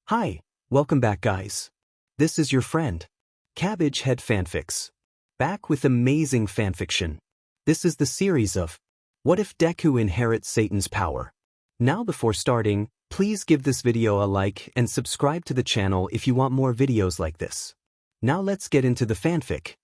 Hi, welcome back guys. This is your friend, Cabbage Head Fanfics. Back with amazing fanfiction. This is the series of What if Deku inherits Satan's power? Now before starting, please give this video a like and subscribe to the channel if you want more videos like this. Now let's get into the fanfic.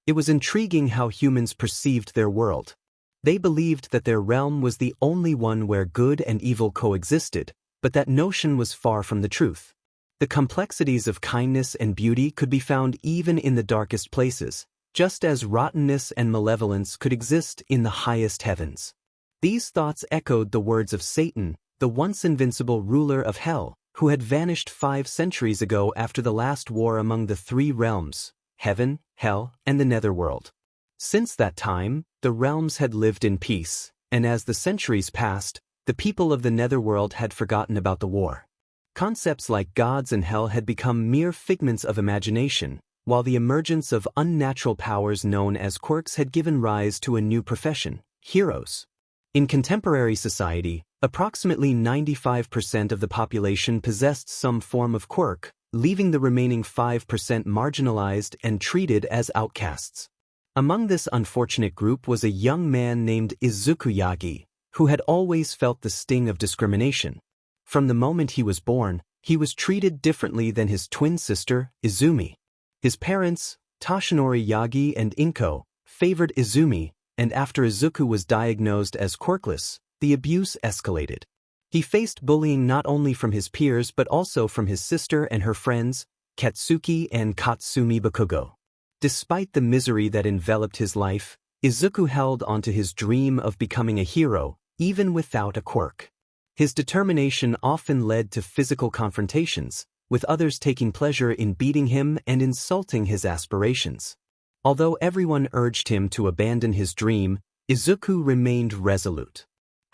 It was intriguing how humans perceived their world. They believed that their realm was the only one where good and evil coexisted, but that notion was far from the truth. The complexities of kindness and beauty could be found even in the darkest places, just as rottenness and malevolence could exist in the highest heavens. These thoughts echoed the words of Satan, the once invincible ruler of hell, who had vanished 5 centuries ago after the last war among the 3 realms, heaven, hell, and the netherworld. Since that time, the realms had lived in peace, and as the centuries passed, the people of the netherworld had forgotten about the war. Concepts like gods and hell had become mere figments of imagination, while the emergence of unnatural powers known as quirks had given rise to a new profession, heroes. In contemporary society, approximately 95% of the population possessed some form of quirk, leaving the remaining 5% marginalized and treated as outcasts. Among this unfortunate group was a young man named Izuku Yagi, who had always felt the sting of discrimination. From the moment he was born, he was treated differently than his twin sister, Izumi. His parents, Toshinori Yagi and Inko, favored Izumi, and after Izuku was diagnosed as quirkless, the abuse escalated. He faced bullying not only from his peers but also from his sister and her friends, Katsuki and Katsumi Bakugo. Despite the misery that enveloped his life, Izuku held onto his dream of becoming a hero, even without a quirk. His determination often led to physical confrontations, with others taking pleasure in beating him and insulting his aspirations. Although everyone urged him to abandon his dream, Izuku remained resolute.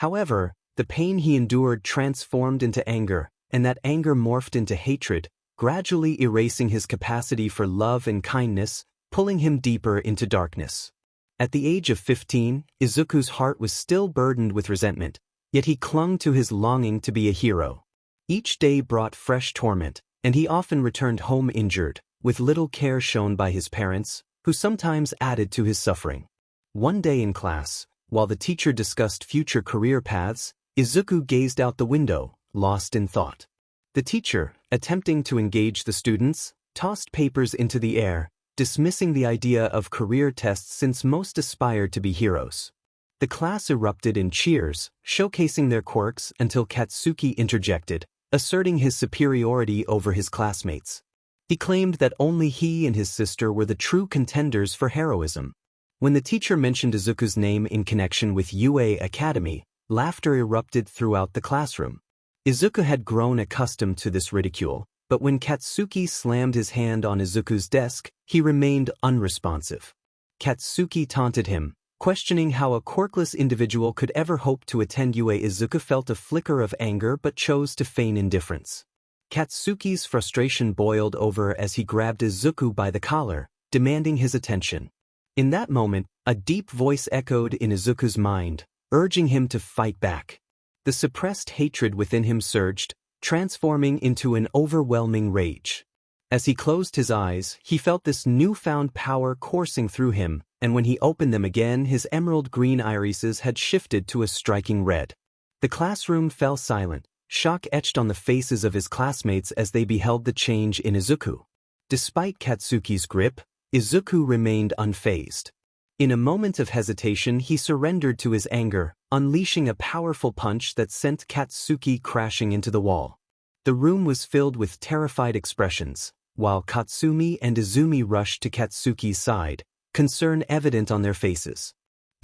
However, the pain he endured transformed into anger, and that anger morphed into hatred, gradually erasing his capacity for love and kindness, pulling him deeper into darkness. At the age of 15, Izuku's heart was still burdened with resentment, yet he clung to his longing to be a hero. Each day brought fresh torment, and he often returned home injured, with little care shown by his parents, who sometimes added to his suffering. One day in class, while the teacher discussed future career paths, Izuku gazed out the window, lost in thought. The teacher, attempting to engage the students, tossed papers into the air, dismissing the idea of career tests since most aspired to be heroes. The class erupted in cheers, showcasing their quirks until Katsuki interjected, asserting his superiority over his classmates. He claimed that only he and his sister were the true contenders for heroism. When the teacher mentioned Izuku's name in connection with UA Academy, laughter erupted throughout the classroom. Izuku had grown accustomed to this ridicule, but when Katsuki slammed his hand on Izuku's desk, he remained unresponsive. Katsuki taunted him, questioning how a quirkless individual could ever hope to attend UA. Izuku felt a flicker of anger but chose to feign indifference. Katsuki's frustration boiled over as he grabbed Izuku by the collar, demanding his attention. In that moment, a deep voice echoed in Izuku's mind, urging him to fight back. The suppressed hatred within him surged, transforming into an overwhelming rage. As he closed his eyes, he felt this newfound power coursing through him, and when he opened them again, his emerald green irises had shifted to a striking red. The classroom fell silent, shock etched on the faces of his classmates as they beheld the change in Izuku. Despite Katsuki's grip, Izuku remained unfazed. In a moment of hesitation, he surrendered to his anger, unleashing a powerful punch that sent Katsuki crashing into the wall. The room was filled with terrified expressions, while Katsumi and Izumi rushed to Katsuki's side, concern evident on their faces.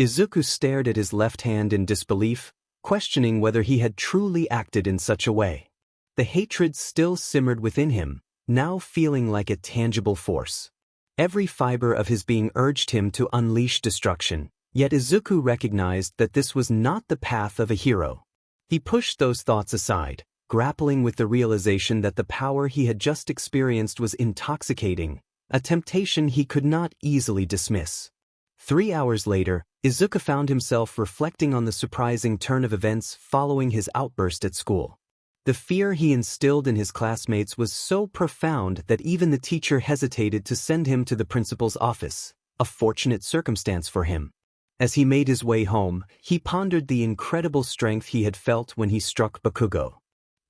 Izuku stared at his left hand in disbelief, questioning whether he had truly acted in such a way. The hatred still simmered within him, now feeling like a tangible force. Every fiber of his being urged him to unleash destruction, yet Izuku recognized that this was not the path of a hero. He pushed those thoughts aside, grappling with the realization that the power he had just experienced was intoxicating, a temptation he could not easily dismiss. 3 hours later, Izuku found himself reflecting on the surprising turn of events following his outburst at school. The fear he instilled in his classmates was so profound that even the teacher hesitated to send him to the principal's office, a fortunate circumstance for him. As he made his way home, he pondered the incredible strength he had felt when he struck Bakugo.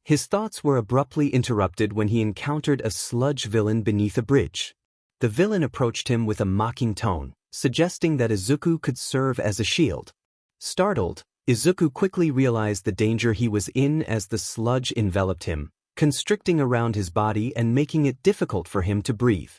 His thoughts were abruptly interrupted when he encountered a sludge villain beneath a bridge. The villain approached him with a mocking tone, suggesting that Izuku could serve as a shield. Startled, Izuku quickly realized the danger he was in as the sludge enveloped him, constricting around his body and making it difficult for him to breathe.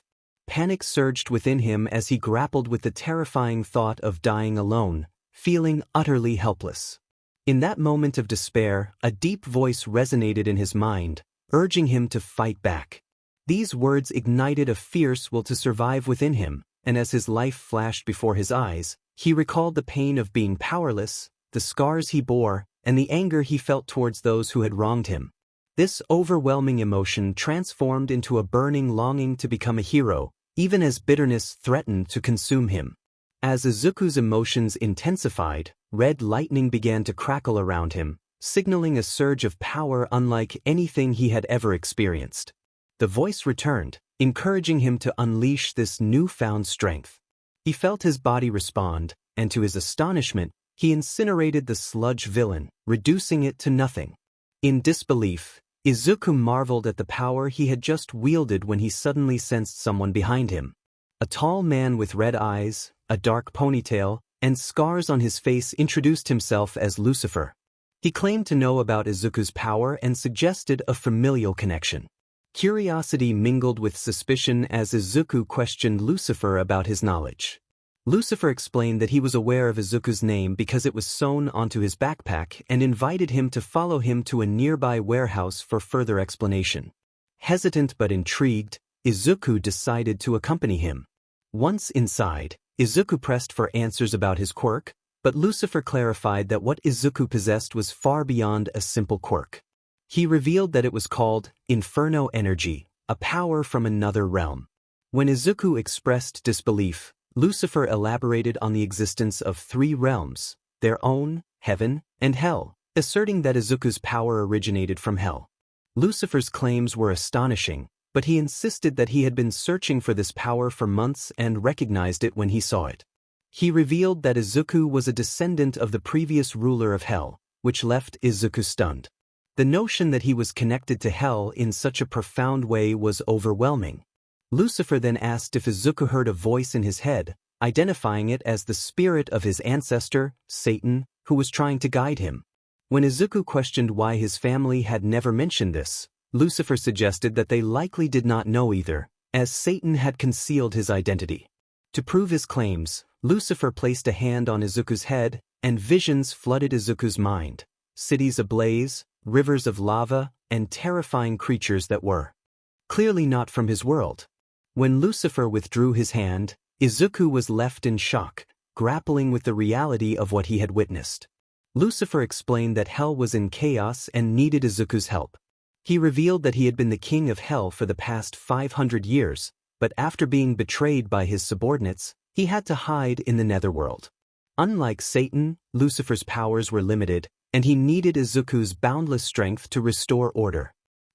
Panic surged within him as he grappled with the terrifying thought of dying alone, feeling utterly helpless. In that moment of despair, a deep voice resonated in his mind, urging him to fight back. These words ignited a fierce will to survive within him, and as his life flashed before his eyes, he recalled the pain of being powerless, the scars he bore, and the anger he felt towards those who had wronged him. This overwhelming emotion transformed into a burning longing to become a hero, even as bitterness threatened to consume him. As Izuku's emotions intensified, red lightning began to crackle around him, signaling a surge of power unlike anything he had ever experienced. The voice returned, encouraging him to unleash this newfound strength. He felt his body respond, and to his astonishment, he incinerated the sludge villain, reducing it to nothing. In disbelief, Izuku marveled at the power he had just wielded when he suddenly sensed someone behind him. A tall man with red eyes, a dark ponytail, and scars on his face introduced himself as Lucifer. He claimed to know about Izuku's power and suggested a familial connection. Curiosity mingled with suspicion as Izuku questioned Lucifer about his knowledge. Lucifer explained that he was aware of Izuku's name because it was sewn onto his backpack and invited him to follow him to a nearby warehouse for further explanation. Hesitant but intrigued, Izuku decided to accompany him. Once inside, Izuku pressed for answers about his quirk, but Lucifer clarified that what Izuku possessed was far beyond a simple quirk. He revealed that it was called Inferno Energy, a power from another realm. When Izuku expressed disbelief, Lucifer elaborated on the existence of 3 realms, their own, heaven, and hell, asserting that Izuku's power originated from hell. Lucifer's claims were astonishing, but he insisted that he had been searching for this power for months and recognized it when he saw it. He revealed that Izuku was a descendant of the previous ruler of hell, which left Izuku stunned. The notion that he was connected to hell in such a profound way was overwhelming. Lucifer then asked if Izuku heard a voice in his head, identifying it as the spirit of his ancestor, Satan, who was trying to guide him. When Izuku questioned why his family had never mentioned this, Lucifer suggested that they likely did not know either, as Satan had concealed his identity. To prove his claims, Lucifer placed a hand on Izuku's head, and visions flooded Izuku's mind, cities ablaze, rivers of lava, and terrifying creatures that were clearly not from his world. When Lucifer withdrew his hand, Izuku was left in shock, grappling with the reality of what he had witnessed. Lucifer explained that hell was in chaos and needed Izuku's help. He revealed that he had been the king of hell for the past 500 years, but after being betrayed by his subordinates, he had to hide in the netherworld. Unlike Satan, Lucifer's powers were limited, and he needed Izuku's boundless strength to restore order.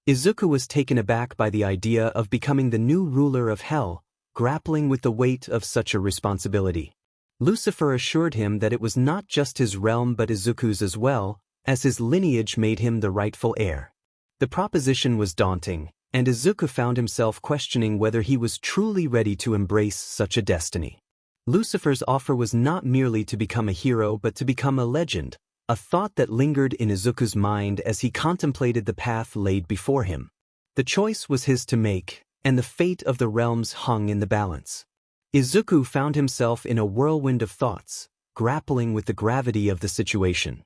Izuku was taken aback by the idea of becoming the new ruler of hell, grappling with the weight of such a responsibility. Lucifer assured him that it was not just his realm but Izuku's as well, as his lineage made him the rightful heir. The proposition was daunting, and Izuku found himself questioning whether he was truly ready to embrace such a destiny. Lucifer's offer was not merely to become a hero but to become a legend, a thought that lingered in Izuku's mind as he contemplated the path laid before him. The choice was his to make, and the fate of the realms hung in the balance. Izuku found himself in a whirlwind of thoughts, grappling with the gravity of the situation.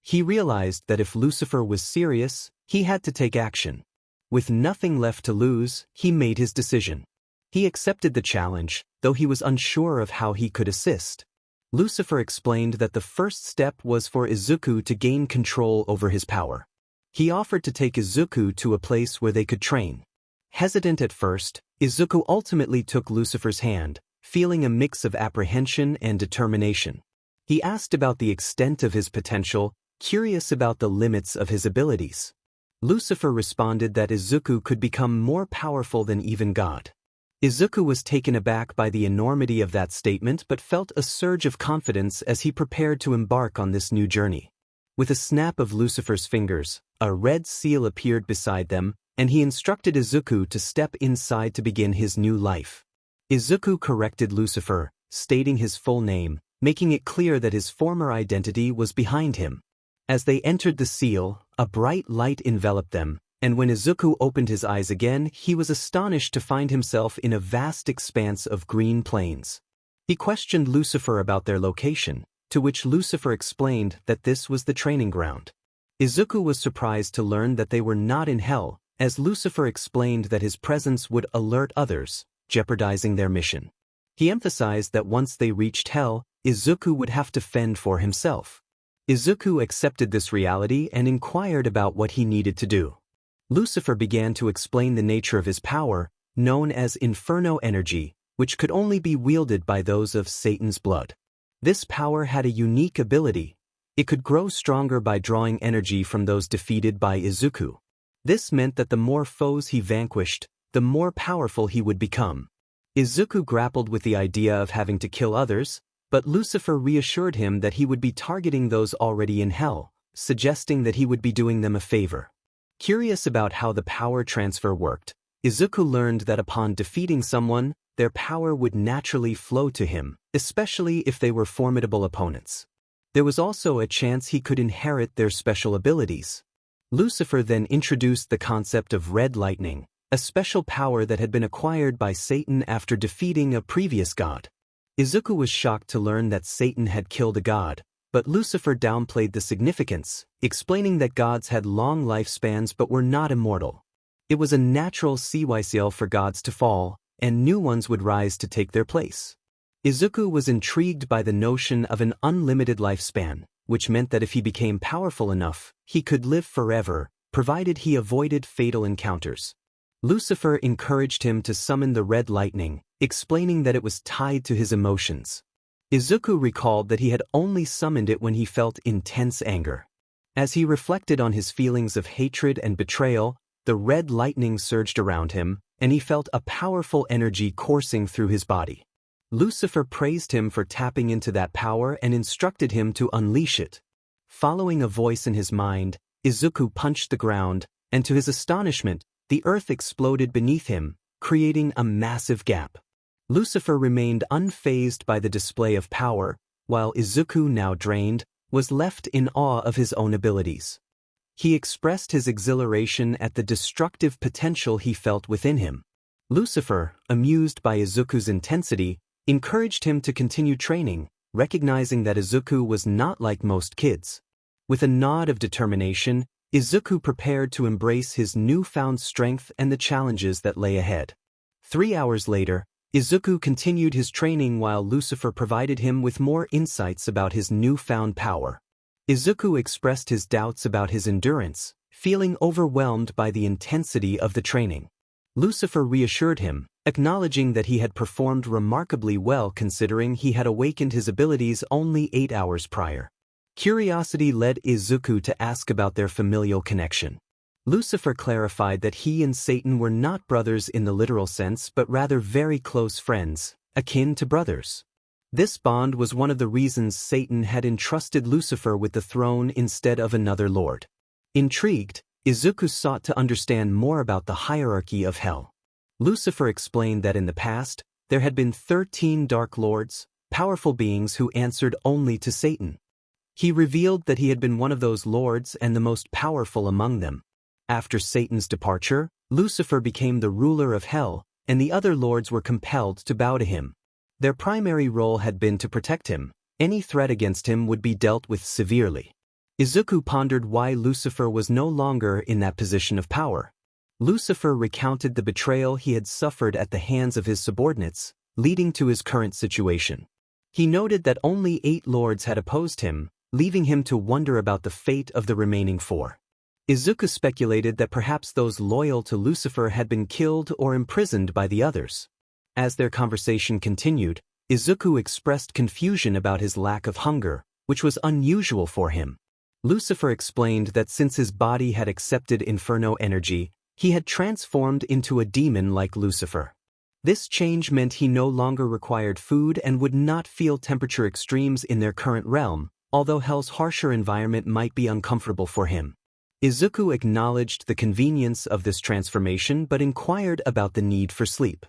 He realized that if Lucifer was serious, he had to take action. With nothing left to lose, he made his decision. He accepted the challenge, though he was unsure of how he could assist. Lucifer explained that the first step was for Izuku to gain control over his power. He offered to take Izuku to a place where they could train. Hesitant at first, Izuku ultimately took Lucifer's hand, feeling a mix of apprehension and determination. He asked about the extent of his potential, curious about the limits of his abilities. Lucifer responded that Izuku could become more powerful than even God. Izuku was taken aback by the enormity of that statement but felt a surge of confidence as he prepared to embark on this new journey. With a snap of Lucifer's fingers, a red seal appeared beside them, and he instructed Izuku to step inside to begin his new life. Izuku corrected Lucifer, stating his full name, making it clear that his former identity was behind him. As they entered the seal, a bright light enveloped them, and when Izuku opened his eyes again, he was astonished to find himself in a vast expanse of green plains. He questioned Lucifer about their location, to which Lucifer explained that this was the training ground. Izuku was surprised to learn that they were not in hell, as Lucifer explained that his presence would alert others, jeopardizing their mission. He emphasized that once they reached hell, Izuku would have to fend for himself. Izuku accepted this reality and inquired about what he needed to do. Lucifer began to explain the nature of his power, known as Inferno energy, which could only be wielded by those of Satan's blood. This power had a unique ability. It could grow stronger by drawing energy from those defeated by Izuku. This meant that the more foes he vanquished, the more powerful he would become. Izuku grappled with the idea of having to kill others, but Lucifer reassured him that he would be targeting those already in hell, suggesting that he would be doing them a favor. Curious about how the power transfer worked, Izuku learned that upon defeating someone, their power would naturally flow to him, especially if they were formidable opponents. There was also a chance he could inherit their special abilities. Lucifer then introduced the concept of red lightning, a special power that had been acquired by Satan after defeating a previous god. Izuku was shocked to learn that Satan had killed a god, but Lucifer downplayed the significance, explaining that gods had long lifespans but were not immortal. It was a natural cycle for gods to fall, and new ones would rise to take their place. Izuku was intrigued by the notion of an unlimited lifespan, which meant that if he became powerful enough, he could live forever, provided he avoided fatal encounters. Lucifer encouraged him to summon the red lightning, explaining that it was tied to his emotions. Izuku recalled that he had only summoned it when he felt intense anger. As he reflected on his feelings of hatred and betrayal, the red lightning surged around him, and he felt a powerful energy coursing through his body. Lucifer praised him for tapping into that power and instructed him to unleash it. Following a voice in his mind, Izuku punched the ground, and to his astonishment, the earth exploded beneath him, creating a massive gap. Lucifer remained unfazed by the display of power, while Izuku, now drained, was left in awe of his own abilities. He expressed his exhilaration at the destructive potential he felt within him. Lucifer, amused by Izuku's intensity, encouraged him to continue training, recognizing that Izuku was not like most kids. With a nod of determination, Izuku prepared to embrace his newfound strength and the challenges that lay ahead. 3 hours later, Izuku continued his training while Lucifer provided him with more insights about his newfound power. Izuku expressed his doubts about his endurance, feeling overwhelmed by the intensity of the training. Lucifer reassured him, acknowledging that he had performed remarkably well considering he had awakened his abilities only 8 hours prior. Curiosity led Izuku to ask about their familial connection. Lucifer clarified that he and Satan were not brothers in the literal sense but rather very close friends, akin to brothers. This bond was one of the reasons Satan had entrusted Lucifer with the throne instead of another lord. Intrigued, Izuku sought to understand more about the hierarchy of hell. Lucifer explained that in the past, there had been 13 Dark Lords, powerful beings who answered only to Satan. He revealed that he had been one of those lords and the most powerful among them. After Satan's departure, Lucifer became the ruler of hell, and the other lords were compelled to bow to him. Their primary role had been to protect him. Any threat against him would be dealt with severely. Izuku pondered why Lucifer was no longer in that position of power. Lucifer recounted the betrayal he had suffered at the hands of his subordinates, leading to his current situation. He noted that only 8 lords had opposed him, leaving him to wonder about the fate of the remaining 4. Izuku speculated that perhaps those loyal to Lucifer had been killed or imprisoned by the others. As their conversation continued, Izuku expressed confusion about his lack of hunger, which was unusual for him. Lucifer explained that since his body had accepted inferno energy, he had transformed into a demon like Lucifer. This change meant he no longer required food and would not feel temperature extremes in their current realm, although Hell's harsher environment might be uncomfortable for him. Izuku acknowledged the convenience of this transformation but inquired about the need for sleep.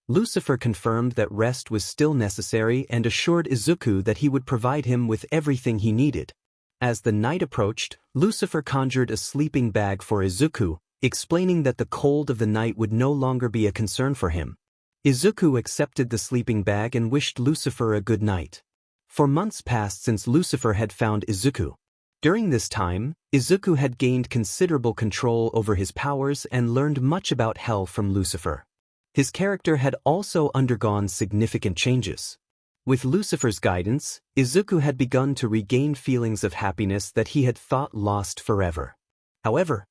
Lucifer confirmed that rest was still necessary and assured Izuku that he would provide him with everything he needed. As the night approached, Lucifer conjured a sleeping bag for Izuku, explaining that the cold of the night would no longer be a concern for him. Izuku accepted the sleeping bag and wished Lucifer a good night. For months passed since Lucifer had found Izuku. During this time, Izuku had gained considerable control over his powers and learned much about Hell from Lucifer. His character had also undergone significant changes. With Lucifer's guidance, Izuku had begun to regain feelings of happiness that he had thought lost forever. However,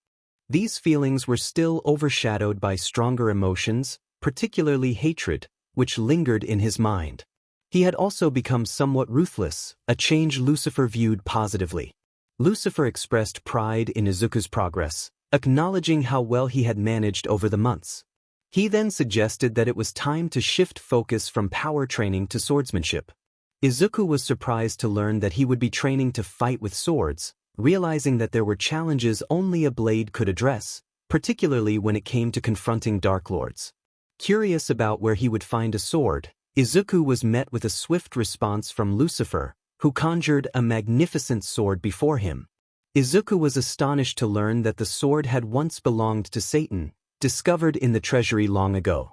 these feelings were still overshadowed by stronger emotions, particularly hatred, which lingered in his mind. He had also become somewhat ruthless, a change Lucifer viewed positively. Lucifer expressed pride in Izuku's progress, acknowledging how well he had managed over the months. He then suggested that it was time to shift focus from power training to swordsmanship. Izuku was surprised to learn that he would be training to fight with swords, realizing that there were challenges only a blade could address, particularly when it came to confronting Dark Lords. Curious about where he would find a sword, Izuku was met with a swift response from Lucifer, who conjured a magnificent sword before him. Izuku was astonished to learn that the sword had once belonged to Satan, discovered in the treasury long ago.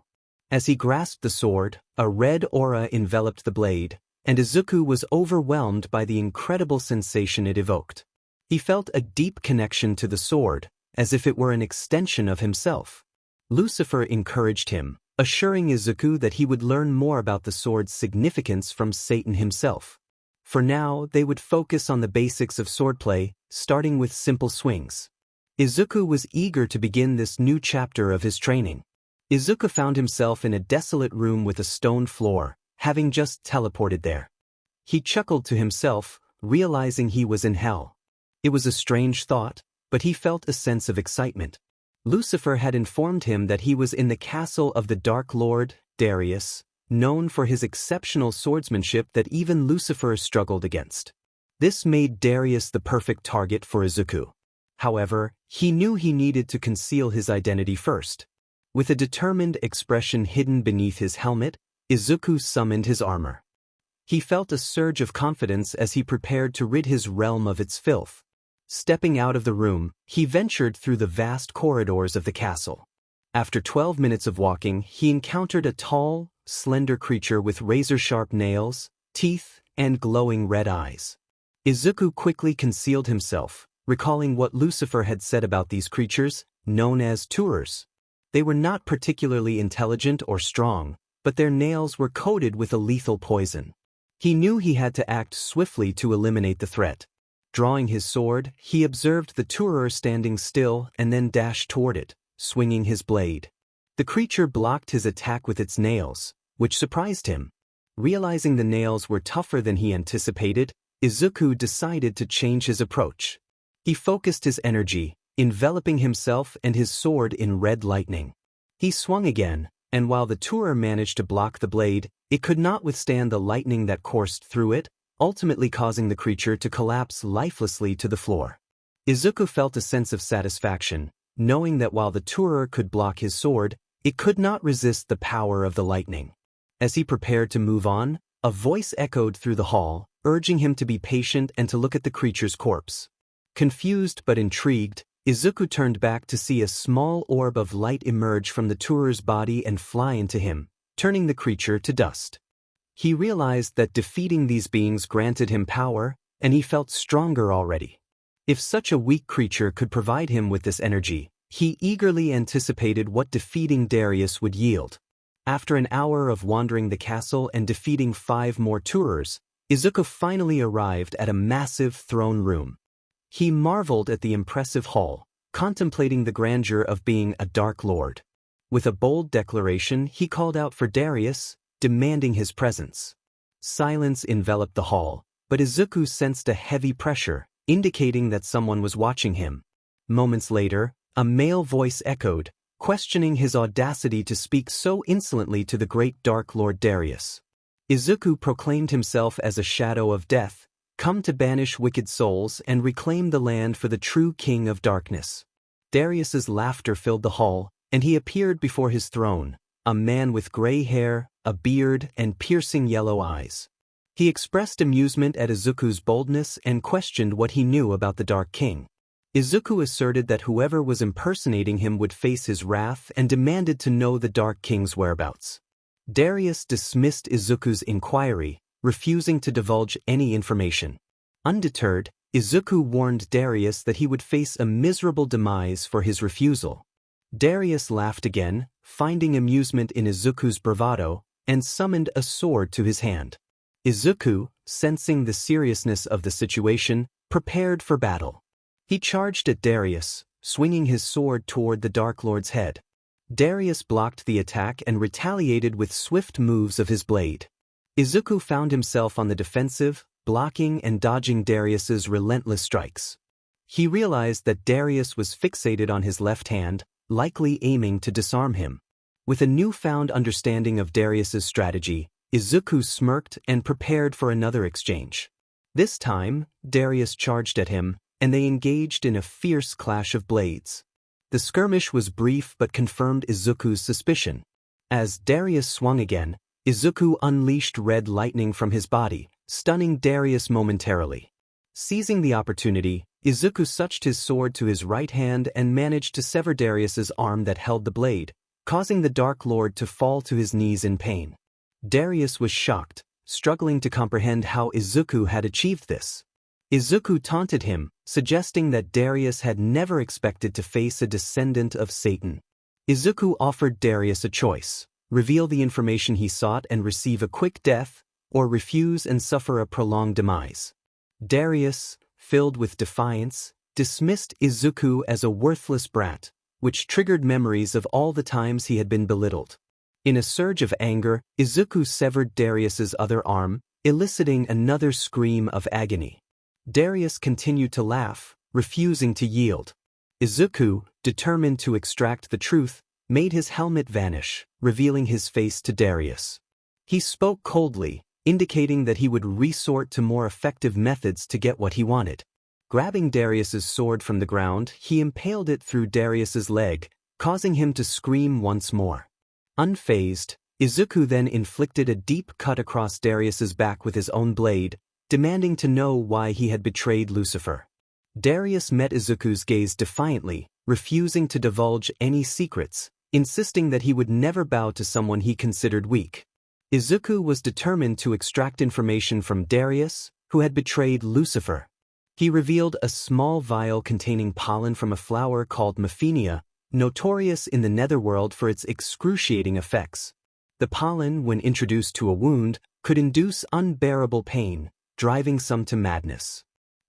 As he grasped the sword, a red aura enveloped the blade, and Izuku was overwhelmed by the incredible sensation it evoked. He felt a deep connection to the sword, as if it were an extension of himself. Lucifer encouraged him, assuring Izuku that he would learn more about the sword's significance from Satan himself. For now, they would focus on the basics of swordplay, starting with simple swings. Izuku was eager to begin this new chapter of his training. Izuku found himself in a desolate room with a stone floor, having just teleported there. He chuckled to himself, realizing he was in hell. It was a strange thought, but he felt a sense of excitement. Lucifer had informed him that he was in the castle of the Dark Lord, Darius, known for his exceptional swordsmanship that even Lucifer struggled against. This made Darius the perfect target for Izuku. However, he knew he needed to conceal his identity first. With a determined expression hidden beneath his helmet, Izuku summoned his armor. He felt a surge of confidence as he prepared to rid his realm of its filth. Stepping out of the room, he ventured through the vast corridors of the castle. After 12 minutes of walking, he encountered a tall, slender creature with razor-sharp nails, teeth, and glowing red eyes. Izuku quickly concealed himself, recalling what Lucifer had said about these creatures, known as Tourers. They were not particularly intelligent or strong, but their nails were coated with a lethal poison. He knew he had to act swiftly to eliminate the threat. Drawing his sword, he observed the Tourer standing still and then dashed toward it, swinging his blade. The creature blocked his attack with its nails, which surprised him. Realizing the nails were tougher than he anticipated, Izuku decided to change his approach. He focused his energy, enveloping himself and his sword in red lightning. He swung again, and while the Tourer managed to block the blade, it could not withstand the lightning that coursed through it, ultimately causing the creature to collapse lifelessly to the floor. Izuku felt a sense of satisfaction, knowing that while the Tourer could block his sword, it could not resist the power of the lightning. As he prepared to move on, a voice echoed through the hall, urging him to be patient and to look at the creature's corpse. Confused but intrigued, Izuku turned back to see a small orb of light emerge from the Tourer's body and fly into him, turning the creature to dust. He realized that defeating these beings granted him power, and he felt stronger already. If such a weak creature could provide him with this energy, he eagerly anticipated what defeating Darius would yield. After an hour of wandering the castle and defeating 5 more Tourers, Izuku finally arrived at a massive throne room. He marveled at the impressive hall, contemplating the grandeur of being a Dark Lord. With a bold declaration, he called out for Darius, demanding his presence. Silence enveloped the hall, but Izuku sensed a heavy pressure, indicating that someone was watching him. Moments later, a male voice echoed, questioning his audacity to speak so insolently to the great Dark Lord Darius. Izuku proclaimed himself as a shadow of death, come to banish wicked souls and reclaim the land for the true King of Darkness. Darius's laughter filled the hall, and he appeared before his throne, a man with gray hair, a beard, and piercing yellow eyes. He expressed amusement at Izuku's boldness and questioned what he knew about the Dark King. Izuku asserted that whoever was impersonating him would face his wrath and demanded to know the Dark King's whereabouts. Darius dismissed Izuku's inquiry, refusing to divulge any information. Undeterred, Izuku warned Darius that he would face a miserable demise for his refusal. Darius laughed again, finding amusement in Izuku's bravado, and summoned a sword to his hand. Izuku, sensing the seriousness of the situation, prepared for battle. He charged at Darius, swinging his sword toward the Dark Lord's head. Darius blocked the attack and retaliated with swift moves of his blade. Izuku found himself on the defensive, blocking and dodging Darius's relentless strikes. He realized that Darius was fixated on his left hand, likely aiming to disarm him. With a newfound understanding of Darius's strategy, Izuku smirked and prepared for another exchange. This time, Darius charged at him, and they engaged in a fierce clash of blades. The skirmish was brief but confirmed Izuku's suspicion. As Darius swung again, Izuku unleashed red lightning from his body, stunning Darius momentarily. Seizing the opportunity, Izuku sucked his sword to his right hand and managed to sever Darius's arm that held the blade, causing the Dark Lord to fall to his knees in pain. Darius was shocked, struggling to comprehend how Izuku had achieved this. Izuku taunted him, suggesting that Darius had never expected to face a descendant of Satan. Izuku offered Darius a choice: reveal the information he sought and receive a quick death, or refuse and suffer a prolonged demise. Darius, filled with defiance, dismissed Izuku as a worthless brat, which triggered memories of all the times he had been belittled. In a surge of anger, Izuku severed Darius's other arm, eliciting another scream of agony. Darius continued to laugh, refusing to yield. Izuku, determined to extract the truth, made his helmet vanish, revealing his face to Darius. He spoke coldly, indicating that he would resort to more effective methods to get what he wanted. Grabbing Darius's sword from the ground, he impaled it through Darius's leg, causing him to scream once more. Unfazed, Izuku then inflicted a deep cut across Darius's back with his own blade, demanding to know why he had betrayed Lucifer. Darius met Izuku's gaze defiantly, refusing to divulge any secrets, insisting that he would never bow to someone he considered weak. Izuku was determined to extract information from Darius, who had betrayed Lucifer. He revealed a small vial containing pollen from a flower called Mephinia, notorious in the netherworld for its excruciating effects. The pollen, when introduced to a wound, could induce unbearable pain, driving some to madness.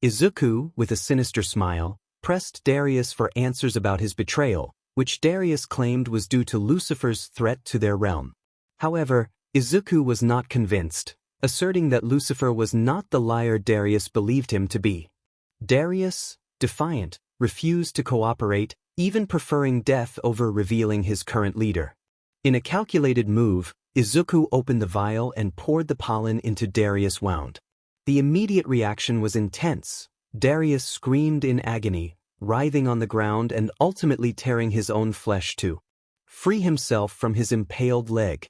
Izuku, with a sinister smile, pressed Darius for answers about his betrayal, which Darius claimed was due to Lucifer's threat to their realm. However, Izuku was not convinced, asserting that Lucifer was not the liar Darius believed him to be. Darius, defiant, refused to cooperate, even preferring death over revealing his current leader. In a calculated move, Izuku opened the vial and poured the pollen into Darius' wound. The immediate reaction was intense. Darius screamed in agony, writhing on the ground and ultimately tearing his own flesh to free himself from his impaled leg.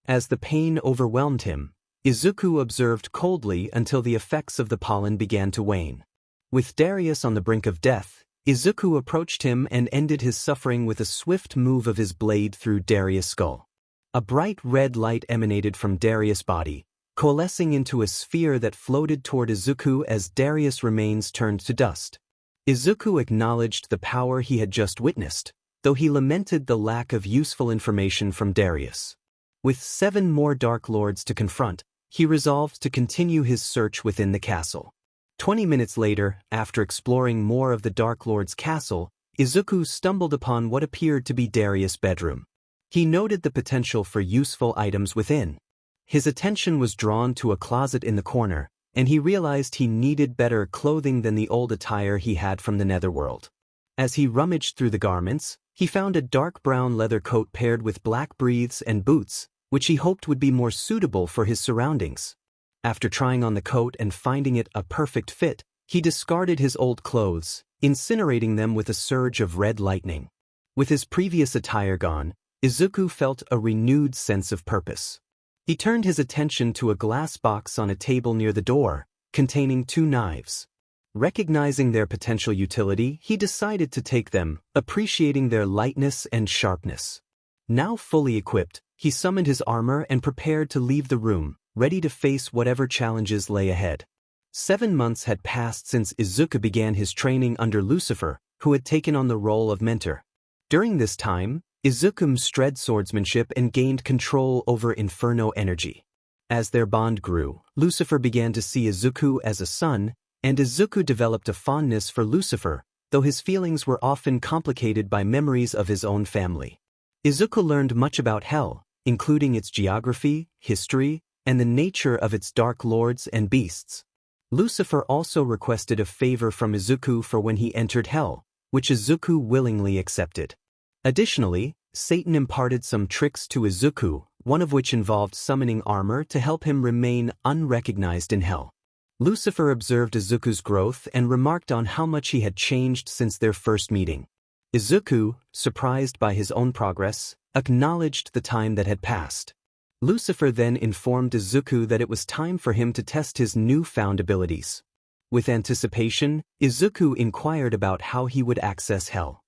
As the pain overwhelmed him, Izuku observed coldly until the effects of the pollen began to wane. With Darius on the brink of death, Izuku approached him and ended his suffering with a swift move of his blade through Darius' skull. A bright red light emanated from Darius' body, coalescing into a sphere that floated toward Izuku as Darius' remains turned to dust. Izuku acknowledged the power he had just witnessed, though he lamented the lack of useful information from Darius. With 7 more Dark Lords to confront, he resolved to continue his search within the castle. 20 minutes later, after exploring more of the Dark Lord's castle, Izuku stumbled upon what appeared to be Darius' bedroom. He noted the potential for useful items within. His attention was drawn to a closet in the corner, and he realized he needed better clothing than the old attire he had from the netherworld. As he rummaged through the garments, he found a dark brown leather coat paired with black breeches and boots, which he hoped would be more suitable for his surroundings. After trying on the coat and finding it a perfect fit, he discarded his old clothes, incinerating them with a surge of red lightning. With his previous attire gone, Izuku felt a renewed sense of purpose. He turned his attention to a glass box on a table near the door, containing 2 knives. Recognizing their potential utility, he decided to take them, appreciating their lightness and sharpness. Now fully equipped, he summoned his armor and prepared to leave the room, ready to face whatever challenges lay ahead. 7 months had passed since Izuku began his training under Lucifer, who had taken on the role of mentor. During this time, Izuku mastered swordsmanship and gained control over Inferno energy. As their bond grew, Lucifer began to see Izuku as a son, and Izuku developed a fondness for Lucifer, though his feelings were often complicated by memories of his own family. Izuku learned much about Hell, including its geography, history, and the nature of its dark lords and beasts. Lucifer also requested a favor from Izuku for when he entered Hell, which Izuku willingly accepted. Additionally, Satan imparted some tricks to Izuku, one of which involved summoning armor to help him remain unrecognized in Hell. Lucifer observed Izuku's growth and remarked on how much he had changed since their first meeting. Izuku, surprised by his own progress, acknowledged the time that had passed. Lucifer then informed Izuku that it was time for him to test his newfound abilities. With anticipation, Izuku inquired about how he would access Hell.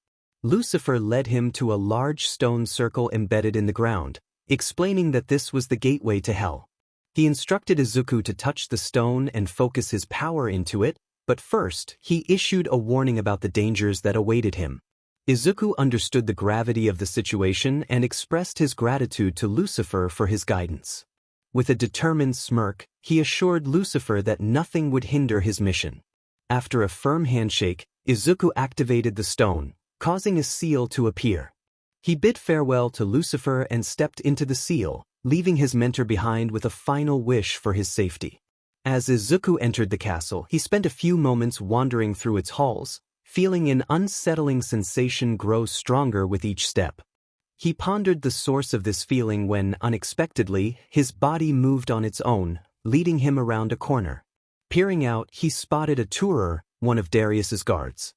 Lucifer led him to a large stone circle embedded in the ground, explaining that this was the gateway to Hell. He instructed Izuku to touch the stone and focus his power into it, but first, he issued a warning about the dangers that awaited him. Izuku understood the gravity of the situation and expressed his gratitude to Lucifer for his guidance. With a determined smirk, he assured Lucifer that nothing would hinder his mission. After a firm handshake, Izuku activated the stone, causing a seal to appear. He bid farewell to Lucifer and stepped into the seal, leaving his mentor behind with a final wish for his safety. As Izuku entered the castle, he spent a few moments wandering through its halls, feeling an unsettling sensation grow stronger with each step. He pondered the source of this feeling when, unexpectedly, his body moved on its own, leading him around a corner. Peering out, he spotted a tourer, one of Darius's guards.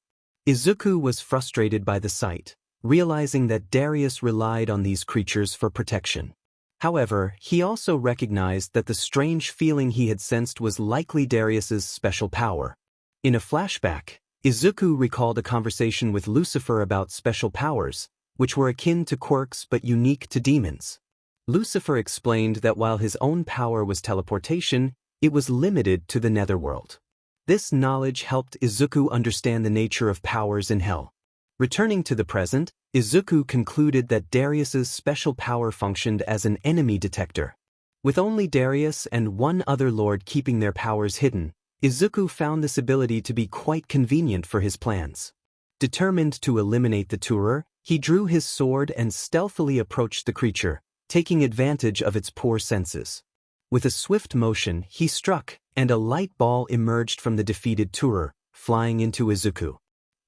Izuku was frustrated by the sight, realizing that Darius relied on these creatures for protection. However, he also recognized that the strange feeling he had sensed was likely Darius's special power. In a flashback, Izuku recalled a conversation with Lucifer about special powers, which were akin to quirks but unique to demons. Lucifer explained that while his own power was teleportation, it was limited to the netherworld. This knowledge helped Izuku understand the nature of powers in Hell. Returning to the present, Izuku concluded that Darius's special power functioned as an enemy detector. With only Darius and one other lord keeping their powers hidden, Izuku found this ability to be quite convenient for his plans. Determined to eliminate the tourer, he drew his sword and stealthily approached the creature, taking advantage of its poor senses. With a swift motion, he struck, and a light ball emerged from the defeated tourer, flying into Izuku.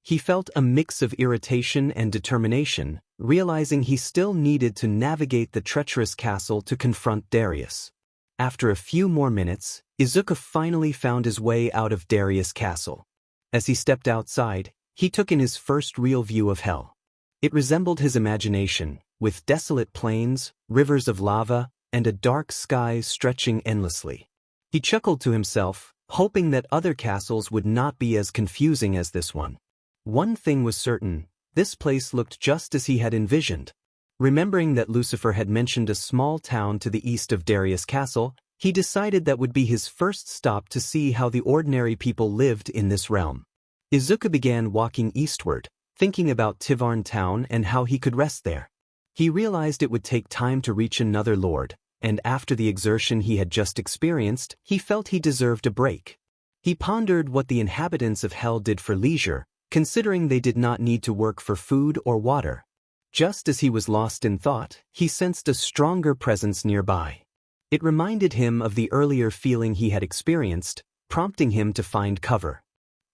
He felt a mix of irritation and determination, realizing he still needed to navigate the treacherous castle to confront Darius. After a few more minutes, Izuku finally found his way out of Darius' castle. As he stepped outside, he took in his first real view of Hell. It resembled his imagination, with desolate plains, rivers of lava, and a dark sky stretching endlessly. He chuckled to himself, hoping that other castles would not be as confusing as this one. One thing was certain, this place looked just as he had envisioned. Remembering that Lucifer had mentioned a small town to the east of Darius' castle, he decided that would be his first stop to see how the ordinary people lived in this realm. Izuku began walking eastward, thinking about Tivarn town and how he could rest there. He realized it would take time to reach another lord, and after the exertion he had just experienced, he felt he deserved a break. He pondered what the inhabitants of Hell did for leisure, considering they did not need to work for food or water. Just as he was lost in thought, he sensed a stronger presence nearby. It reminded him of the earlier feeling he had experienced, prompting him to find cover.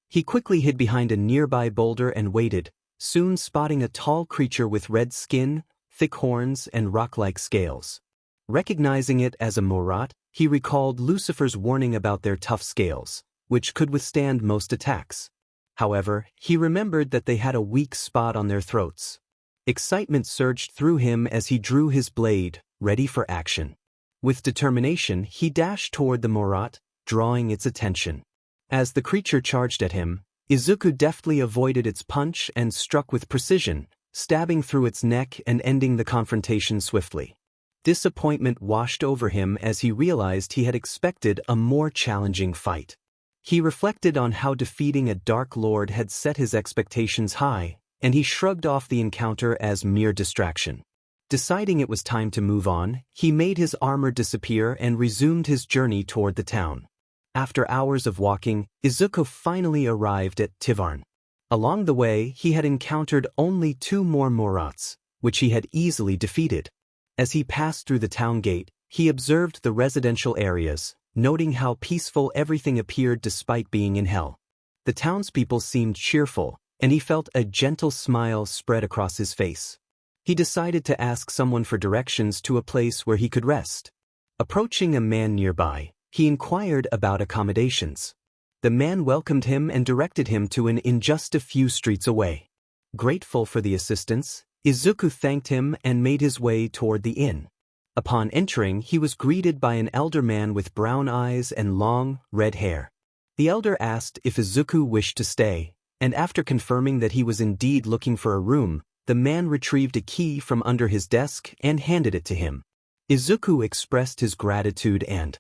He quickly hid behind a nearby boulder and waited, soon spotting a tall creature with red skin, thick horns, and rock-like scales. Recognizing it as a Morat, he recalled Lucifer's warning about their tough scales, which could withstand most attacks. However, he remembered that they had a weak spot on their throats. Excitement surged through him as he drew his blade, ready for action. With determination, he dashed toward the Morat, drawing its attention. As the creature charged at him, Izuku deftly avoided its punch and struck with precision, stabbing through its neck and ending the confrontation swiftly. Disappointment washed over him as he realized he had expected a more challenging fight. He reflected on how defeating a Dark Lord had set his expectations high, and he shrugged off the encounter as mere distraction. Deciding it was time to move on, he made his armor disappear and resumed his journey toward the town. After hours of walking, Izuku finally arrived at Tivarn. Along the way, he had encountered only 2 more Morats, which he had easily defeated. As he passed through the town gate, he observed the residential areas, noting how peaceful everything appeared despite being in hell. The townspeople seemed cheerful, and he felt a gentle smile spread across his face. He decided to ask someone for directions to a place where he could rest. Approaching a man nearby, he inquired about accommodations. The man welcomed him and directed him to an inn just a few streets away. Grateful for the assistance, Izuku thanked him and made his way toward the inn. Upon entering, he was greeted by an elder man with brown eyes and long, red hair. The elder asked if Izuku wished to stay, and after confirming that he was indeed looking for a room, the man retrieved a key from under his desk and handed it to him. Izuku expressed his gratitude and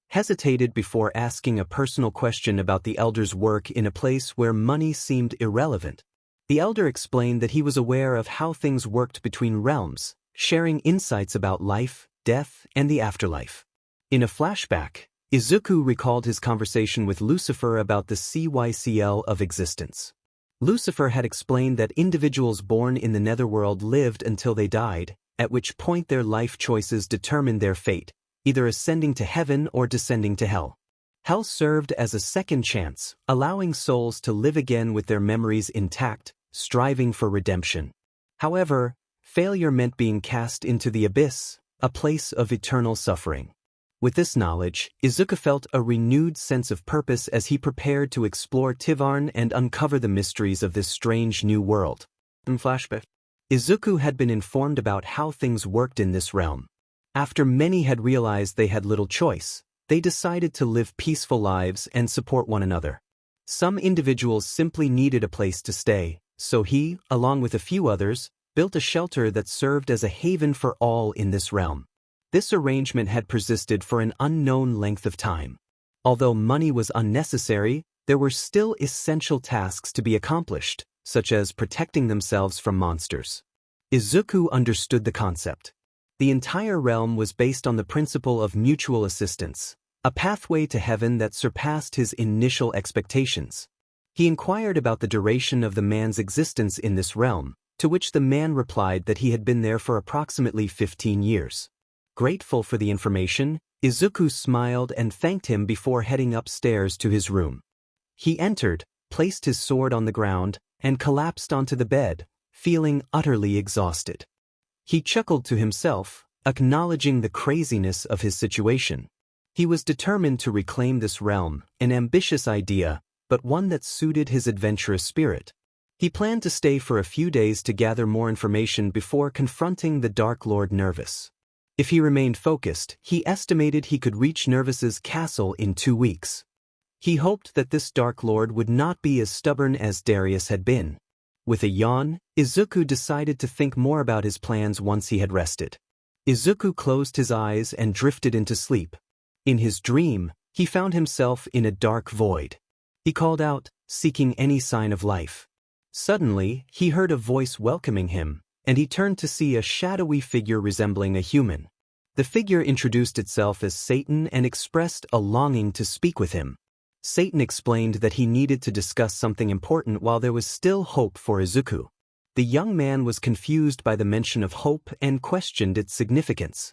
hesitated before asking a personal question about the elder's work in a place where money seemed irrelevant. The elder explained that he was aware of how things worked between realms, sharing insights about life, death, and the afterlife. In a flashback, Izuku recalled his conversation with Lucifer about the cycle of existence. Lucifer had explained that individuals born in the netherworld lived until they died, at which point their life choices determined their fate, either ascending to heaven or descending to hell. Hell served as a second chance, allowing souls to live again with their memories intact, striving for redemption. However, failure meant being cast into the abyss, a place of eternal suffering. With this knowledge, Izuku felt a renewed sense of purpose as he prepared to explore Tivarn and uncover the mysteries of this strange new world. In flashback, Izuku had been informed about how things worked in this realm. After many had realized they had little choice, they decided to live peaceful lives and support one another. Some individuals simply needed a place to stay, so he, along with a few others, built a shelter that served as a haven for all in this realm. This arrangement had persisted for an unknown length of time. Although money was unnecessary, there were still essential tasks to be accomplished, such as protecting themselves from monsters. Izuku understood the concept. The entire realm was based on the principle of mutual assistance, a pathway to heaven that surpassed his initial expectations. He inquired about the duration of the man's existence in this realm, to which the man replied that he had been there for approximately 15 years. Grateful for the information, Izuku smiled and thanked him before heading upstairs to his room. He entered, placed his sword on the ground, and collapsed onto the bed, feeling utterly exhausted. He chuckled to himself, acknowledging the craziness of his situation. He was determined to reclaim this realm, an ambitious idea, but one that suited his adventurous spirit. He planned to stay for a few days to gather more information before confronting the Dark Lord Nervous. If he remained focused, he estimated he could reach Nervous's castle in 2 weeks. He hoped that this Dark Lord would not be as stubborn as Darius had been. With a yawn, Izuku decided to think more about his plans once he had rested. Izuku closed his eyes and drifted into sleep. In his dream, he found himself in a dark void. He called out, seeking any sign of life. Suddenly, he heard a voice welcoming him, and he turned to see a shadowy figure resembling a human. The figure introduced itself as Satan and expressed a longing to speak with him. Satan explained that he needed to discuss something important while there was still hope for Izuku. The young man was confused by the mention of hope and questioned its significance.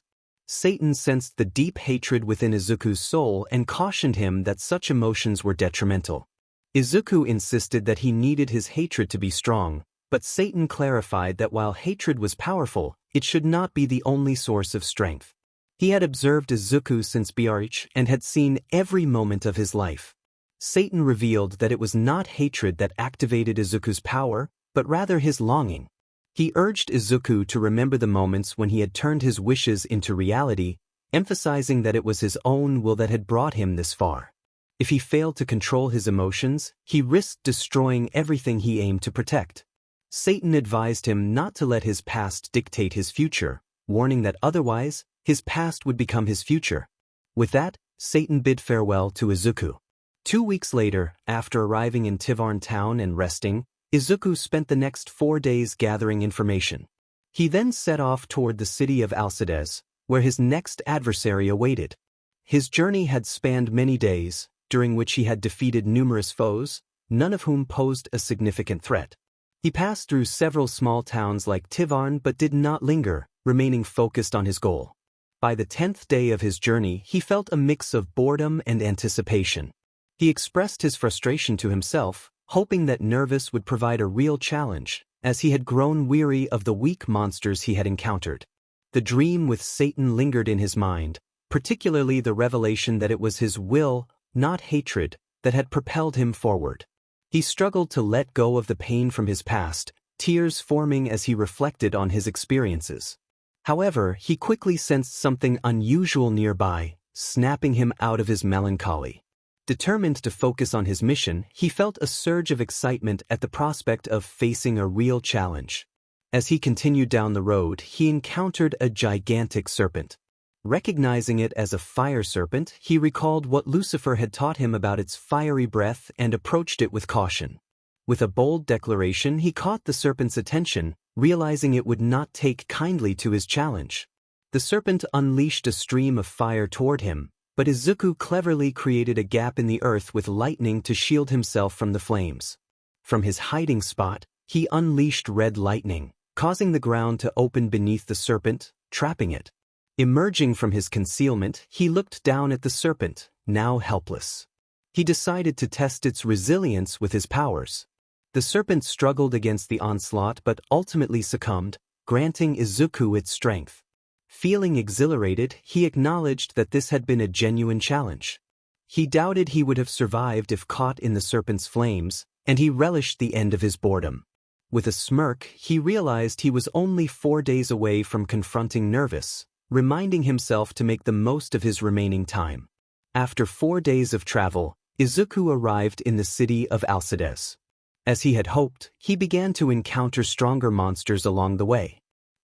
Satan sensed the deep hatred within Izuku's soul and cautioned him that such emotions were detrimental. Izuku insisted that he needed his hatred to be strong, but Satan clarified that while hatred was powerful, it should not be the only source of strength. He had observed Izuku since BRH and had seen every moment of his life. Satan revealed that it was not hatred that activated Izuku's power, but rather his longing. He urged Izuku to remember the moments when he had turned his wishes into reality, emphasizing that it was his own will that had brought him this far. If he failed to control his emotions, he risked destroying everything he aimed to protect. Satan advised him not to let his past dictate his future, warning that otherwise, his past would become his future. With that, Satan bid farewell to Izuku. 2 weeks later, after arriving in Tivarn town and resting, Izuku spent the next 4 days gathering information. He then set off toward the city of Alcides, where his next adversary awaited. His journey had spanned many days, during which he had defeated numerous foes, none of whom posed a significant threat. He passed through several small towns like Tivarn but did not linger, remaining focused on his goal. By the 10th day of his journey, he felt a mix of boredom and anticipation. He expressed his frustration to himself, hoping that Nervous would provide a real challenge, as he had grown weary of the weak monsters he had encountered. The dream with Satan lingered in his mind, particularly the revelation that it was his will, not hatred, that had propelled him forward. He struggled to let go of the pain from his past, tears forming as he reflected on his experiences. However, he quickly sensed something unusual nearby, snapping him out of his melancholy. Determined to focus on his mission, he felt a surge of excitement at the prospect of facing a real challenge. As he continued down the road, he encountered a gigantic serpent. Recognizing it as a fire serpent, he recalled what Lucifer had taught him about its fiery breath and approached it with caution. With a bold declaration, he caught the serpent's attention, realizing it would not take kindly to his challenge. The serpent unleashed a stream of fire toward him, but Izuku cleverly created a gap in the earth with lightning to shield himself from the flames. From his hiding spot, he unleashed red lightning, causing the ground to open beneath the serpent, trapping it. Emerging from his concealment, he looked down at the serpent, now helpless. He decided to test its resilience with his powers. The serpent struggled against the onslaught but ultimately succumbed, granting Izuku its strength. Feeling exhilarated, he acknowledged that this had been a genuine challenge. He doubted he would have survived if caught in the serpent's flames, and he relished the end of his boredom. With a smirk, he realized he was only 4 days away from confronting Nervous, reminding himself to make the most of his remaining time. After 4 days of travel, Izuku arrived in the city of Alcides. As he had hoped, he began to encounter stronger monsters along the way.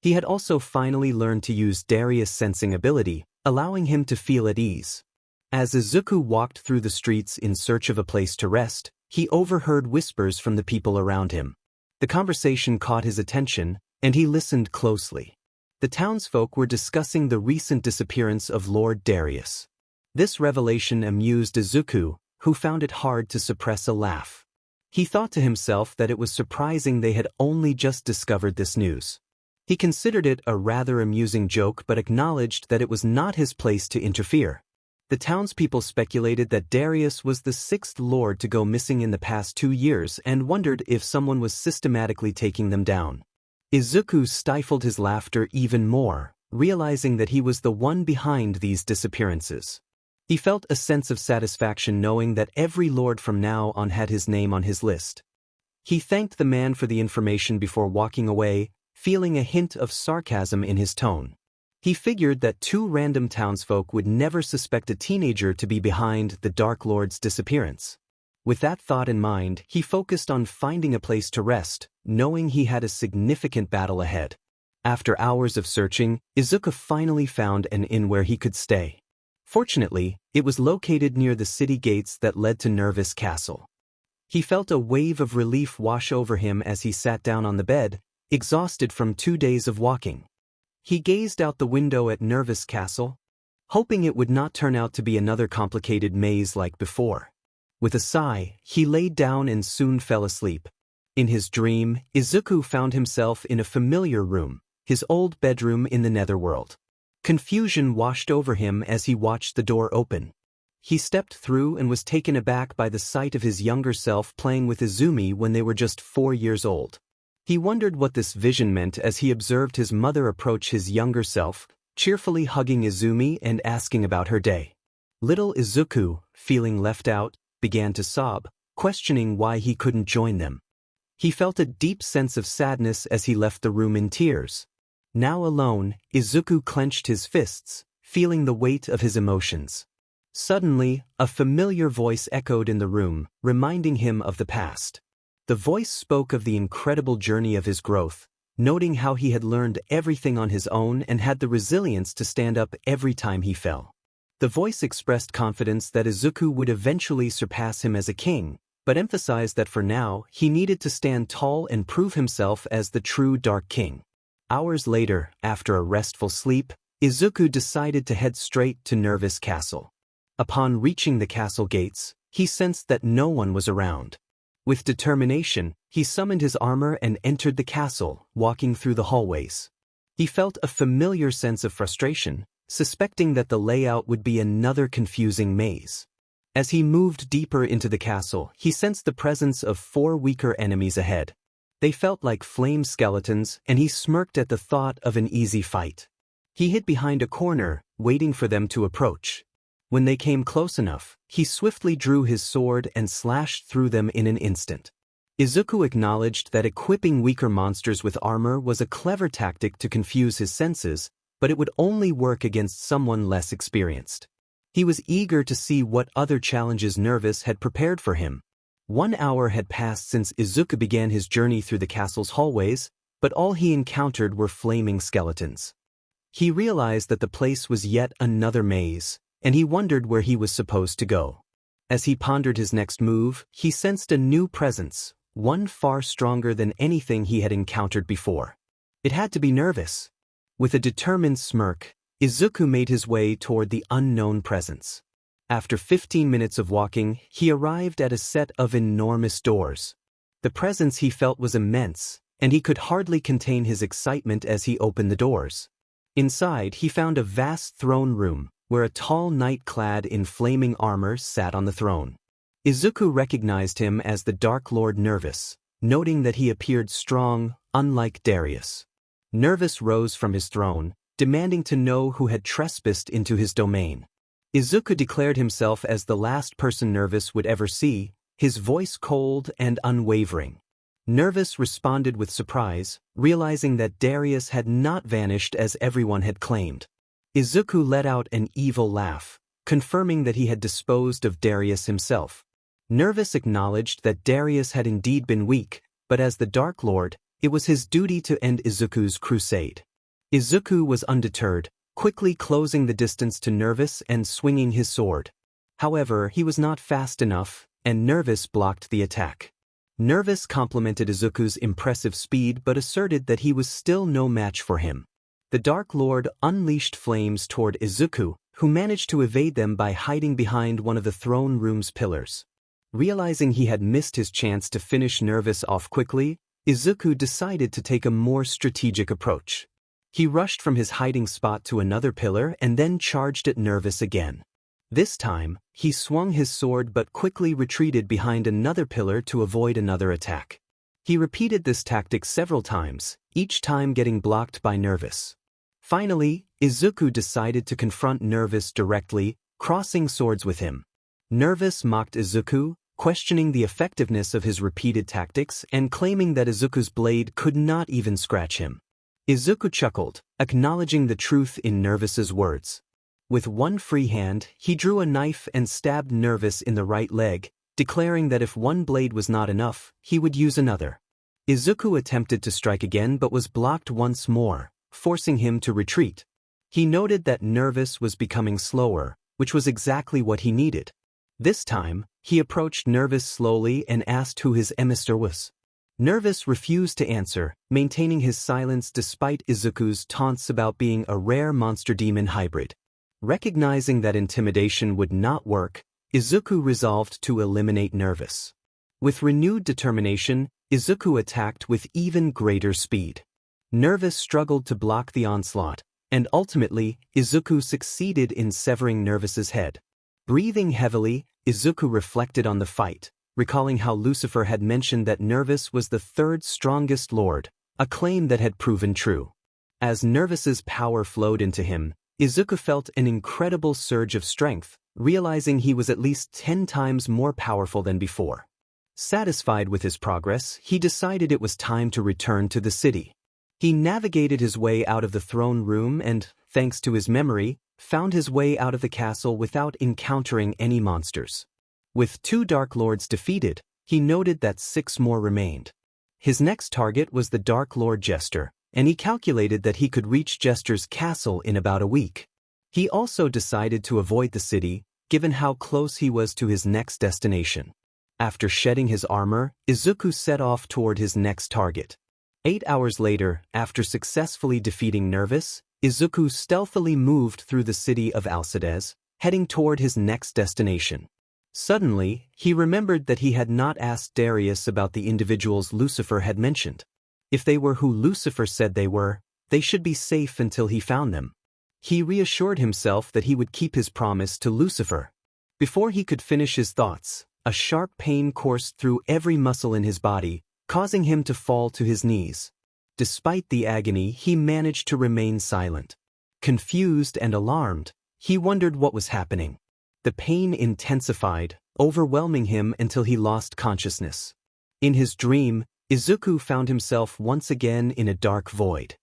He had also finally learned to use Darius' sensing ability, allowing him to feel at ease. As Izuku walked through the streets in search of a place to rest, he overheard whispers from the people around him. The conversation caught his attention, and he listened closely. The townsfolk were discussing the recent disappearance of Lord Darius. This revelation amused Izuku, who found it hard to suppress a laugh. He thought to himself that it was surprising they had only just discovered this news. He considered it a rather amusing joke but acknowledged that it was not his place to interfere. The townspeople speculated that Darius was the 6th lord to go missing in the past 2 years and wondered if someone was systematically taking them down. Izuku stifled his laughter even more, realizing that he was the one behind these disappearances. He felt a sense of satisfaction knowing that every lord from now on had his name on his list. He thanked the man for the information before walking away, feeling a hint of sarcasm in his tone. He figured that 2 random townsfolk would never suspect a teenager to be behind the Dark Lord's disappearance. With that thought in mind, he focused on finding a place to rest, knowing he had a significant battle ahead. After hours of searching, Izuku finally found an inn where he could stay. Fortunately, it was located near the city gates that led to Nervous Castle. He felt a wave of relief wash over him as he sat down on the bed, exhausted from 2 days of walking. He gazed out the window at Nervous Castle, hoping it would not turn out to be another complicated maze like before. With a sigh, he laid down and soon fell asleep. In his dream, Izuku found himself in a familiar room, his old bedroom in the netherworld. Confusion washed over him as he watched the door open. He stepped through and was taken aback by the sight of his younger self playing with Izumi when they were just 4 years old. He wondered what this vision meant as he observed his mother approach his younger self, cheerfully hugging Izumi and asking about her day. Little Izuku, feeling left out, began to sob, questioning why he couldn't join them. He felt a deep sense of sadness as he left the room in tears. Now alone, Izuku clenched his fists, feeling the weight of his emotions. Suddenly, a familiar voice echoed in the room, reminding him of the past. The voice spoke of the incredible journey of his growth, noting how he had learned everything on his own and had the resilience to stand up every time he fell. The voice expressed confidence that Izuku would eventually surpass him as a king, but emphasized that for now, he needed to stand tall and prove himself as the true Dark King. Hours later, after a restful sleep, Izuku decided to head straight to Nervous Castle. Upon reaching the castle gates, he sensed that no one was around. With determination, he summoned his armor and entered the castle, walking through the hallways. He felt a familiar sense of frustration, suspecting that the layout would be another confusing maze. As he moved deeper into the castle, he sensed the presence of 4 weaker enemies ahead. They felt like flame skeletons, and he smirked at the thought of an easy fight. He hid behind a corner, waiting for them to approach. When they came close enough, he swiftly drew his sword and slashed through them in an instant. Izuku acknowledged that equipping weaker monsters with armor was a clever tactic to confuse his senses, but it would only work against someone less experienced. He was eager to see what other challenges Nervous had prepared for him. 1 hour had passed since Izuku began his journey through the castle's hallways, but all he encountered were flaming skeletons. He realized that the place was yet another maze, and he wondered where he was supposed to go. As he pondered his next move, he sensed a new presence, one far stronger than anything he had encountered before. It had to be Nervous. With a determined smirk, Izuku made his way toward the unknown presence. After 15 minutes of walking, he arrived at a set of enormous doors. The presence he felt was immense, and he could hardly contain his excitement as he opened the doors. Inside, he found a vast throne room, where a tall knight clad in flaming armor sat on the throne. Izuku recognized him as the Dark Lord Nervous, noting that he appeared strong, unlike Darius. Nervous rose from his throne, demanding to know who had trespassed into his domain. Izuku declared himself as the last person Nervous would ever see, his voice cold and unwavering. Nervous responded with surprise, realizing that Darius had not vanished as everyone had claimed. Izuku let out an evil laugh, confirming that he had disposed of Darius himself. Nervous acknowledged that Darius had indeed been weak, but as the Dark Lord, it was his duty to end Izuku's crusade. Izuku was undeterred, quickly closing the distance to Nervous and swinging his sword. However, he was not fast enough, and Nervous blocked the attack. Nervous complimented Izuku's impressive speed but asserted that he was still no match for him. The Dark Lord unleashed flames toward Izuku, who managed to evade them by hiding behind one of the throne room's pillars. Realizing he had missed his chance to finish Nervous off quickly, Izuku decided to take a more strategic approach. He rushed from his hiding spot to another pillar and then charged at Nervous again. This time, he swung his sword but quickly retreated behind another pillar to avoid another attack. He repeated this tactic several times, each time getting blocked by Nervous. Finally, Izuku decided to confront Nervous directly, crossing swords with him. Nervous mocked Izuku, questioning the effectiveness of his repeated tactics and claiming that Izuku's blade could not even scratch him. Izuku chuckled, acknowledging the truth in Nervous's words. With one free hand, he drew a knife and stabbed Nervous in the right leg, declaring that if one blade was not enough, he would use another. Izuku attempted to strike again but was blocked once more, forcing him to retreat. He noted that Nervous was becoming slower, which was exactly what he needed. This time, he approached Nervous slowly and asked who his emissary was. Nervous refused to answer, maintaining his silence despite Izuku's taunts about being a rare monster-demon hybrid. Recognizing that intimidation would not work, Izuku resolved to eliminate Nervous. With renewed determination, Izuku attacked with even greater speed. Nervous struggled to block the onslaught, And ultimately, Izuku succeeded in severing Nervous's head. Breathing heavily, Izuku reflected on the fight, recalling how Lucifer had mentioned that Nervous was the third strongest lord, a claim that had proven true. As Nervous's power flowed into him, Izuku felt an incredible surge of strength, realizing he was at least 10 times more powerful than before. Satisfied with his progress, he decided it was time to return to the city. He navigated his way out of the throne room and, thanks to his memory, found his way out of the castle without encountering any monsters. With 2 Dark Lords defeated, he noted that 6 more remained. His next target was the Dark Lord Jester, and he calculated that he could reach Jester's castle in about a week. He also decided to avoid the city, given how close he was to his next destination. After shedding his armor, Izuku set off toward his next target. 8 hours later, after successfully defeating Nervous, Izuku stealthily moved through the city of Alcides, heading toward his next destination. Suddenly, he remembered that he had not asked Darius about the individuals Lucifer had mentioned. If they were who Lucifer said they were, they should be safe until he found them. He reassured himself that he would keep his promise to Lucifer. Before he could finish his thoughts, a sharp pain coursed through every muscle in his body, causing him to fall to his knees. Despite the agony, he managed to remain silent. Confused and alarmed, he wondered what was happening. The pain intensified, overwhelming him until he lost consciousness. In his dream, Izuku found himself once again in a dark void.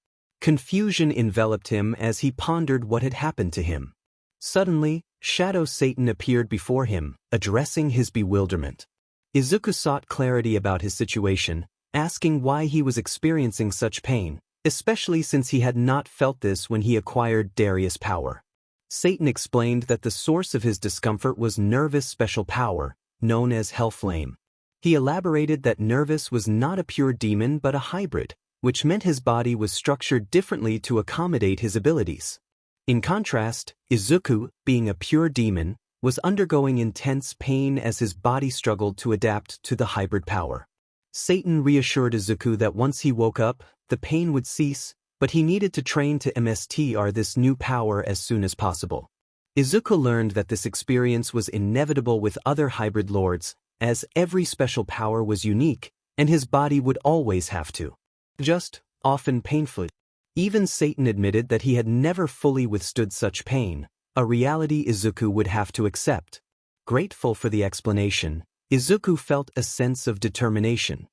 Confusion enveloped him as he pondered what had happened to him. Suddenly, Shadow Satan appeared before him, addressing his bewilderment. Izuku sought clarity about his situation, asking why he was experiencing such pain, especially since he had not felt this when he acquired Darius' power. Satan explained that the source of his discomfort was Nervous' special power, known as Hellflame. He elaborated that Nervous was not a pure demon but a hybrid, which meant his body was structured differently to accommodate his abilities. In contrast, Izuku, being a pure demon, was undergoing intense pain as his body struggled to adapt to the hybrid power. Satan reassured Izuku that once he woke up, the pain would cease, but he needed to train to master this new power as soon as possible. Izuku learned that this experience was inevitable with other hybrid lords, as every special power was unique, and his body would always have to adjust, often painfully. Even Satan admitted that he had never fully withstood such pain, a reality Izuku would have to accept. Grateful for the explanation, Izuku felt a sense of determination.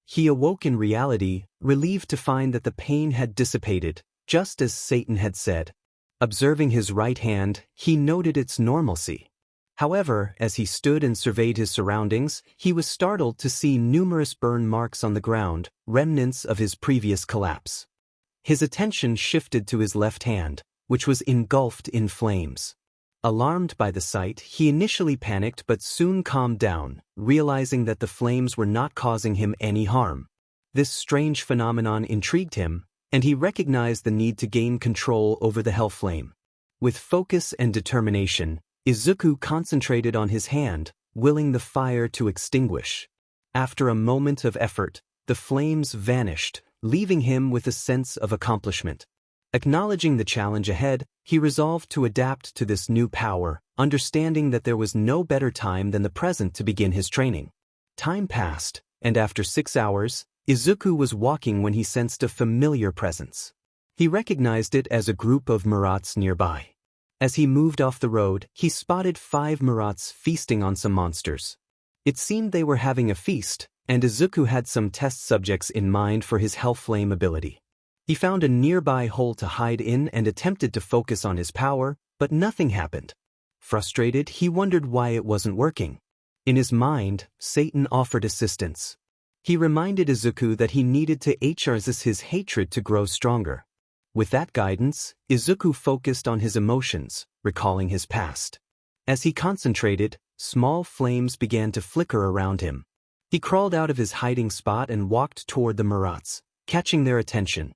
He awoke in reality, relieved to find that the pain had dissipated, just as Satan had said. Observing his right hand, he noted its normalcy. However, as he stood and surveyed his surroundings, he was startled to see numerous burn marks on the ground, remnants of his previous collapse. His attention shifted to his left hand, which was engulfed in flames. Alarmed by the sight, he initially panicked but soon calmed down, realizing that the flames were not causing him any harm. This strange phenomenon intrigued him, and he recognized the need to gain control over the hellflame. With focus and determination, Izuku concentrated on his hand, willing the fire to extinguish. After a moment of effort, the flames vanished, leaving him with a sense of accomplishment. Acknowledging the challenge ahead, he resolved to adapt to this new power, understanding that there was no better time than the present to begin his training. Time passed, and after 6 hours, Izuku was walking when he sensed a familiar presence. He recognized it as a group of Marats nearby. As he moved off the road, he spotted 5 Marats feasting on some monsters. It seemed they were having a feast, and Izuku had some test subjects in mind for his Hellflame ability. He found a nearby hole to hide in and attempted to focus on his power, but nothing happened. Frustrated, he wondered why it wasn't working. In his mind, Satan offered assistance. He reminded Izuku that he needed to exercise his hatred to grow stronger. With that guidance, Izuku focused on his emotions, recalling his past. As he concentrated, small flames began to flicker around him. He crawled out of his hiding spot and walked toward the Marats, catching their attention.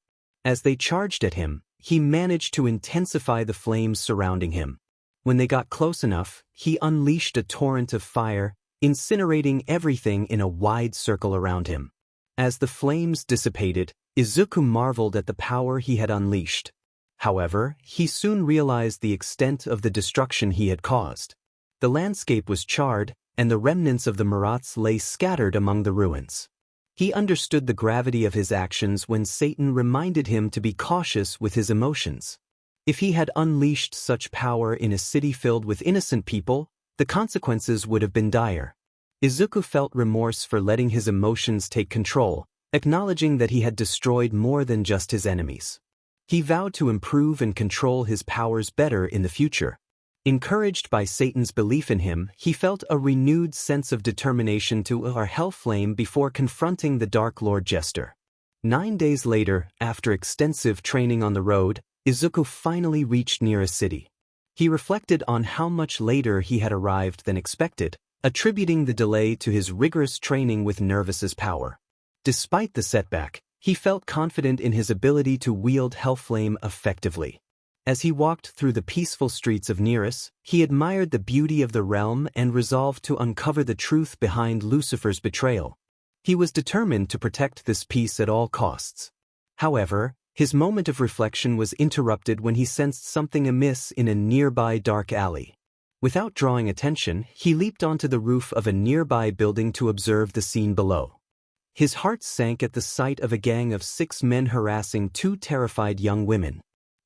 As they charged at him, he managed to intensify the flames surrounding him. When they got close enough, he unleashed a torrent of fire, incinerating everything in a wide circle around him. As the flames dissipated, Izuku marveled at the power he had unleashed. However, he soon realized the extent of the destruction he had caused. The landscape was charred, and the remnants of the Marats lay scattered among the ruins. He understood the gravity of his actions when Satan reminded him to be cautious with his emotions. If he had unleashed such power in a city filled with innocent people, the consequences would have been dire. Izuku felt remorse for letting his emotions take control, acknowledging that he had destroyed more than just his enemies. He vowed to improve and control his powers better in the future. Encouraged by Satan's belief in him, he felt a renewed sense of determination to our hell flame before confronting the Dark Lord Jester. 9 days later, after extensive training on the road, Izuku finally reached near a city. He reflected on how much later he had arrived than expected, attributing the delay to his rigorous training with Nervous's power. Despite the setback, he felt confident in his ability to wield Hellflame effectively. As he walked through the peaceful streets of Nereus, he admired the beauty of the realm and resolved to uncover the truth behind Lucifer's betrayal. He was determined to protect this peace at all costs. However, his moment of reflection was interrupted when he sensed something amiss in a nearby dark alley. Without drawing attention, he leaped onto the roof of a nearby building to observe the scene below. His heart sank at the sight of a gang of 6 men harassing 2 terrified young women.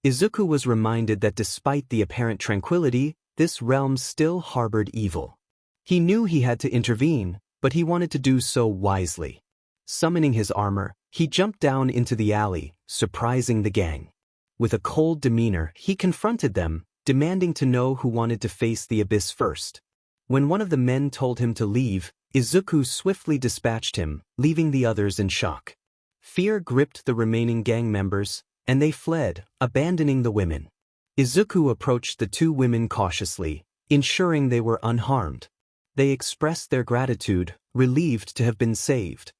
Izuku was reminded that despite the apparent tranquility, this realm still harbored evil. He knew he had to intervene, but he wanted to do so wisely. Summoning his armor, he jumped down into the alley, surprising the gang. With a cold demeanor, he confronted them, demanding to know who wanted to face the abyss first. When one of the men told him to leave, Izuku swiftly dispatched him, leaving the others in shock. Fear gripped the remaining gang members, and they fled, abandoning the women. Izuku approached the 2 women cautiously, ensuring they were unharmed. They expressed their gratitude, relieved to have been saved.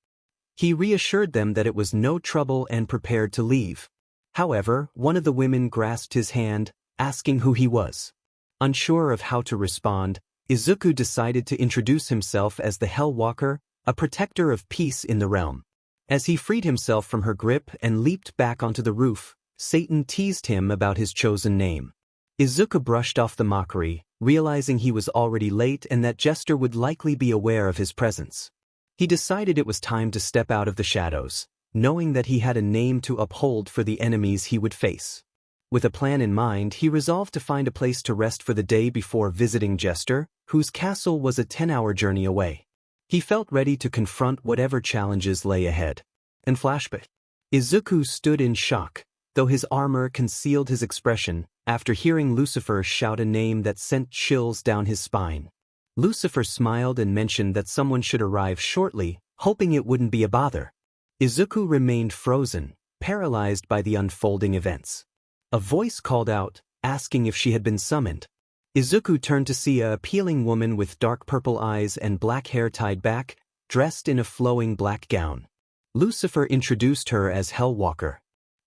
He reassured them that it was no trouble and prepared to leave. However, one of the women grasped his hand, asking who he was. Unsure of how to respond, Izuku decided to introduce himself as the Hellwalker, a protector of peace in the realm. As he freed himself from her grip and leaped back onto the roof, Satan teased him about his chosen name. Izuku brushed off the mockery, realizing he was already late and that Jester would likely be aware of his presence. He decided it was time to step out of the shadows, knowing that he had a name to uphold for the enemies he would face. With a plan in mind, he resolved to find a place to rest for the day before visiting Jester, whose castle was a 10-hour journey away. He felt ready to confront whatever challenges lay ahead. And flashback. Izuku stood in shock, though his armor concealed his expression, after hearing Lucifer shout a name that sent chills down his spine. Lucifer smiled and mentioned that someone should arrive shortly, hoping it wouldn't be a bother. Izuku remained frozen, paralyzed by the unfolding events. A voice called out, asking if she had been summoned. Izuku turned to see a appealing woman with dark purple eyes and black hair tied back, dressed in a flowing black gown. Lucifer introduced her as Hellwalker.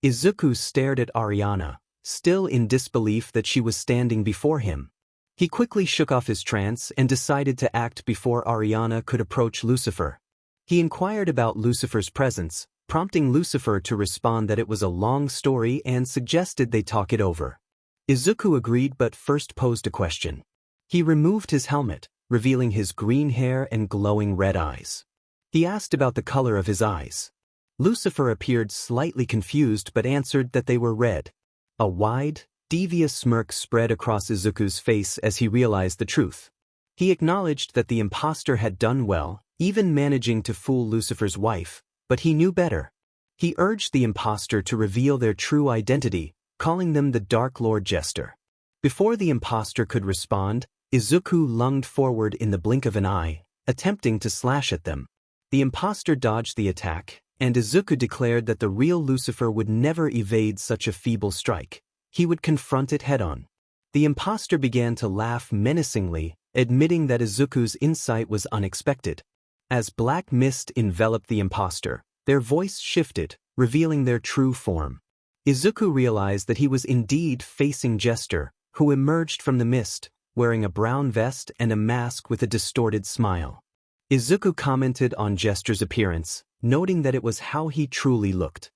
Izuku stared at Ariana, still in disbelief that she was standing before him. He quickly shook off his trance and decided to act before Ariana could approach Lucifer. He inquired about Lucifer's presence, prompting Lucifer to respond that it was a long story and suggested they talk it over. Izuku agreed but first posed a question. He removed his helmet, revealing his green hair and glowing red eyes. He asked about the color of his eyes. Lucifer appeared slightly confused but answered that they were red. A wide, devious smirk spread across Izuku's face as he realized the truth. He acknowledged that the impostor had done well, even managing to fool Lucifer's wife, but he knew better. He urged the impostor to reveal their true identity, calling them the Dark Lord Jester. Before the impostor could respond, Izuku lunged forward in the blink of an eye, attempting to slash at them. The impostor dodged the attack, and Izuku declared that the real Lucifer would never evade such a feeble strike. He would confront it head-on. The impostor began to laugh menacingly, admitting that Izuku's insight was unexpected. As black mist enveloped the impostor, their voice shifted, revealing their true form. Izuku realized that he was indeed facing Jester, who emerged from the mist, wearing a brown vest and a mask with a distorted smile. Izuku commented on Jester's appearance, noting that it was how he truly looked.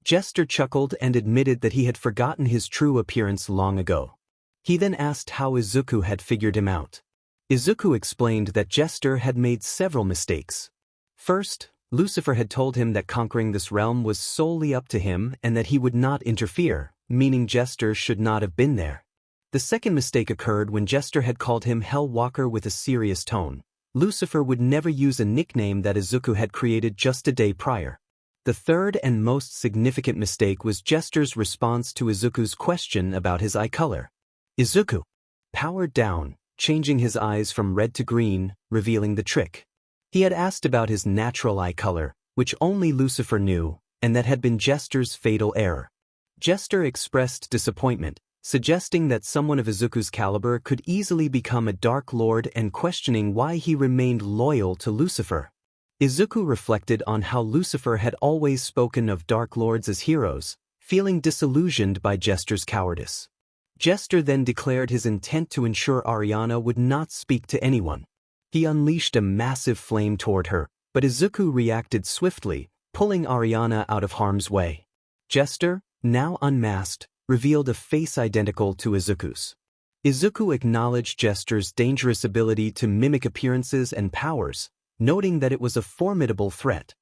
Jester chuckled and admitted that he had forgotten his true appearance long ago. He then asked how Izuku had figured him out. Izuku explained that Jester had made several mistakes. First, Lucifer had told him that conquering this realm was solely up to him and that he would not interfere, meaning Jester should not have been there. The second mistake occurred when Jester had called him Hell Walker with a serious tone. Lucifer would never use a nickname that Izuku had created just a day prior. The third and most significant mistake was Jester's response to Izuku's question about his eye color. Izuku powered down, changing his eyes from red to green, revealing the trick. He had asked about his natural eye color, which only Lucifer knew, and that had been Jester's fatal error. Jester expressed disappointment, suggesting that someone of Izuku's caliber could easily become a Dark Lord and questioning why he remained loyal to Lucifer. Izuku reflected on how Lucifer had always spoken of Dark Lords as heroes, feeling disillusioned by Jester's cowardice. Jester then declared his intent to ensure Ariana would not speak to anyone. He unleashed a massive flame toward her, but Izuku reacted swiftly, pulling Ariana out of harm's way. Jester, now unmasked, revealed a face identical to Izuku's. Izuku acknowledged Jester's dangerous ability to mimic appearances and powers, noting that it was a formidable threat.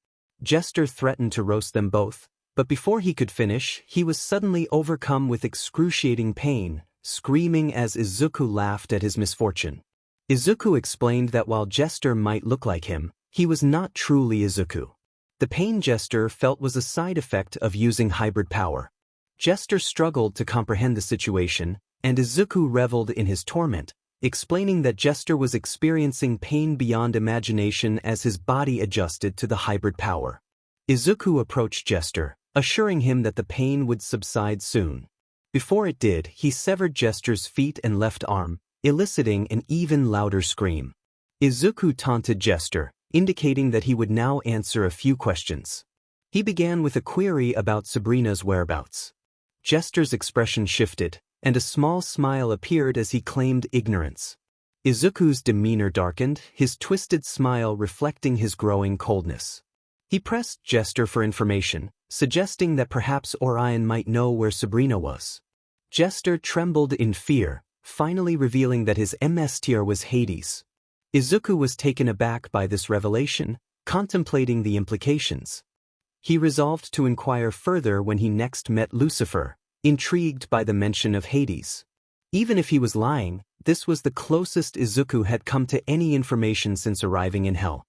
Jester threatened to roast them both, but before he could finish, he was suddenly overcome with excruciating pain, screaming as Izuku laughed at his misfortune. Izuku explained that while Jester might look like him, he was not truly Izuku. The pain Jester felt was a side effect of using hybrid power. Jester struggled to comprehend the situation, and Izuku reveled in his torment, explaining that Jester was experiencing pain beyond imagination as his body adjusted to the hybrid power. Izuku approached Jester, assuring him that the pain would subside soon. Before it did, he severed Jester's feet and left arm, eliciting an even louder scream. Izuku taunted Jester, indicating that he would now answer a few questions. He began with a query about Sabrina's whereabouts. Jester's expression shifted, and a small smile appeared as he claimed ignorance. Izuku's demeanor darkened, his twisted smile reflecting his growing coldness. He pressed Jester for information, suggesting that perhaps Orion might know where Sabrina was. Jester trembled in fear, finally revealing that his MS tier was Hades. Izuku was taken aback by this revelation, contemplating the implications. He resolved to inquire further when he next met Lucifer, intrigued by the mention of Hades. Even if he was lying, this was the closest Izuku had come to any information since arriving in Hell.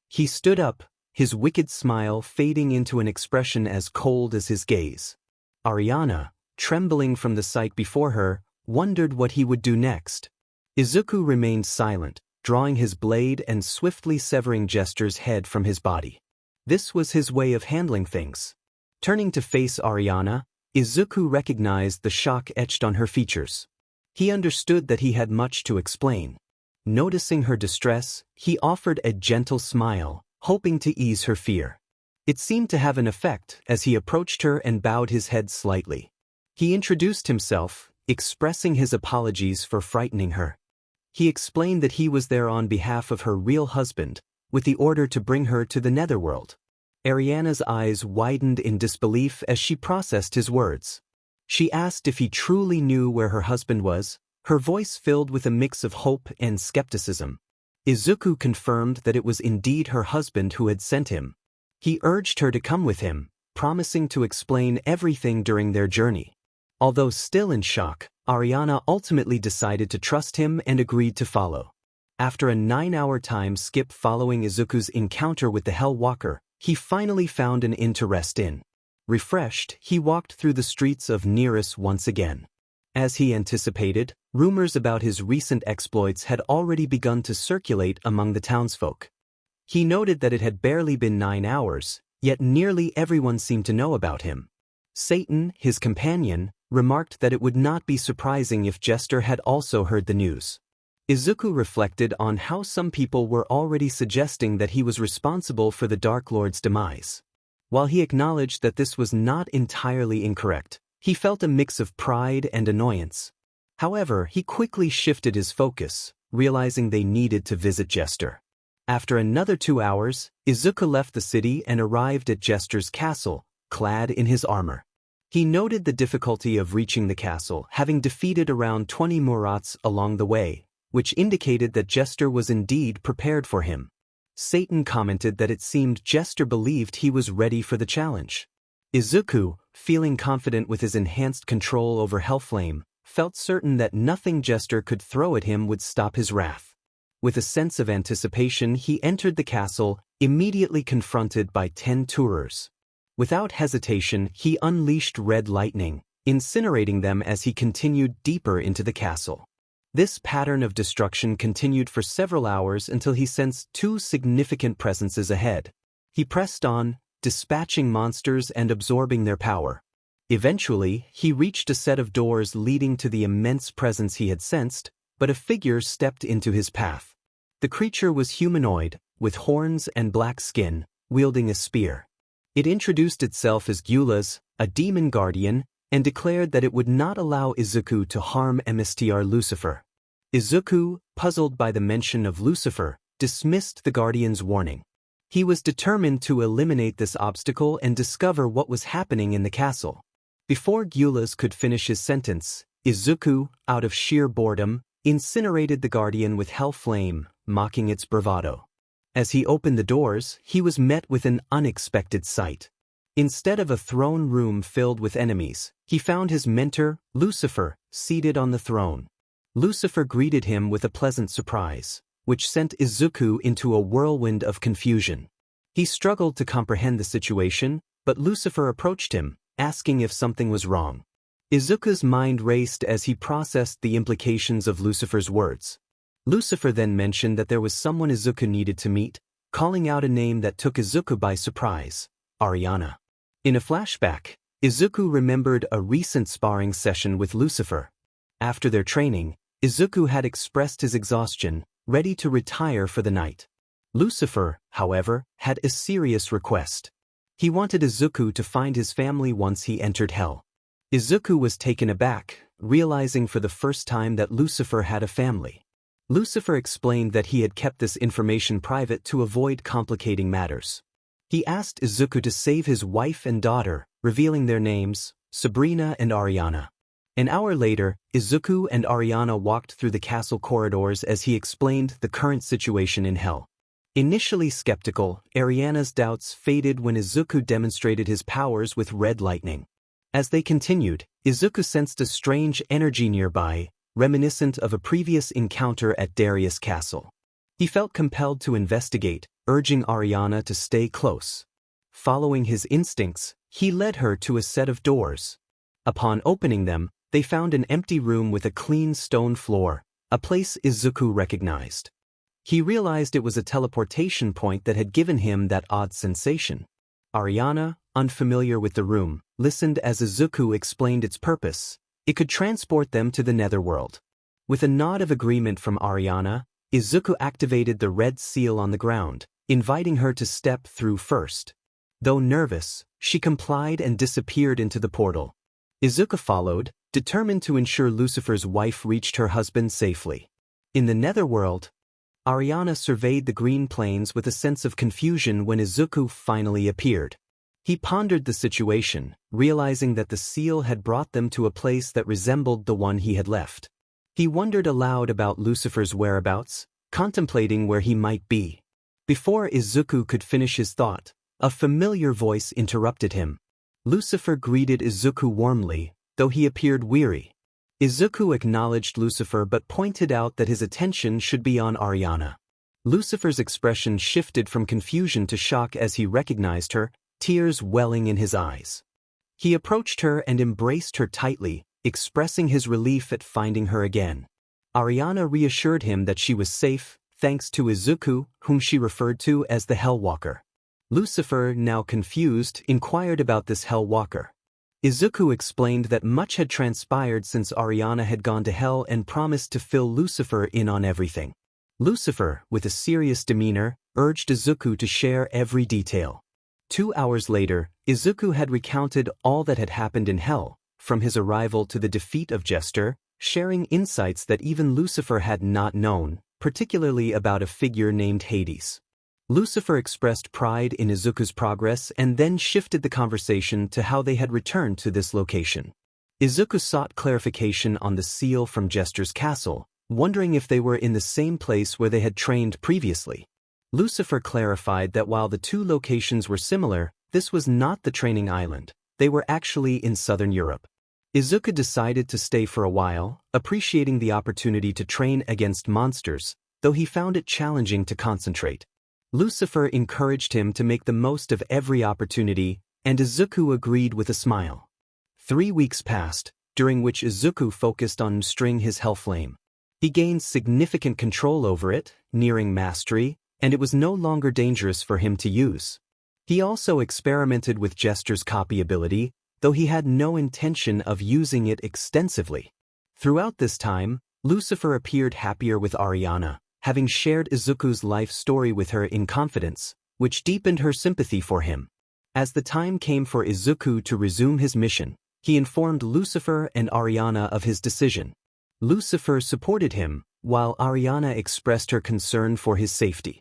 He stood up, his wicked smile fading into an expression as cold as his gaze. Ariana, trembling from the sight before her, wondered what he would do next. Izuku remained silent, drawing his blade and swiftly severing Jester's head from his body. This was his way of handling things. Turning to face Ariana, Izuku recognized the shock etched on her features. He understood that he had much to explain. Noticing her distress, he offered a gentle smile, hoping to ease her fear. It seemed to have an effect as he approached her and bowed his head slightly. He introduced himself, expressing his apologies for frightening her. He explained that he was there on behalf of her real husband, with the order to bring her to the netherworld. Ariana's eyes widened in disbelief as she processed his words. She asked if he truly knew where her husband was, her voice filled with a mix of hope and skepticism. Izuku confirmed that it was indeed her husband who had sent him. He urged her to come with him, promising to explain everything during their journey. Although still in shock, Ariana ultimately decided to trust him and agreed to follow. After a 9-hour time skip following Izuku's encounter with the Hell Walker, he finally found an inn to rest in. Refreshed, he walked through the streets of Nearest once again. As he anticipated, rumors about his recent exploits had already begun to circulate among the townsfolk. He noted that it had barely been 9 hours, yet nearly everyone seemed to know about him. Satan, his companion, remarked that it would not be surprising if Jester had also heard the news. Izuku reflected on how some people were already suggesting that he was responsible for the Dark Lord's demise. While he acknowledged that this was not entirely incorrect, he felt a mix of pride and annoyance. However, he quickly shifted his focus, realizing they needed to visit Jester. After another 2 hours, Izuku left the city and arrived at Jester's castle, clad in his armor. He noted the difficulty of reaching the castle, having defeated around 20 Murats along the way, which indicated that Jester was indeed prepared for him. Satan commented that it seemed Jester believed he was ready for the challenge. Izuku, feeling confident with his enhanced control over Hellflame, felt certain that nothing Jester could throw at him would stop his wrath. With a sense of anticipation, he entered the castle, immediately confronted by 10 Tourers. Without hesitation, he unleashed red lightning, incinerating them as he continued deeper into the castle. This pattern of destruction continued for several hours until he sensed 2 significant presences ahead. He pressed on, dispatching monsters and absorbing their power. Eventually, he reached a set of doors leading to the immense presence he had sensed, but a figure stepped into his path. The creature was humanoid, with horns and black skin, wielding a spear. It introduced itself as Gyulas, a demon guardian, and declared that it would not allow Izuku to harm Mstr Lucifer. Izuku, puzzled by the mention of Lucifer, dismissed the guardian's warning. He was determined to eliminate this obstacle and discover what was happening in the castle. Before Gyulas could finish his sentence, Izuku, out of sheer boredom, incinerated the guardian with hell flame, mocking its bravado. As he opened the doors, he was met with an unexpected sight. Instead of a throne room filled with enemies, he found his mentor, Lucifer, seated on the throne. Lucifer greeted him with a pleasant surprise, which sent Izuku into a whirlwind of confusion. He struggled to comprehend the situation, but Lucifer approached him, asking if something was wrong. Izuku's mind raced as he processed the implications of Lucifer's words. Lucifer then mentioned that there was someone Izuku needed to meet, calling out a name that took Izuku by surprise: Ariana. In a flashback, Izuku remembered a recent sparring session with Lucifer. After their training, Izuku had expressed his exhaustion, ready to retire for the night. Lucifer, however, had a serious request. He wanted Izuku to find his family once he entered Hell. Izuku was taken aback, realizing for the first time that Lucifer had a family. Lucifer explained that he had kept this information private to avoid complicating matters. He asked Izuku to save his wife and daughter, revealing their names, Sabrina and Ariana. An hour later, Izuku and Ariana walked through the castle corridors as he explained the current situation in Hell. Initially skeptical, Ariana's doubts faded when Izuku demonstrated his powers with red lightning. As they continued, Izuku sensed a strange energy nearby, reminiscent of a previous encounter at Darius Castle. He felt compelled to investigate, urging Ariana to stay close. Following his instincts, he led her to a set of doors. Upon opening them, they found an empty room with a clean stone floor, a place Izuku recognized. He realized it was a teleportation point that had given him that odd sensation. Ariana, unfamiliar with the room, listened as Izuku explained its purpose. It could transport them to the netherworld. With a nod of agreement from Ariana, Izuku activated the red seal on the ground, inviting her to step through first. Though nervous, she complied and disappeared into the portal. Izuku followed, determined to ensure Lucifer's wife reached her husband safely. In the netherworld, Ariana surveyed the green plains with a sense of confusion when Izuku finally appeared. He pondered the situation, realizing that the seal had brought them to a place that resembled the one he had left. He wondered aloud about Lucifer's whereabouts, contemplating where he might be. Before Izuku could finish his thought, a familiar voice interrupted him. Lucifer greeted Izuku warmly, though he appeared weary. Izuku acknowledged Lucifer but pointed out that his attention should be on Ariana. Lucifer's expression shifted from confusion to shock as he recognized her, tears welling in his eyes. He approached her and embraced her tightly, expressing his relief at finding her again. Ariana reassured him that she was safe, thanks to Izuku, whom she referred to as the Hellwalker. Lucifer, now confused, inquired about this Hellwalker. Izuku explained that much had transpired since Ariana had gone to Hell and promised to fill Lucifer in on everything. Lucifer, with a serious demeanor, urged Izuku to share every detail. 2 hours later, Izuku had recounted all that had happened in Hell, from his arrival to the defeat of Jester, sharing insights that even Lucifer had not known, particularly about a figure named Hades. Lucifer expressed pride in Izuku's progress and then shifted the conversation to how they had returned to this location. Izuku sought clarification on the seal from Jester's castle, wondering if they were in the same place where they had trained previously. Lucifer clarified that while the two locations were similar, this was not the training island. They were actually in southern Europe. Izuku decided to stay for a while, appreciating the opportunity to train against monsters, though he found it challenging to concentrate. Lucifer encouraged him to make the most of every opportunity, and Izuku agreed with a smile. 3 weeks passed, during which Izuku focused on mastering his hellflame. He gained significant control over it, nearing mastery, and it was no longer dangerous for him to use. He also experimented with Jester's copy ability, though he had no intention of using it extensively. Throughout this time, Lucifer appeared happier with Ariana, having shared Izuku's life story with her in confidence, which deepened her sympathy for him. As the time came for Izuku to resume his mission, he informed Lucifer and Ariana of his decision. Lucifer supported him, while Ariana expressed her concern for his safety.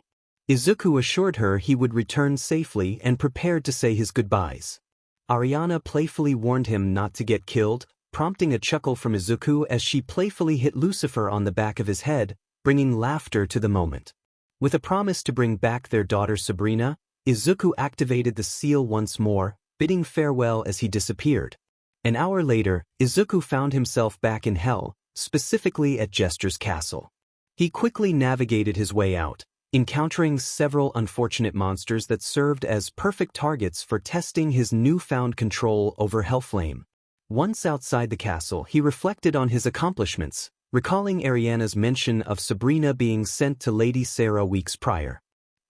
Izuku assured her he would return safely and prepared to say his goodbyes. Ariana playfully warned him not to get killed, prompting a chuckle from Izuku as she playfully hit Lucifer on the back of his head, bringing laughter to the moment. With a promise to bring back their daughter Sabrina, Izuku activated the seal once more, bidding farewell as he disappeared. An hour later, Izuku found himself back in Hell, specifically at Jester's castle. He quickly navigated his way out, encountering several unfortunate monsters that served as perfect targets for testing his newfound control over Hellflame. Once outside the castle, he reflected on his accomplishments, recalling Ariana's mention of Sabrina being sent to Lady Sarah weeks prior.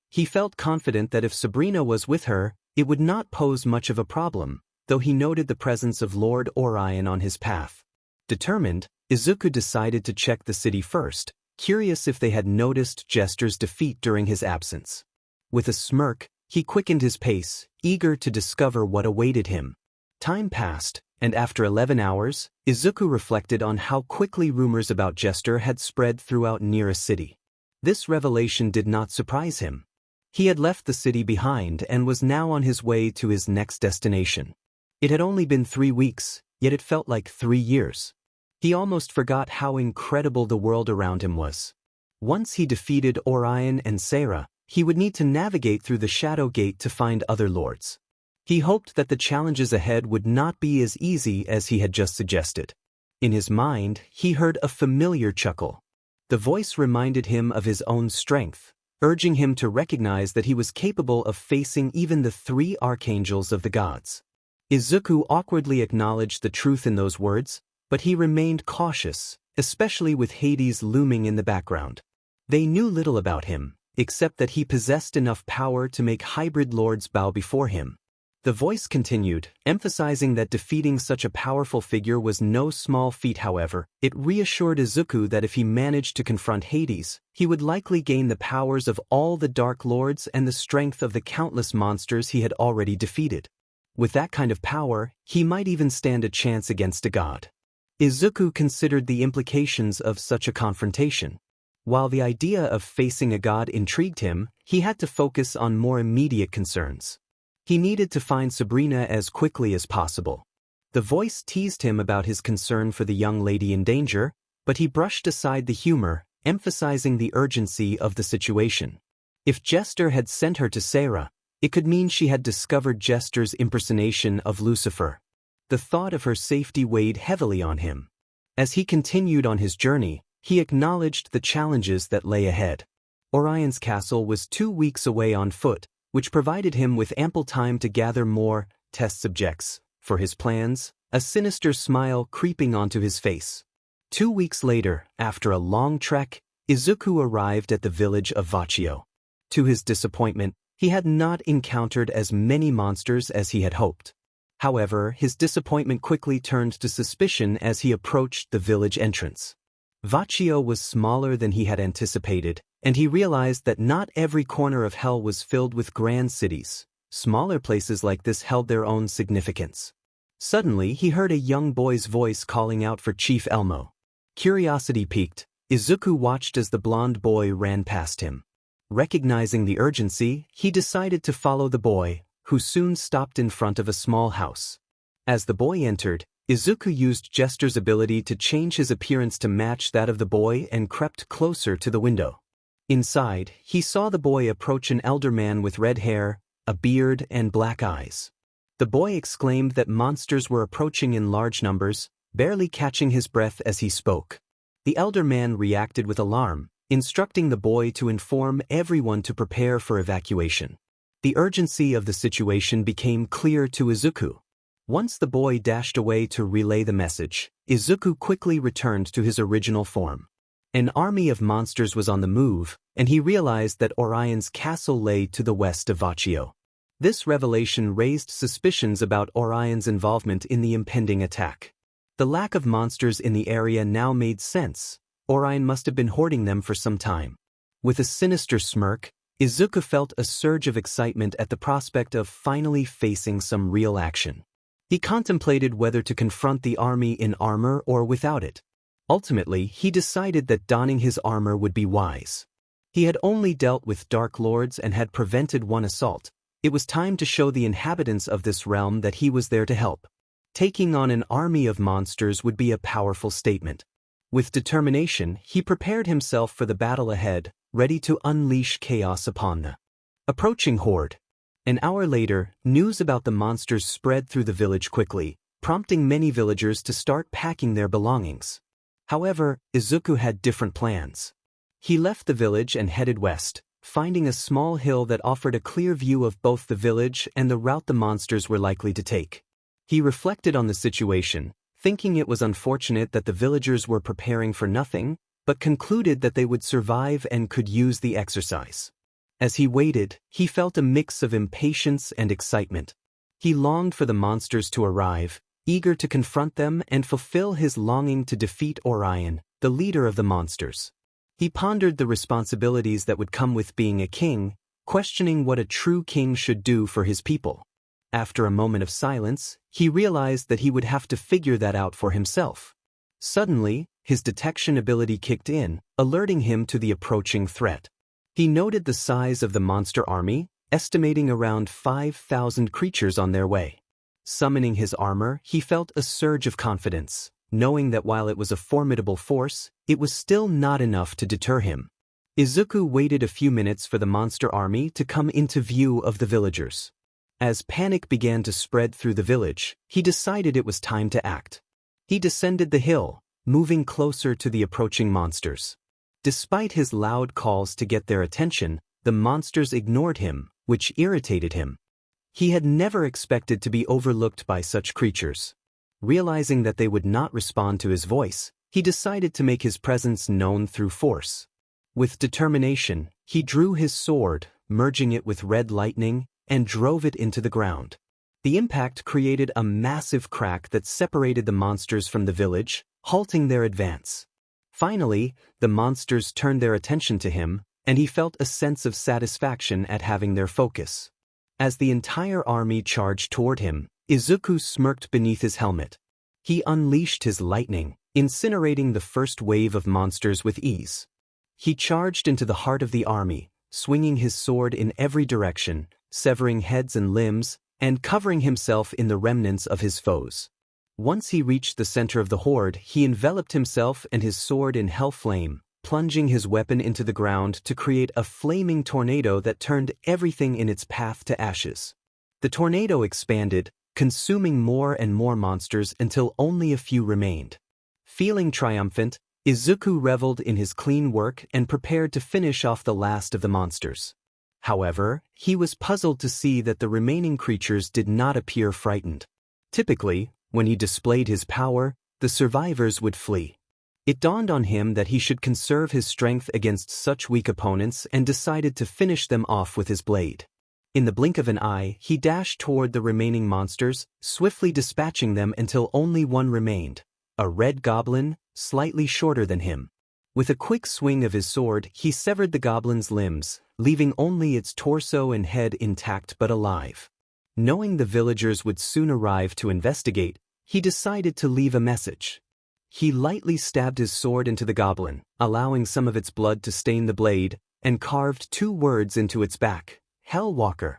He felt confident that if Sabrina was with her, it would not pose much of a problem, though he noted the presence of Lord Orion on his path. Determined, Izuku decided to check the city first, curious if they had noticed Jester's defeat during his absence. With a smirk, he quickened his pace, eager to discover what awaited him. Time passed, and after 11 hours, Izuku reflected on how quickly rumors about Jester had spread throughout Nira City. This revelation did not surprise him. He had left the city behind and was now on his way to his next destination. It had only been 3 weeks, yet it felt like 3 years. He almost forgot how incredible the world around him was. Once he defeated Orion and Sarah, he would need to navigate through the Shadow Gate to find other lords. He hoped that the challenges ahead would not be as easy as he had just suggested. In his mind, he heard a familiar chuckle. The voice reminded him of his own strength, urging him to recognize that he was capable of facing even the 3 archangels of the gods. Izuku awkwardly acknowledged the truth in those words, but he remained cautious, especially with Hades looming in the background. They knew little about him, except that he possessed enough power to make hybrid lords bow before him. The voice continued, emphasizing that defeating such a powerful figure was no small feat. However, it reassured Izuku that if he managed to confront Hades, he would likely gain the powers of all the Dark Lords and the strength of the countless monsters he had already defeated. With that kind of power, he might even stand a chance against a god. Izuku considered the implications of such a confrontation. While the idea of facing a god intrigued him, he had to focus on more immediate concerns. He needed to find Sabrina as quickly as possible. The voice teased him about his concern for the young lady in danger, but he brushed aside the humor, emphasizing the urgency of the situation. If Jester had sent her to Sarah, it could mean she had discovered Jester's impersonation of Lucifer. The thought of her safety weighed heavily on him. As he continued on his journey, he acknowledged the challenges that lay ahead. Orion's castle was 2 weeks away on foot, which provided him with ample time to gather more test subjects for his plans, a sinister smile creeping onto his face. 2 weeks later, after a long trek, Izuku arrived at the village of Vacchio. To his disappointment, he had not encountered as many monsters as he had hoped. However, his disappointment quickly turned to suspicion as he approached the village entrance. Vacchio was smaller than he had anticipated, and he realized that not every corner of Hell was filled with grand cities. Smaller places like this held their own significance. Suddenly, he heard a young boy's voice calling out for Chief Elmo. Curiosity piqued, Izuku watched as the blond boy ran past him. Recognizing the urgency, he decided to follow the boy, who soon stopped in front of a small house. As the boy entered, Izuku used Jester's ability to change his appearance to match that of the boy and crept closer to the window. Inside, he saw the boy approach an elder man with red hair, a beard, and black eyes. The boy exclaimed that monsters were approaching in large numbers, barely catching his breath as he spoke. The elder man reacted with alarm, instructing the boy to inform everyone to prepare for evacuation. The urgency of the situation became clear to Izuku. Once the boy dashed away to relay the message, Izuku quickly returned to his original form. An army of monsters was on the move, and he realized that Orion's castle lay to the west of Vacchio. This revelation raised suspicions about Orion's involvement in the impending attack. The lack of monsters in the area now made sense. Orion must have been hoarding them for some time. With a sinister smirk, Izuku felt a surge of excitement at the prospect of finally facing some real action. He contemplated whether to confront the army in armor or without it. Ultimately, he decided that donning his armor would be wise. He had only dealt with Dark Lords and had prevented one assault. It was time to show the inhabitants of this realm that he was there to help. Taking on an army of monsters would be a powerful statement. With determination, he prepared himself for the battle ahead, ready to unleash chaos upon the approaching horde. An hour later, news about the monsters spread through the village quickly, prompting many villagers to start packing their belongings. However, Izuku had different plans. He left the village and headed west, finding a small hill that offered a clear view of both the village and the route the monsters were likely to take. He reflected on the situation, thinking it was unfortunate that the villagers were preparing for nothing, but concluded that they would survive and could use the exercise. As he waited, he felt a mix of impatience and excitement. He longed for the monsters to arrive, eager to confront them and fulfill his longing to defeat Orion, the leader of the monsters. He pondered the responsibilities that would come with being a king, questioning what a true king should do for his people. After a moment of silence, he realized that he would have to figure that out for himself. Suddenly, his detection ability kicked in, alerting him to the approaching threat. He noted the size of the monster army, estimating around 5,000 creatures on their way. Summoning his armor, he felt a surge of confidence, knowing that while it was a formidable force, it was still not enough to deter him. Izuku waited a few minutes for the monster army to come into view of the villagers. As panic began to spread through the village, he decided it was time to act. He descended the hill, moving closer to the approaching monsters. Despite his loud calls to get their attention, the monsters ignored him, which irritated him. He had never expected to be overlooked by such creatures. Realizing that they would not respond to his voice, he decided to make his presence known through force. With determination, he drew his sword, merging it with red lightning, and drove it into the ground. The impact created a massive crack that separated the monsters from the village, halting their advance. Finally, the monsters turned their attention to him, and he felt a sense of satisfaction at having their focus. As the entire army charged toward him, Izuku smirked beneath his helmet. He unleashed his lightning, incinerating the first wave of monsters with ease. He charged into the heart of the army, swinging his sword in every direction, severing heads and limbs, and covering himself in the remnants of his foes. Once he reached the center of the horde, he enveloped himself and his sword in hell flame, plunging his weapon into the ground to create a flaming tornado that turned everything in its path to ashes. The tornado expanded, consuming more and more monsters until only a few remained. Feeling triumphant, Izuku reveled in his clean work and prepared to finish off the last of the monsters. However, he was puzzled to see that the remaining creatures did not appear frightened. Typically, when he displayed his power, the survivors would flee. It dawned on him that he should conserve his strength against such weak opponents and decided to finish them off with his blade. In the blink of an eye, he dashed toward the remaining monsters, swiftly dispatching them until only one remained, a red goblin, slightly shorter than him. With a quick swing of his sword, he severed the goblin's limbs, leaving only its torso and head intact but alive. Knowing the villagers would soon arrive to investigate, he decided to leave a message. He lightly stabbed his sword into the goblin, allowing some of its blood to stain the blade, and carved 2 words into its back, Hellwalker.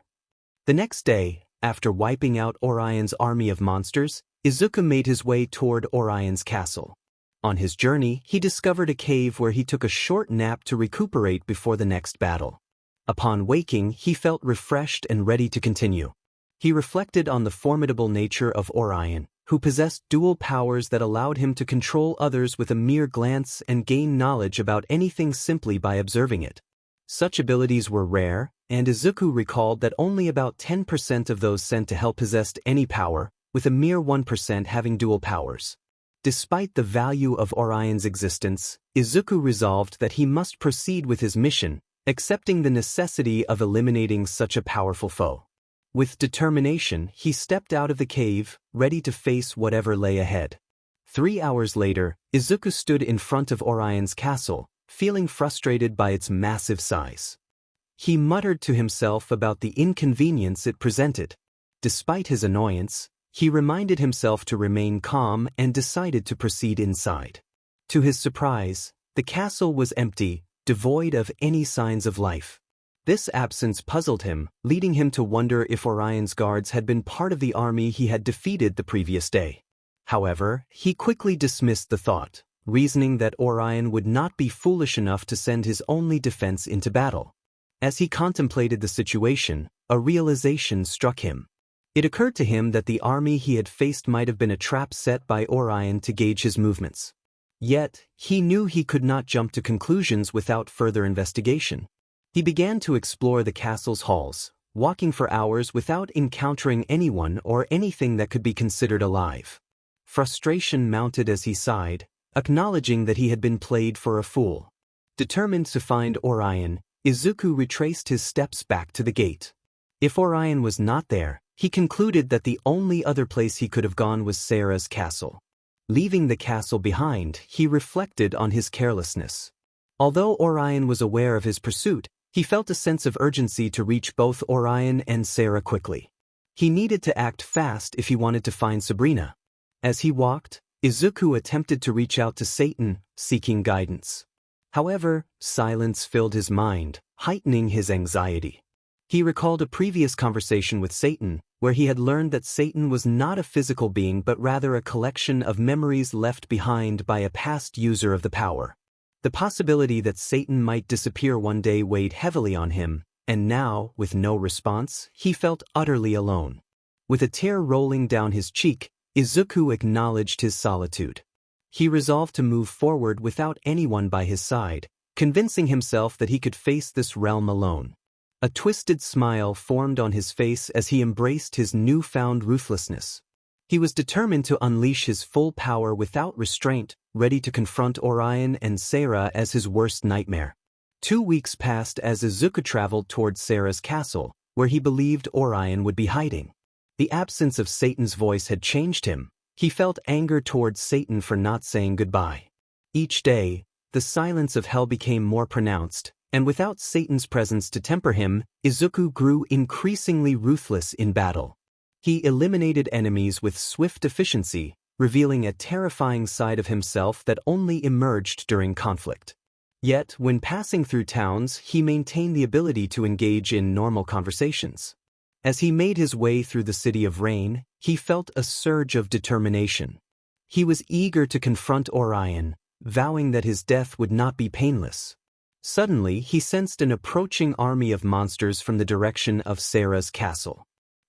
The next day, after wiping out Orion's army of monsters, Izuku made his way toward Orion's castle. On his journey, he discovered a cave where he took a short nap to recuperate before the next battle. Upon waking, he felt refreshed and ready to continue. He reflected on the formidable nature of Orion, who possessed dual powers that allowed him to control others with a mere glance and gain knowledge about anything simply by observing it. Such abilities were rare, and Izuku recalled that only about 10% of those sent to hell possessed any power, with a mere 1% having dual powers. Despite the value of Orion's existence, Izuku resolved that he must proceed with his mission, accepting the necessity of eliminating such a powerful foe. With determination, he stepped out of the cave, ready to face whatever lay ahead. 3 hours later, Izuku stood in front of Orion's castle, feeling frustrated by its massive size. He muttered to himself about the inconvenience it presented. Despite his annoyance, he reminded himself to remain calm and decided to proceed inside. To his surprise, the castle was empty, devoid of any signs of life. This absence puzzled him, leading him to wonder if Orion's guards had been part of the army he had defeated the previous day. However, he quickly dismissed the thought, reasoning that Orion would not be foolish enough to send his only defense into battle. As he contemplated the situation, a realization struck him. It occurred to him that the army he had faced might have been a trap set by Orion to gauge his movements. Yet, he knew he could not jump to conclusions without further investigation. He began to explore the castle's halls, walking for hours without encountering anyone or anything that could be considered alive. Frustration mounted as he sighed, acknowledging that he had been played for a fool. Determined to find Orion, Izuku retraced his steps back to the gate. If Orion was not there, he concluded that the only other place he could have gone was Sarah's castle. Leaving the castle behind, he reflected on his carelessness. Although Orion was aware of his pursuit, he felt a sense of urgency to reach both Orion and Sarah quickly. He needed to act fast if he wanted to find Sabrina. As he walked, Izuku attempted to reach out to Satan, seeking guidance. However, silence filled his mind, heightening his anxiety. He recalled a previous conversation with Satan, where he had learned that Satan was not a physical being but rather a collection of memories left behind by a past user of the power. The possibility that Satan might disappear one day weighed heavily on him, and now, with no response, he felt utterly alone. With a tear rolling down his cheek, Izuku acknowledged his solitude. He resolved to move forward without anyone by his side, convincing himself that he could face this realm alone. A twisted smile formed on his face as he embraced his newfound ruthlessness. He was determined to unleash his full power without restraint, ready to confront Orion and Sarah as his worst nightmare. 2 weeks passed as Izuku traveled toward Sarah's castle, where he believed Orion would be hiding. The absence of Satan's voice had changed him. He felt anger towards Satan for not saying goodbye. Each day, the silence of hell became more pronounced, and without Satan's presence to temper him, Izuku grew increasingly ruthless in battle. He eliminated enemies with swift efficiency, revealing a terrifying side of himself that only emerged during conflict. Yet, when passing through towns, he maintained the ability to engage in normal conversations. As he made his way through the City of Rain, he felt a surge of determination. He was eager to confront Orion, vowing that his death would not be painless. Suddenly, he sensed an approaching army of monsters from the direction of Sarah's castle.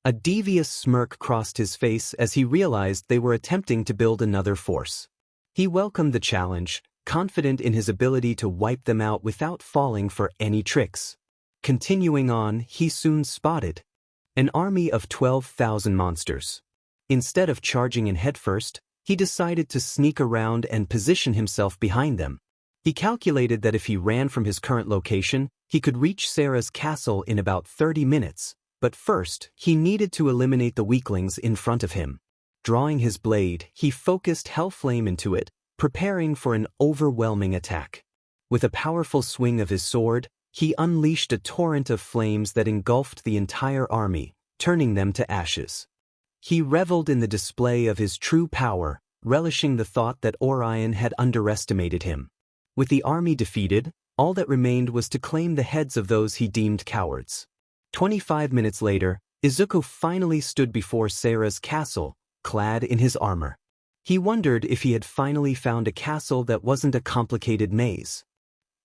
A devious smirk crossed his face as he realized they were attempting to build another force. He welcomed the challenge, confident in his ability to wipe them out without falling for any tricks. Continuing on, he soon spotted an army of 12,000 monsters. Instead of charging in headfirst, he decided to sneak around and position himself behind them. He calculated that if he ran from his current location, he could reach Sarah's castle in about 30 minutes, but first, he needed to eliminate the weaklings in front of him. Drawing his blade, he focused Hellflame into it, preparing for an overwhelming attack. With a powerful swing of his sword, he unleashed a torrent of flames that engulfed the entire army, turning them to ashes. He reveled in the display of his true power, relishing the thought that Orion had underestimated him. With the army defeated, All that remained was to claim the heads of those he deemed cowards. 25 minutes later, Izuku finally stood before Seira's castle, clad in his armor. He wondered if he had finally found a castle that wasn't a complicated maze.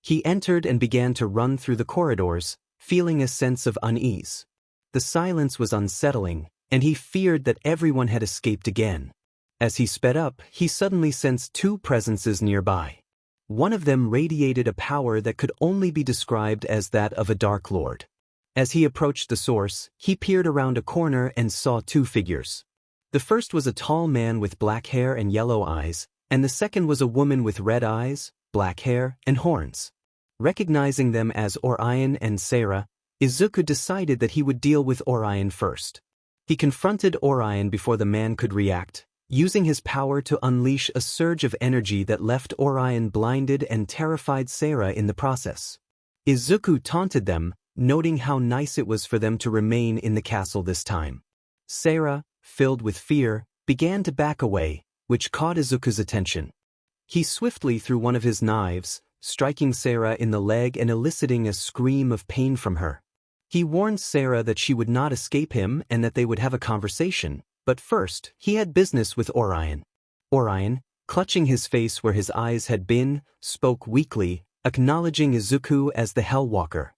He entered and began to run through the corridors, feeling a sense of unease. The silence was unsettling, and he feared that everyone had escaped again. As he sped up, he suddenly sensed two presences nearby. One of them radiated a power that could only be described as that of a Dark Lord. As he approached the source, he peered around a corner and saw two figures. The first was a tall man with black hair and yellow eyes, and the second was a woman with red eyes, black hair, and horns. Recognizing them as Orion and Seira, Izuku decided that he would deal with Orion first. He confronted Orion before the man could react, using his power to unleash a surge of energy that left Orion blinded and terrified Seira in the process. Izuku taunted them, noting how nice it was for them to remain in the castle this time. Seira, filled with fear, began to back away, which caught Izuku's attention. He swiftly threw one of his knives, striking Seira in the leg and eliciting a scream of pain from her. He warned Seira that she would not escape him and that they would have a conversation, but first, he had business with Orion. Orion, clutching his face where his eyes had been, spoke weakly, acknowledging Izuku as the Hellwalker.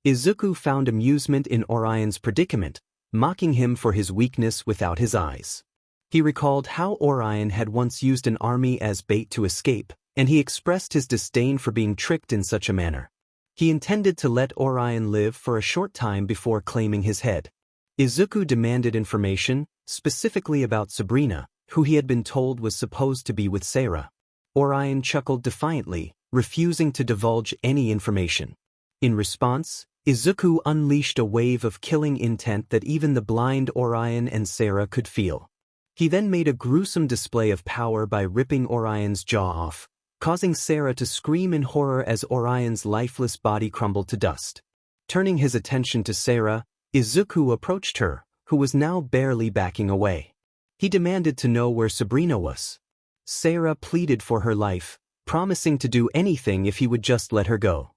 Izuku found amusement in Orion's predicament, mocking him for his weakness without his eyes. He recalled how Orion had once used an army as bait to escape, and he expressed his disdain for being tricked in such a manner. He intended to let Orion live for a short time before claiming his head. Izuku demanded information, specifically about Sabrina, who he had been told was supposed to be with Seira. Orion chuckled defiantly, refusing to divulge any information. In response, Izuku unleashed a wave of killing intent that even the blind Orion and Seira could feel. He then made a gruesome display of power by ripping Orion's jaw off, causing Seira to scream in horror as Orion's lifeless body crumbled to dust. Turning his attention to Seira, Izuku approached her, who was now barely backing away. He demanded to know where Sabrina was. Seira pleaded for her life, promising to do anything if he would just let her go.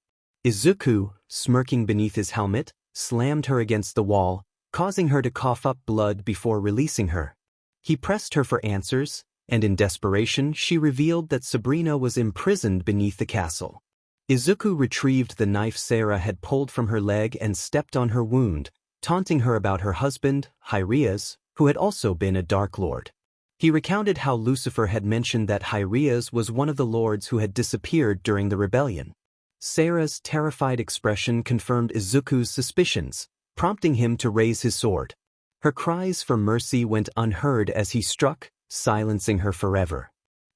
Izuku, smirking beneath his helmet, slammed her against the wall, causing her to cough up blood before releasing her. He pressed her for answers, and in desperation she revealed that Sabrina was imprisoned beneath the castle. Izuku retrieved the knife Seira had pulled from her leg and stepped on her wound, taunting her about her husband, Hyrias, who had also been a Dark Lord. He recounted how Lucifer had mentioned that Hyrias was one of the lords who had disappeared during the rebellion. Seira's terrified expression confirmed Izuku's suspicions, prompting him to raise his sword. Her cries for mercy went unheard as he struck, silencing her forever.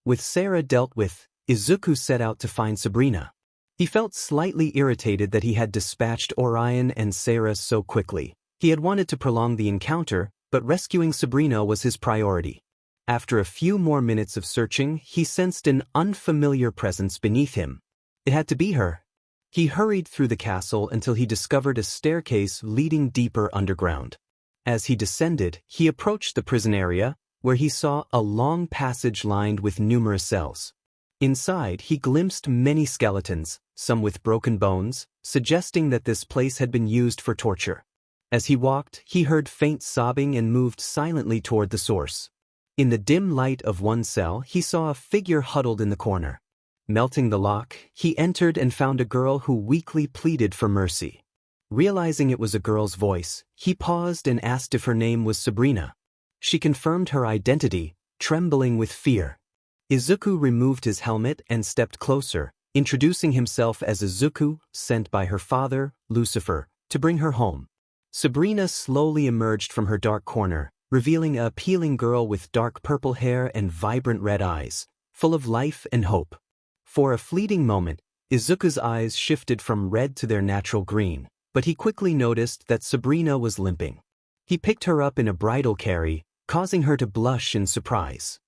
With Seira dealt with, Izuku set out to find Sabrina. He felt slightly irritated that he had dispatched Orion and Seira so quickly. He had wanted to prolong the encounter, but rescuing Sabrina was his priority. After a few more minutes of searching, he sensed an unfamiliar presence beneath him. It had to be her. He hurried through the castle until he discovered a staircase leading deeper underground. As he descended, he approached the prison area, where he saw a long passage lined with numerous cells. Inside, he glimpsed many skeletons, some with broken bones, suggesting that this place had been used for torture. As he walked, he heard faint sobbing and moved silently toward the source. In the dim light of one cell, he saw a figure huddled in the corner. Melting the lock, he entered and found a girl who weakly pleaded for mercy. Realizing it was a girl's voice, he paused and asked if her name was Sabrina. She confirmed her identity, trembling with fear. Izuku removed his helmet and stepped closer, introducing himself as Izuku, sent by her father, Lucifer, to bring her home. Sabrina slowly emerged from her dark corner, revealing a appealing girl with dark purple hair and vibrant red eyes, full of life and hope. For a fleeting moment, Izuku's eyes shifted from red to their natural green, but he quickly noticed that Sabrina was limping. He picked her up in a bridal carry, causing her to blush in surprise.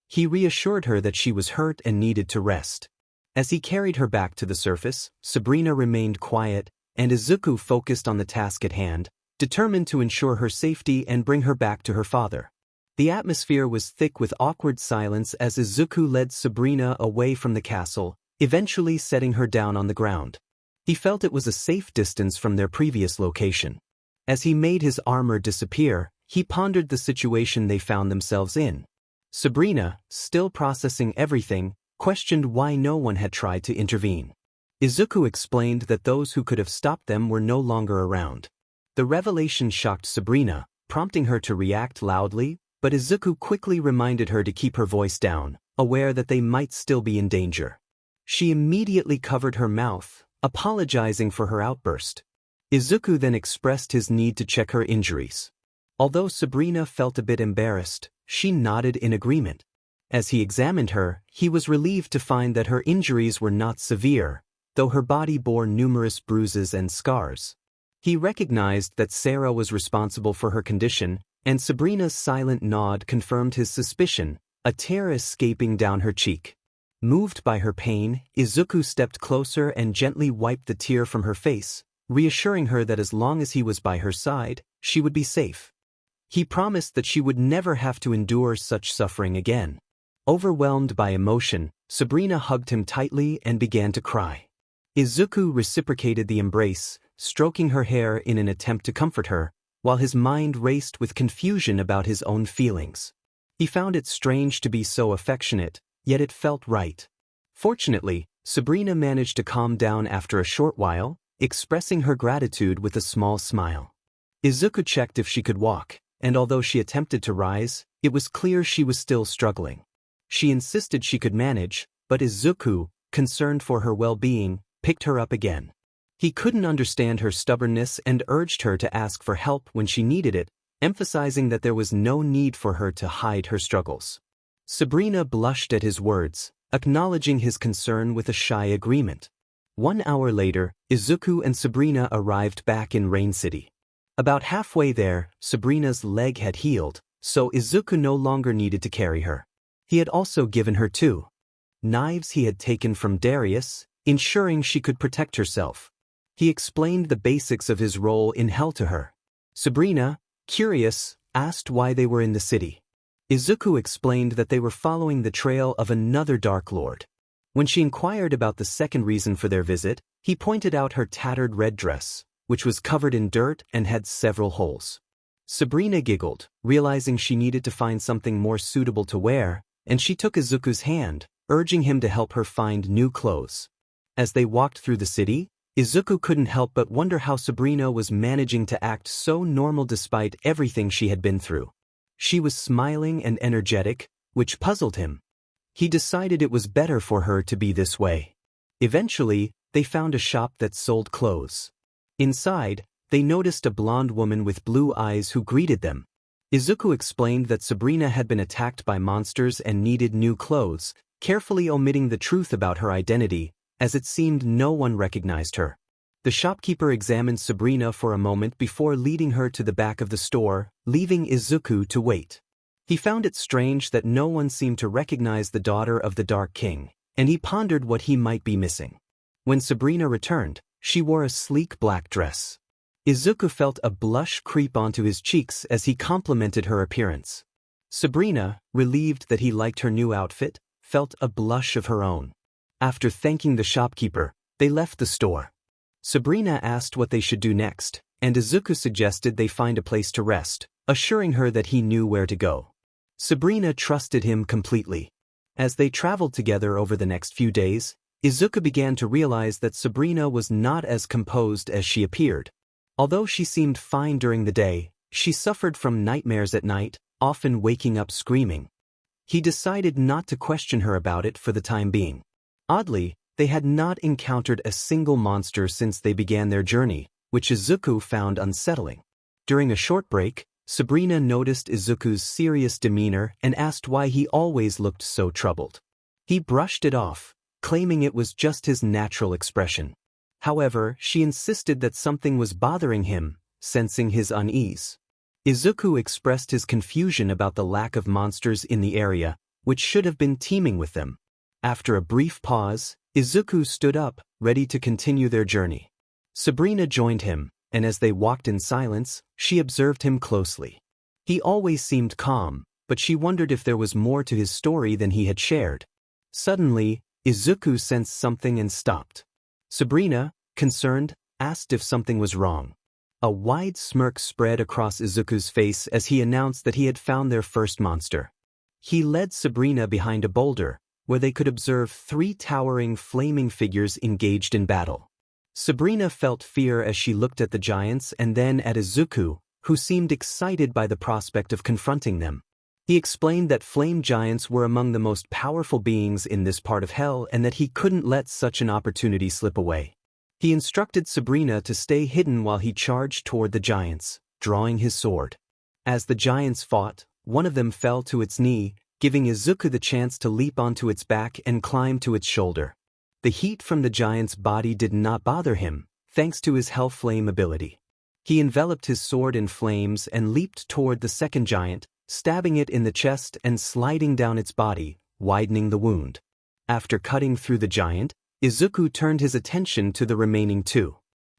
He reassured her that she was hurt and needed to rest. As he carried her back to the surface, Sabrina remained quiet, and Izuku focused on the task at hand, determined to ensure her safety and bring her back to her father. The atmosphere was thick with awkward silence as Izuku led Sabrina away from the castle, eventually setting her down on the ground. He felt it was a safe distance from their previous location. As he made his armor disappear, he pondered the situation they found themselves in. Sabrina, still processing everything, questioned why no one had tried to intervene. Izuku explained that those who could have stopped them were no longer around. The revelation shocked Sabrina, prompting her to react loudly, but Izuku quickly reminded her to keep her voice down, aware that they might still be in danger. She immediately covered her mouth, apologizing for her outburst. Izuku then expressed his need to check her injuries. Although Sabrina felt a bit embarrassed, she nodded in agreement. As he examined her, he was relieved to find that her injuries were not severe, though her body bore numerous bruises and scars. He recognized that Sarah was responsible for her condition, and Sabrina's silent nod confirmed his suspicion, a tear escaping down her cheek. Moved by her pain, Izuku stepped closer and gently wiped the tear from her face, reassuring her that as long as he was by her side, she would be safe. He promised that she would never have to endure such suffering again. Overwhelmed by emotion, Sabrina hugged him tightly and began to cry. Izuku reciprocated the embrace, stroking her hair in an attempt to comfort her, while his mind raced with confusion about his own feelings. He found it strange to be so affectionate, yet it felt right. Fortunately, Sabrina managed to calm down after a short while, expressing her gratitude with a small smile. Izuku checked if she could walk, and although she attempted to rise, it was clear she was still struggling. She insisted she could manage, but Izuku, concerned for her well-being, picked her up again. He couldn't understand her stubbornness and urged her to ask for help when she needed it, emphasizing that there was no need for her to hide her struggles. Sabrina blushed at his words, acknowledging his concern with a shy agreement. 1 hour later, Izuku and Sabrina arrived back in Rain City. About halfway there, Sabrina's leg had healed, so Izuku no longer needed to carry her. He had also given her 2 knives he had taken from Darius, ensuring she could protect herself. He explained the basics of his role in Hell to her. Sabrina, curious, asked why they were in the city. Izuku explained that they were following the trail of another Dark Lord. When she inquired about the second reason for their visit, he pointed out her tattered red dress, which was covered in dirt and had several holes. Sabrina giggled, realizing she needed to find something more suitable to wear, and she took Izuku's hand, urging him to help her find new clothes. As they walked through the city, Izuku couldn't help but wonder how Sabrina was managing to act so normal despite everything she had been through. She was smiling and energetic, which puzzled him. He decided it was better for her to be this way. Eventually, they found a shop that sold clothes. Inside, they noticed a blonde woman with blue eyes who greeted them. Izuku explained that Sabrina had been attacked by monsters and needed new clothes, carefully omitting the truth about her identity, as it seemed no one recognized her. The shopkeeper examined Sabrina for a moment before leading her to the back of the store, leaving Izuku to wait. He found it strange that no one seemed to recognize the daughter of the Dark King, and he pondered what he might be missing. When Sabrina returned, she wore a sleek black dress. Izuku felt a blush creep onto his cheeks as he complimented her appearance. Sabrina, relieved that he liked her new outfit, felt a blush of her own. After thanking the shopkeeper, they left the store. Sabrina asked what they should do next, and Izuku suggested they find a place to rest, assuring her that he knew where to go. Sabrina trusted him completely. As they traveled together over the next few days, Izuku began to realize that Sabrina was not as composed as she appeared. Although she seemed fine during the day, she suffered from nightmares at night, often waking up screaming. He decided not to question her about it for the time being. Oddly, they had not encountered a single monster since they began their journey, which Izuku found unsettling. During a short break, Sabrina noticed Izuku's serious demeanor and asked why he always looked so troubled. He brushed it off, claiming it was just his natural expression. However, she insisted that something was bothering him, sensing his unease. Izuku expressed his confusion about the lack of monsters in the area, which should have been teeming with them. After a brief pause, Izuku stood up, ready to continue their journey. Sabrina joined him, and as they walked in silence, she observed him closely. He always seemed calm, but she wondered if there was more to his story than he had shared. Suddenly, Izuku sensed something and stopped. Sabrina, concerned, asked if something was wrong. A wide smirk spread across Izuku's face as he announced that he had found their first monster. He led Sabrina behind a boulder, where they could observe 3 towering flaming figures engaged in battle. Sabrina felt fear as she looked at the giants and then at Izuku, who seemed excited by the prospect of confronting them. He explained that flame giants were among the most powerful beings in this part of hell and that he couldn't let such an opportunity slip away. He instructed Sabrina to stay hidden while he charged toward the giants, drawing his sword. As the giants fought, one of them fell to its knee, giving Izuku the chance to leap onto its back and climb to its shoulder. The heat from the giant's body did not bother him, thanks to his hell flame ability. He enveloped his sword in flames and leaped toward the second giant, stabbing it in the chest and sliding down its body, widening the wound. After cutting through the giant, Izuku turned his attention to the remaining 2.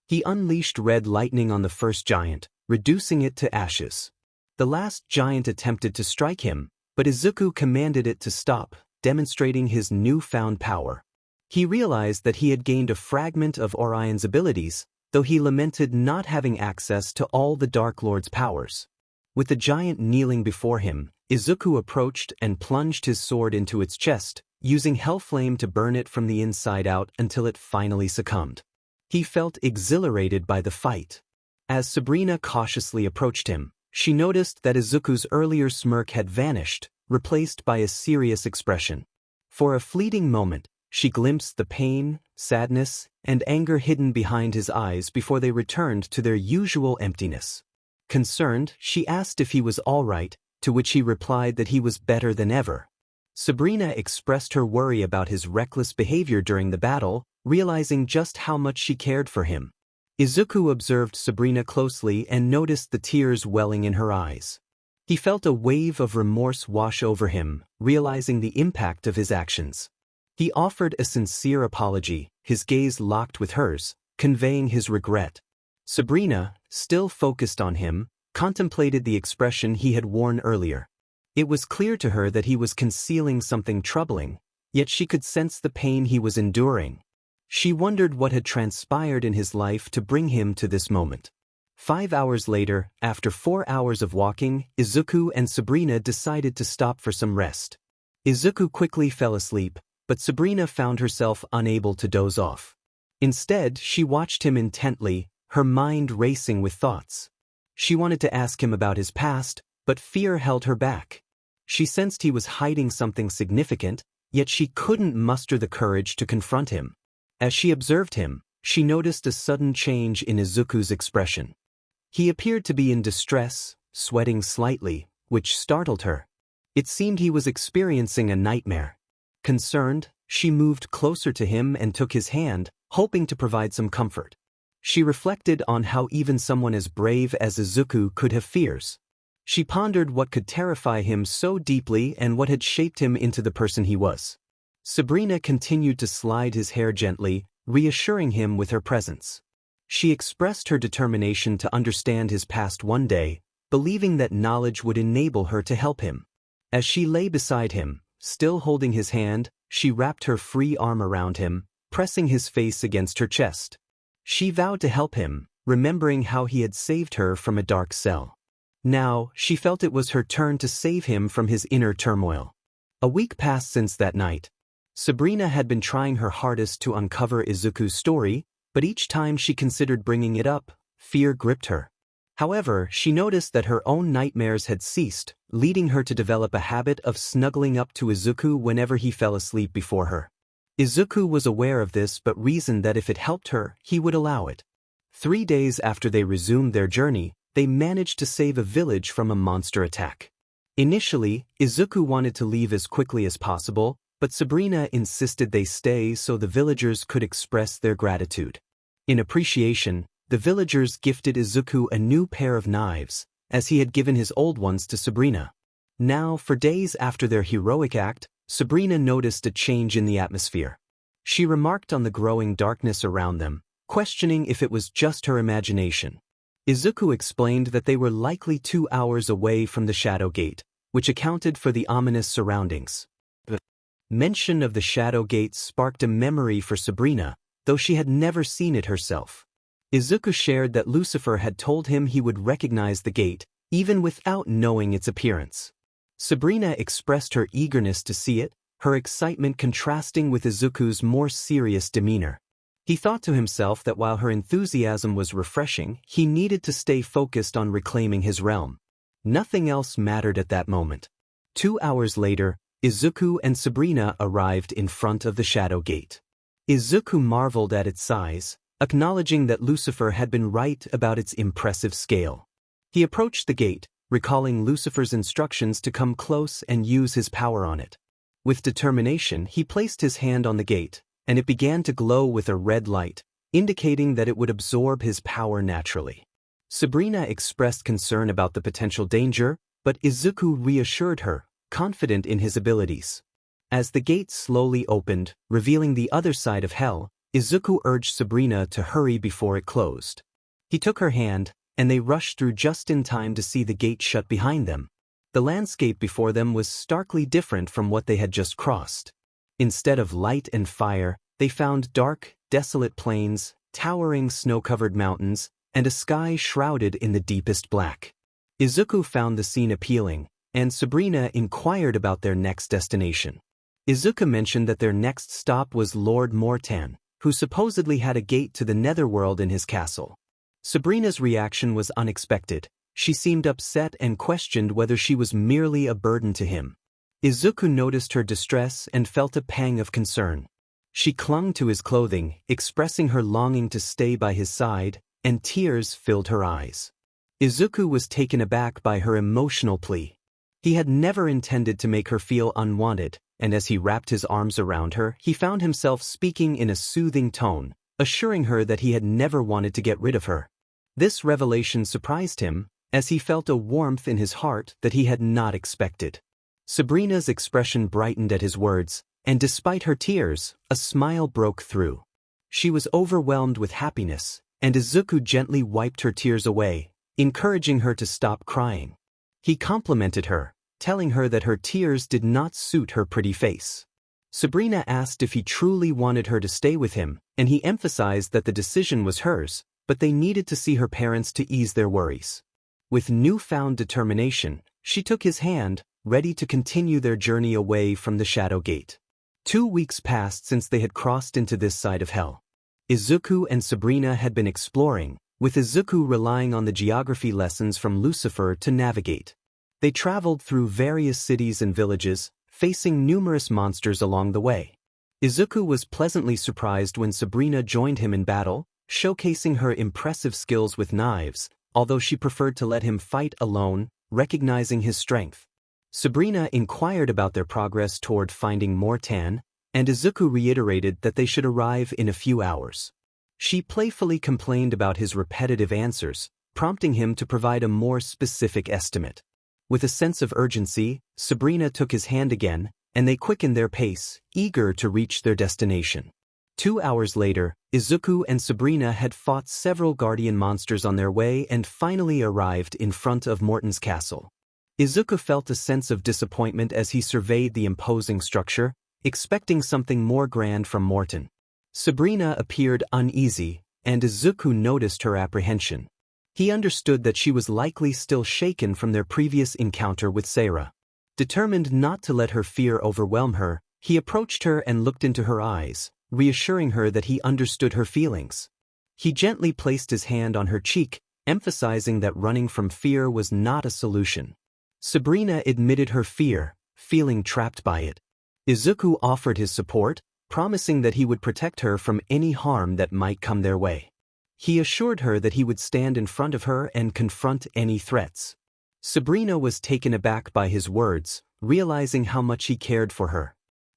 He unleashed red lightning on the first giant, reducing it to ashes. The last giant attempted to strike him, but Izuku commanded it to stop, demonstrating his newfound power. He realized that he had gained a fragment of Orion's abilities, though he lamented not having access to all the Dark Lord's powers. With the giant kneeling before him, Izuku approached and plunged his sword into its chest, using Hellflame to burn it from the inside out until it finally succumbed. He felt exhilarated by the fight. As Sabrina cautiously approached him, she noticed that Izuku's earlier smirk had vanished, replaced by a serious expression. For a fleeting moment, she glimpsed the pain, sadness, and anger hidden behind his eyes before they returned to their usual emptiness. Concerned, she asked if he was all right, to which he replied that he was better than ever. Sabrina expressed her worry about his reckless behavior during the battle, realizing just how much she cared for him. Izuku observed Sabrina closely and noticed the tears welling in her eyes. He felt a wave of remorse wash over him, realizing the impact of his actions. He offered a sincere apology, his gaze locked with hers, conveying his regret. Sabrina, still focused on him, contemplated the expression he had worn earlier. It was clear to her that he was concealing something troubling, yet she could sense the pain he was enduring. She wondered what had transpired in his life to bring him to this moment. 5 hours later, after 4 hours of walking, Izuku and Sabrina decided to stop for some rest. Izuku quickly fell asleep, but Sabrina found herself unable to doze off. Instead, she watched him intently, her mind racing with thoughts. She wanted to ask him about his past, but fear held her back. She sensed he was hiding something significant, yet she couldn't muster the courage to confront him. As she observed him, she noticed a sudden change in Izuku's expression. He appeared to be in distress, sweating slightly, which startled her. It seemed he was experiencing a nightmare. Concerned, she moved closer to him and took his hand, hoping to provide some comfort. She reflected on how even someone as brave as Izuku could have fears. She pondered what could terrify him so deeply and what had shaped him into the person he was. Sabrina continued to slide his hair gently, reassuring him with her presence. She expressed her determination to understand his past one day, believing that knowledge would enable her to help him. As she lay beside him, still holding his hand, she wrapped her free arm around him, pressing his face against her chest. She vowed to help him, remembering how he had saved her from a dark cell. Now, she felt it was her turn to save him from his inner turmoil. A week passed since that night. Sabrina had been trying her hardest to uncover Izuku's story, but each time she considered bringing it up, fear gripped her. However, she noticed that her own nightmares had ceased, leading her to develop a habit of snuggling up to Izuku whenever he fell asleep before her. Izuku was aware of this but reasoned that if it helped her, he would allow it. 3 days after they resumed their journey, they managed to save a village from a monster attack. Initially, Izuku wanted to leave as quickly as possible, but Sabrina insisted they stay so the villagers could express their gratitude. In appreciation, the villagers gifted Izuku a new pair of knives, as he had given his old ones to Sabrina. Now, for days after their heroic act, Sabrina noticed a change in the atmosphere. She remarked on the growing darkness around them, questioning if it was just her imagination. Izuku explained that they were likely 2 hours away from the Shadow Gate, which accounted for the ominous surroundings. Mention of the Shadow Gate sparked a memory for Sabrina, though she had never seen it herself. Izuku shared that Lucifer had told him he would recognize the gate, even without knowing its appearance. Sabrina expressed her eagerness to see it, her excitement contrasting with Izuku's more serious demeanor. He thought to himself that while her enthusiasm was refreshing, he needed to stay focused on reclaiming his realm. Nothing else mattered at that moment. 2 hours later, Izuku and Sabrina arrived in front of the Shadow Gate. Izuku marveled at its size, acknowledging that Lucifer had been right about its impressive scale. He approached the gate, recalling Lucifer's instructions to come close and use his power on it. With determination, he placed his hand on the gate, and it began to glow with a red light, indicating that it would absorb his power naturally. Sabrina expressed concern about the potential danger, but Izuku reassured her, confident in his abilities. As the gate slowly opened, revealing the other side of hell, Izuku urged Sabrina to hurry before it closed. He took her hand, and they rushed through just in time to see the gate shut behind them. The landscape before them was starkly different from what they had just crossed. Instead of light and fire, they found dark, desolate plains, towering snow-covered mountains, and a sky shrouded in the deepest black. Izuku found the scene appealing, and Sabrina inquired about their next destination. Izuku mentioned that their next stop was Lord Mortan, who supposedly had a gate to the netherworld in his castle. Sabrina's reaction was unexpected. She seemed upset and questioned whether she was merely a burden to him. Izuku noticed her distress and felt a pang of concern. She clung to his clothing, expressing her longing to stay by his side, and tears filled her eyes. Izuku was taken aback by her emotional plea. He had never intended to make her feel unwanted, and as he wrapped his arms around her, he found himself speaking in a soothing tone, assuring her that he had never wanted to get rid of her. This revelation surprised him, as he felt a warmth in his heart that he had not expected. Sabrina's expression brightened at his words, and despite her tears, a smile broke through. She was overwhelmed with happiness, and Izuku gently wiped her tears away, encouraging her to stop crying. He complimented her, telling her that her tears did not suit her pretty face. Sabrina asked if he truly wanted her to stay with him, and he emphasized that the decision was hers, but they needed to see her parents to ease their worries. With newfound determination, she took his hand, ready to continue their journey away from the Shadow Gate. 2 weeks passed since they had crossed into this side of hell. Izuku and Sabrina had been exploring, with Izuku relying on the geography lessons from Lucifer to navigate. They traveled through various cities and villages, facing numerous monsters along the way. Izuku was pleasantly surprised when Sabrina joined him in battle, showcasing her impressive skills with knives, although she preferred to let him fight alone, recognizing his strength. Sabrina inquired about their progress toward finding Mortan, and Izuku reiterated that they should arrive in a few hours. She playfully complained about his repetitive answers, prompting him to provide a more specific estimate. With a sense of urgency, Sabrina took his hand again, and they quickened their pace, eager to reach their destination. 2 hours later, Izuku and Sabrina had fought several guardian monsters on their way and finally arrived in front of Mortan's castle. Izuku felt a sense of disappointment as he surveyed the imposing structure, expecting something more grand from Mortan. Sabrina appeared uneasy, and Izuku noticed her apprehension. He understood that she was likely still shaken from their previous encounter with Seira. Determined not to let her fear overwhelm her, he approached her and looked into her eyes, reassuring her that he understood her feelings. He gently placed his hand on her cheek, emphasizing that running from fear was not a solution. Sabrina admitted her fear, feeling trapped by it. Izuku offered his support, promising that he would protect her from any harm that might come their way. He assured her that he would stand in front of her and confront any threats. Sabrina was taken aback by his words, realizing how much he cared for her.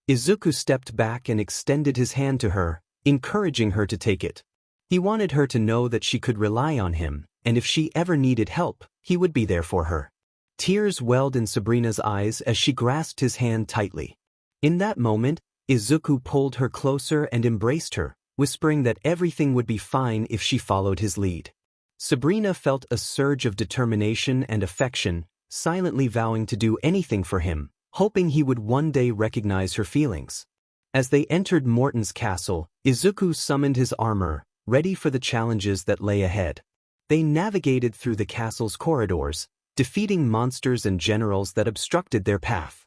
Izuku stepped back and extended his hand to her, encouraging her to take it. He wanted her to know that she could rely on him, and if she ever needed help, he would be there for her. Tears welled in Sabrina's eyes as she grasped his hand tightly. In that moment, Izuku pulled her closer and embraced her, whispering that everything would be fine if she followed his lead. Sabrina felt a surge of determination and affection, silently vowing to do anything for him, hoping he would one day recognize her feelings. As they entered Morton's castle, Izuku summoned his armor, ready for the challenges that lay ahead. They navigated through the castle's corridors, defeating monsters and generals that obstructed their path.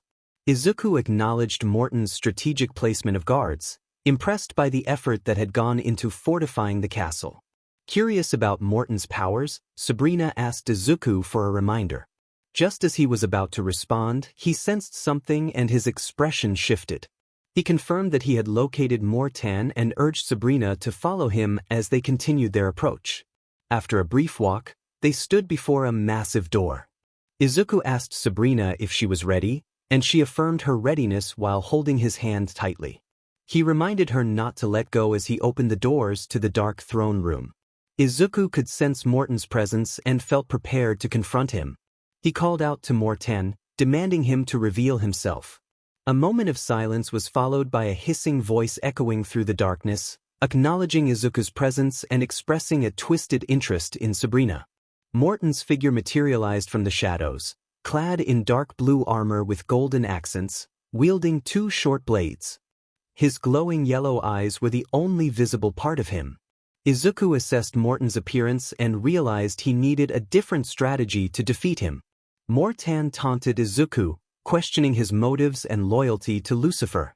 Izuku acknowledged Morton's strategic placement of guards, impressed by the effort that had gone into fortifying the castle. Curious about Morton's powers, Sabrina asked Izuku for a reminder. Just as he was about to respond, he sensed something and his expression shifted. He confirmed that he had located Morton and urged Sabrina to follow him as they continued their approach. After a brief walk, they stood before a massive door. Izuku asked Sabrina if she was ready, and she affirmed her readiness while holding his hand tightly. He reminded her not to let go as he opened the doors to the dark throne room. Izuku could sense Morton's presence and felt prepared to confront him. He called out to Morton, demanding him to reveal himself. A moment of silence was followed by a hissing voice echoing through the darkness, acknowledging Izuku's presence and expressing a twisted interest in Sabrina. Morton's figure materialized from the shadows, clad in dark blue armor with golden accents, wielding two short blades. His glowing yellow eyes were the only visible part of him. Izuku assessed Morton's appearance and realized he needed a different strategy to defeat him. Morton taunted Izuku, questioning his motives and loyalty to Lucifer.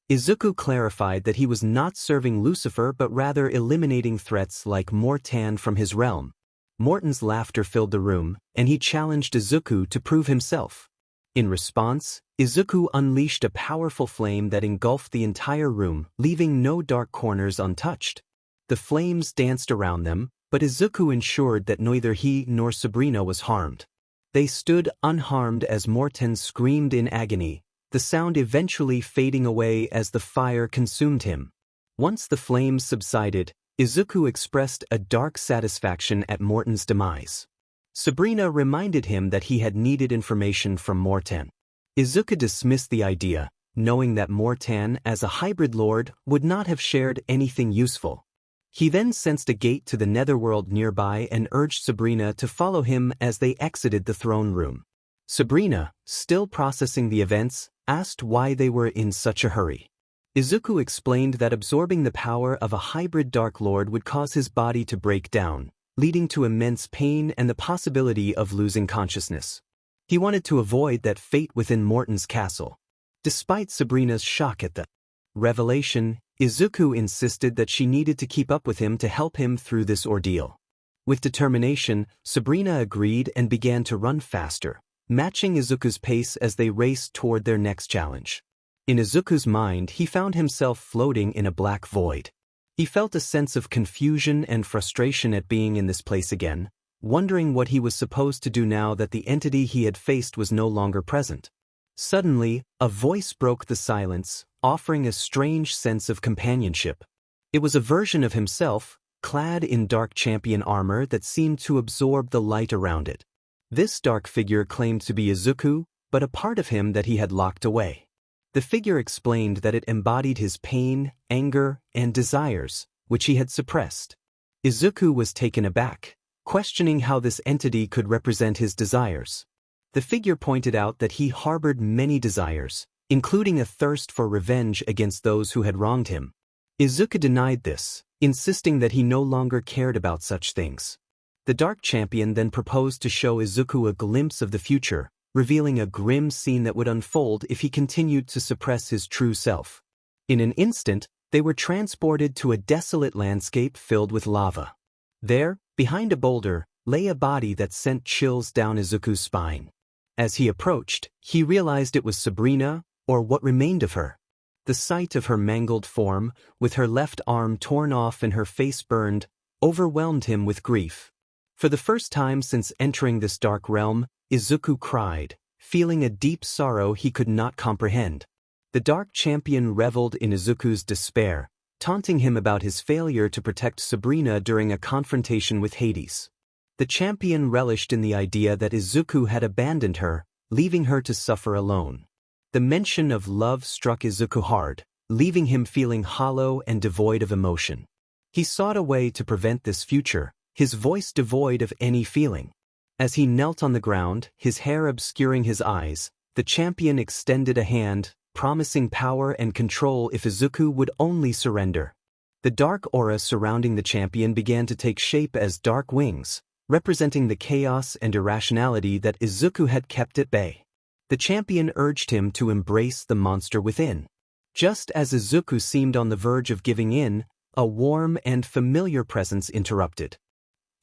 Izuku clarified that he was not serving Lucifer but rather eliminating threats like Morton from his realm. Morton's laughter filled the room, and he challenged Izuku to prove himself. In response, Izuku unleashed a powerful flame that engulfed the entire room, leaving no dark corners untouched. The flames danced around them, but Izuku ensured that neither he nor Sabrina was harmed. They stood unharmed as Morton screamed in agony, the sound eventually fading away as the fire consumed him. Once the flames subsided, Izuku expressed a dark satisfaction at Morton's demise. Sabrina reminded him that he had needed information from Morton. Izuku dismissed the idea, knowing that Morton, as a hybrid lord, would not have shared anything useful. He then sensed a gate to the netherworld nearby and urged Sabrina to follow him as they exited the throne room. Sabrina, still processing the events, asked why they were in such a hurry. Izuku explained that absorbing the power of a hybrid Dark Lord would cause his body to break down, leading to immense pain and the possibility of losing consciousness. He wanted to avoid that fate within Morton's castle. Despite Sabrina's shock at the revelation, Izuku insisted that she needed to keep up with him to help him through this ordeal. With determination, Sabrina agreed and began to run faster, matching Izuku's pace as they raced toward their next challenge. In Izuku's mind, he found himself floating in a black void. He felt a sense of confusion and frustration at being in this place again, wondering what he was supposed to do now that the entity he had faced was no longer present. Suddenly, a voice broke the silence, offering a strange sense of companionship. It was a version of himself, clad in dark champion armor that seemed to absorb the light around it. This dark figure claimed to be Izuku, but a part of him that he had locked away. The figure explained that it embodied his pain, anger, and desires, which he had suppressed. Izuku was taken aback, questioning how this entity could represent his desires. The figure pointed out that he harbored many desires, including a thirst for revenge against those who had wronged him. Izuku denied this, insisting that he no longer cared about such things. The Dark Champion then proposed to show Izuku a glimpse of the future, revealing a grim scene that would unfold if he continued to suppress his true self. In an instant, they were transported to a desolate landscape filled with lava. There, behind a boulder, lay a body that sent chills down Izuku's spine. As he approached, he realized it was Sabrina, or what remained of her. The sight of her mangled form, with her left arm torn off and her face burned, overwhelmed him with grief. For the first time since entering this dark realm, Izuku cried, feeling a deep sorrow he could not comprehend. The Dark Champion reveled in Izuku's despair, taunting him about his failure to protect Sabrina during a confrontation with Hades. The champion relished in the idea that Izuku had abandoned her, leaving her to suffer alone. The mention of love struck Izuku hard, leaving him feeling hollow and devoid of emotion. He sought a way to prevent this future, his voice devoid of any feeling. As he knelt on the ground, his hair obscuring his eyes, the champion extended a hand, promising power and control if Izuku would only surrender. The dark aura surrounding the champion began to take shape as dark wings, representing the chaos and irrationality that Izuku had kept at bay. The champion urged him to embrace the monster within. Just as Izuku seemed on the verge of giving in, a warm and familiar presence interrupted.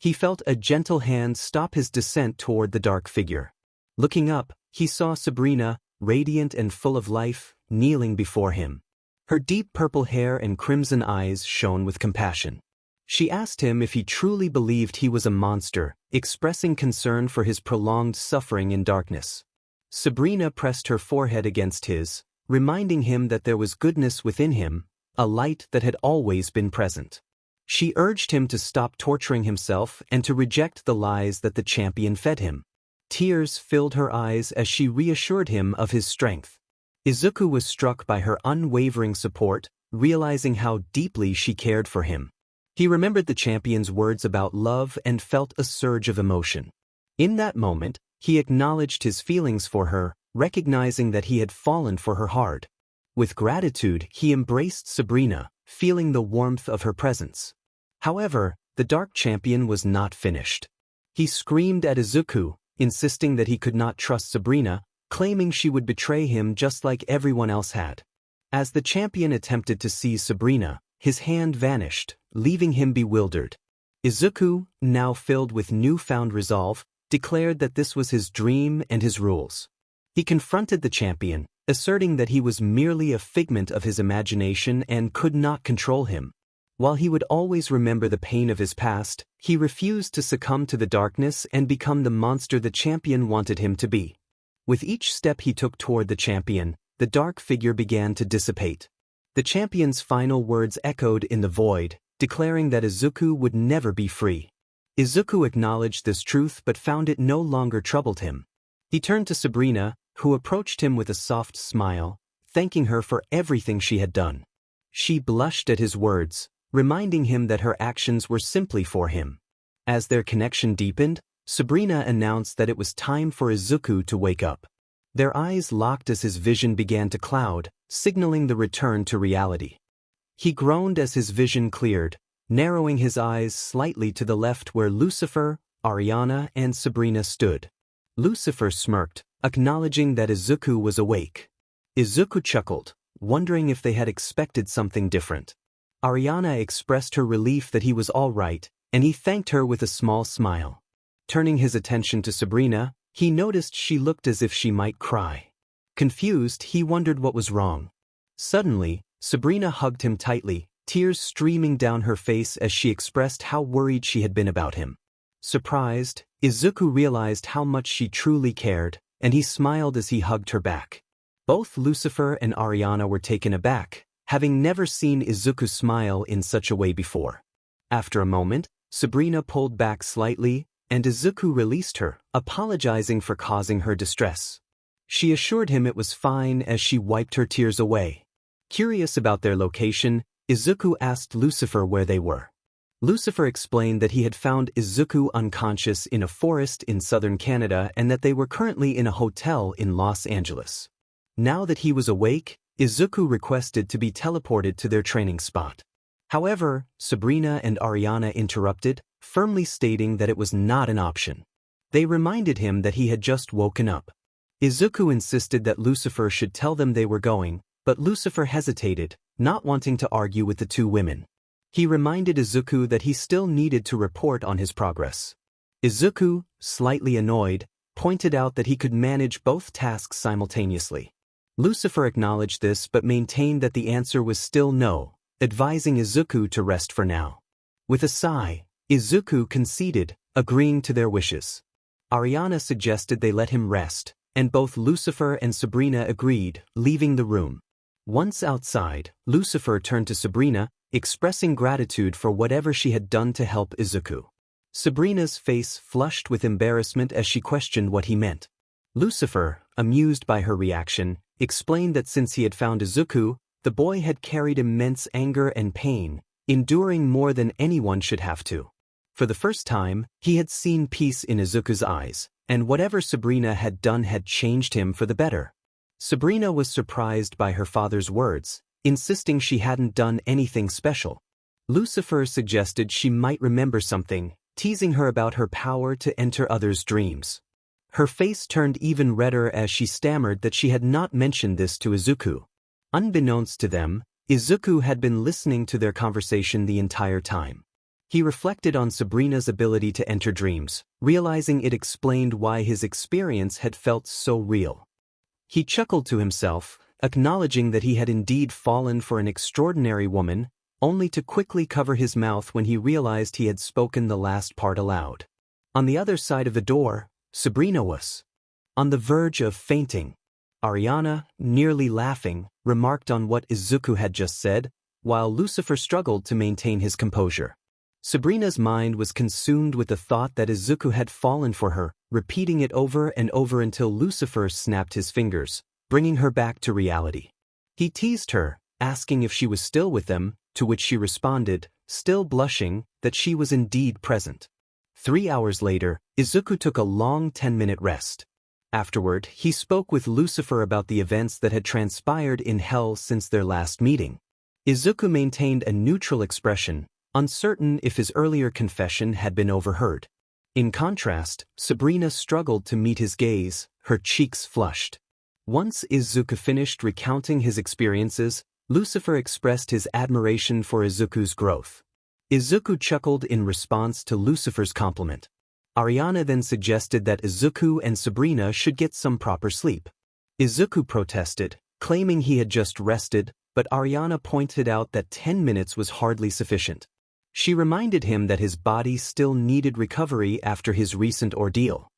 He felt a gentle hand stop his descent toward the dark figure. Looking up, he saw Sabrina, radiant and full of life, kneeling before him. Her deep purple hair and crimson eyes shone with compassion. She asked him if he truly believed he was a monster, expressing concern for his prolonged suffering in darkness. Sabrina pressed her forehead against his, reminding him that there was goodness within him, a light that had always been present. She urged him to stop torturing himself and to reject the lies that the champion fed him. Tears filled her eyes as she reassured him of his strength. Izuku was struck by her unwavering support, realizing how deeply she cared for him. He remembered the champion's words about love and felt a surge of emotion. In that moment, he acknowledged his feelings for her, recognizing that he had fallen for her hard. With gratitude, he embraced Sabrina, feeling the warmth of her presence. However, the dark champion was not finished. He screamed at Izuku, insisting that he could not trust Sabrina, claiming she would betray him just like everyone else had. As the champion attempted to seize Sabrina, his hand vanished, leaving him bewildered. Izuku, now filled with newfound resolve, declared that this was his dream and his rules. He confronted the champion, asserting that he was merely a figment of his imagination and could not control him. While he would always remember the pain of his past, he refused to succumb to the darkness and become the monster the champion wanted him to be. With each step he took toward the champion, the dark figure began to dissipate. The champion's final words echoed in the void, declaring that Izuku would never be free. Izuku acknowledged this truth but found it no longer troubled him. He turned to Sabrina, who approached him with a soft smile, thanking her for everything she had done. She blushed at his words, reminding him that her actions were simply for him. As their connection deepened, Sabrina announced that it was time for Izuku to wake up. Their eyes locked as his vision began to cloud, signaling the return to reality. He groaned as his vision cleared, narrowing his eyes slightly to the left where Lucifer, Ariana, and Sabrina stood. Lucifer smirked, acknowledging that Izuku was awake. Izuku chuckled, wondering if they had expected something different. Ariana expressed her relief that he was all right, and he thanked her with a small smile. Turning his attention to Sabrina, he noticed she looked as if she might cry. Confused, he wondered what was wrong. Suddenly, Sabrina hugged him tightly, tears streaming down her face as she expressed how worried she had been about him. Surprised, Izuku realized how much she truly cared, and he smiled as he hugged her back. Both Lucifer and Ariana were taken aback, having never seen Izuku smile in such a way before. After a moment, Sabrina pulled back slightly, and Izuku released her, apologizing for causing her distress. She assured him it was fine as she wiped her tears away. Curious about their location, Izuku asked Lucifer where they were. Lucifer explained that he had found Izuku unconscious in a forest in southern Canada and that they were currently in a hotel in Los Angeles. Now that he was awake, Izuku requested to be teleported to their training spot. However, Sabrina and Ariana interrupted, firmly stating that it was not an option. They reminded him that he had just woken up. Izuku insisted that Lucifer should tell them they were going, but Lucifer hesitated, not wanting to argue with the two women. He reminded Izuku that he still needed to report on his progress. Izuku, slightly annoyed, pointed out that he could manage both tasks simultaneously. Lucifer acknowledged this but maintained that the answer was still no, advising Izuku to rest for now. With a sigh, Izuku conceded, agreeing to their wishes. Ariana suggested they let him rest, and both Lucifer and Sabrina agreed, leaving the room. Once outside, Lucifer turned to Sabrina, expressing gratitude for whatever she had done to help Izuku. Sabrina's face flushed with embarrassment as she questioned what he meant. Lucifer, amused by her reaction, explained that since he had found Izuku, the boy had carried immense anger and pain, enduring more than anyone should have to. For the first time, he had seen peace in Izuku's eyes, and whatever Sabrina had done had changed him for the better. Sabrina was surprised by her father's words, insisting she hadn't done anything special. Lucifer suggested she might remember something, teasing her about her power to enter others' dreams. Her face turned even redder as she stammered that she had not mentioned this to Izuku. Unbeknownst to them, Izuku had been listening to their conversation the entire time. He reflected on Sabrina's ability to enter dreams, realizing it explained why his experience had felt so real. He chuckled to himself, acknowledging that he had indeed fallen for an extraordinary woman, only to quickly cover his mouth when he realized he had spoken the last part aloud. On the other side of the door, Sabrina was on the verge of fainting. Ariana, nearly laughing, remarked on what Izuku had just said, while Lucifer struggled to maintain his composure. Sabrina's mind was consumed with the thought that Izuku had fallen for her, repeating it over and over until Lucifer snapped his fingers, bringing her back to reality. He teased her, asking if she was still with them, to which she responded, still blushing, that she was indeed present. 3 hours later, Izuku took a long 10-minute rest. Afterward, he spoke with Lucifer about the events that had transpired in Hell since their last meeting. Izuku maintained a neutral expression, uncertain if his earlier confession had been overheard. In contrast, Sabrina struggled to meet his gaze, her cheeks flushed. Once Izuku finished recounting his experiences, Lucifer expressed his admiration for Izuku's growth. Izuku chuckled in response to Lucifer's compliment. Ariana then suggested that Izuku and Sabrina should get some proper sleep. Izuku protested, claiming he had just rested, but Ariana pointed out that 10 minutes was hardly sufficient. She reminded him that his body still needed recovery after his recent ordeal.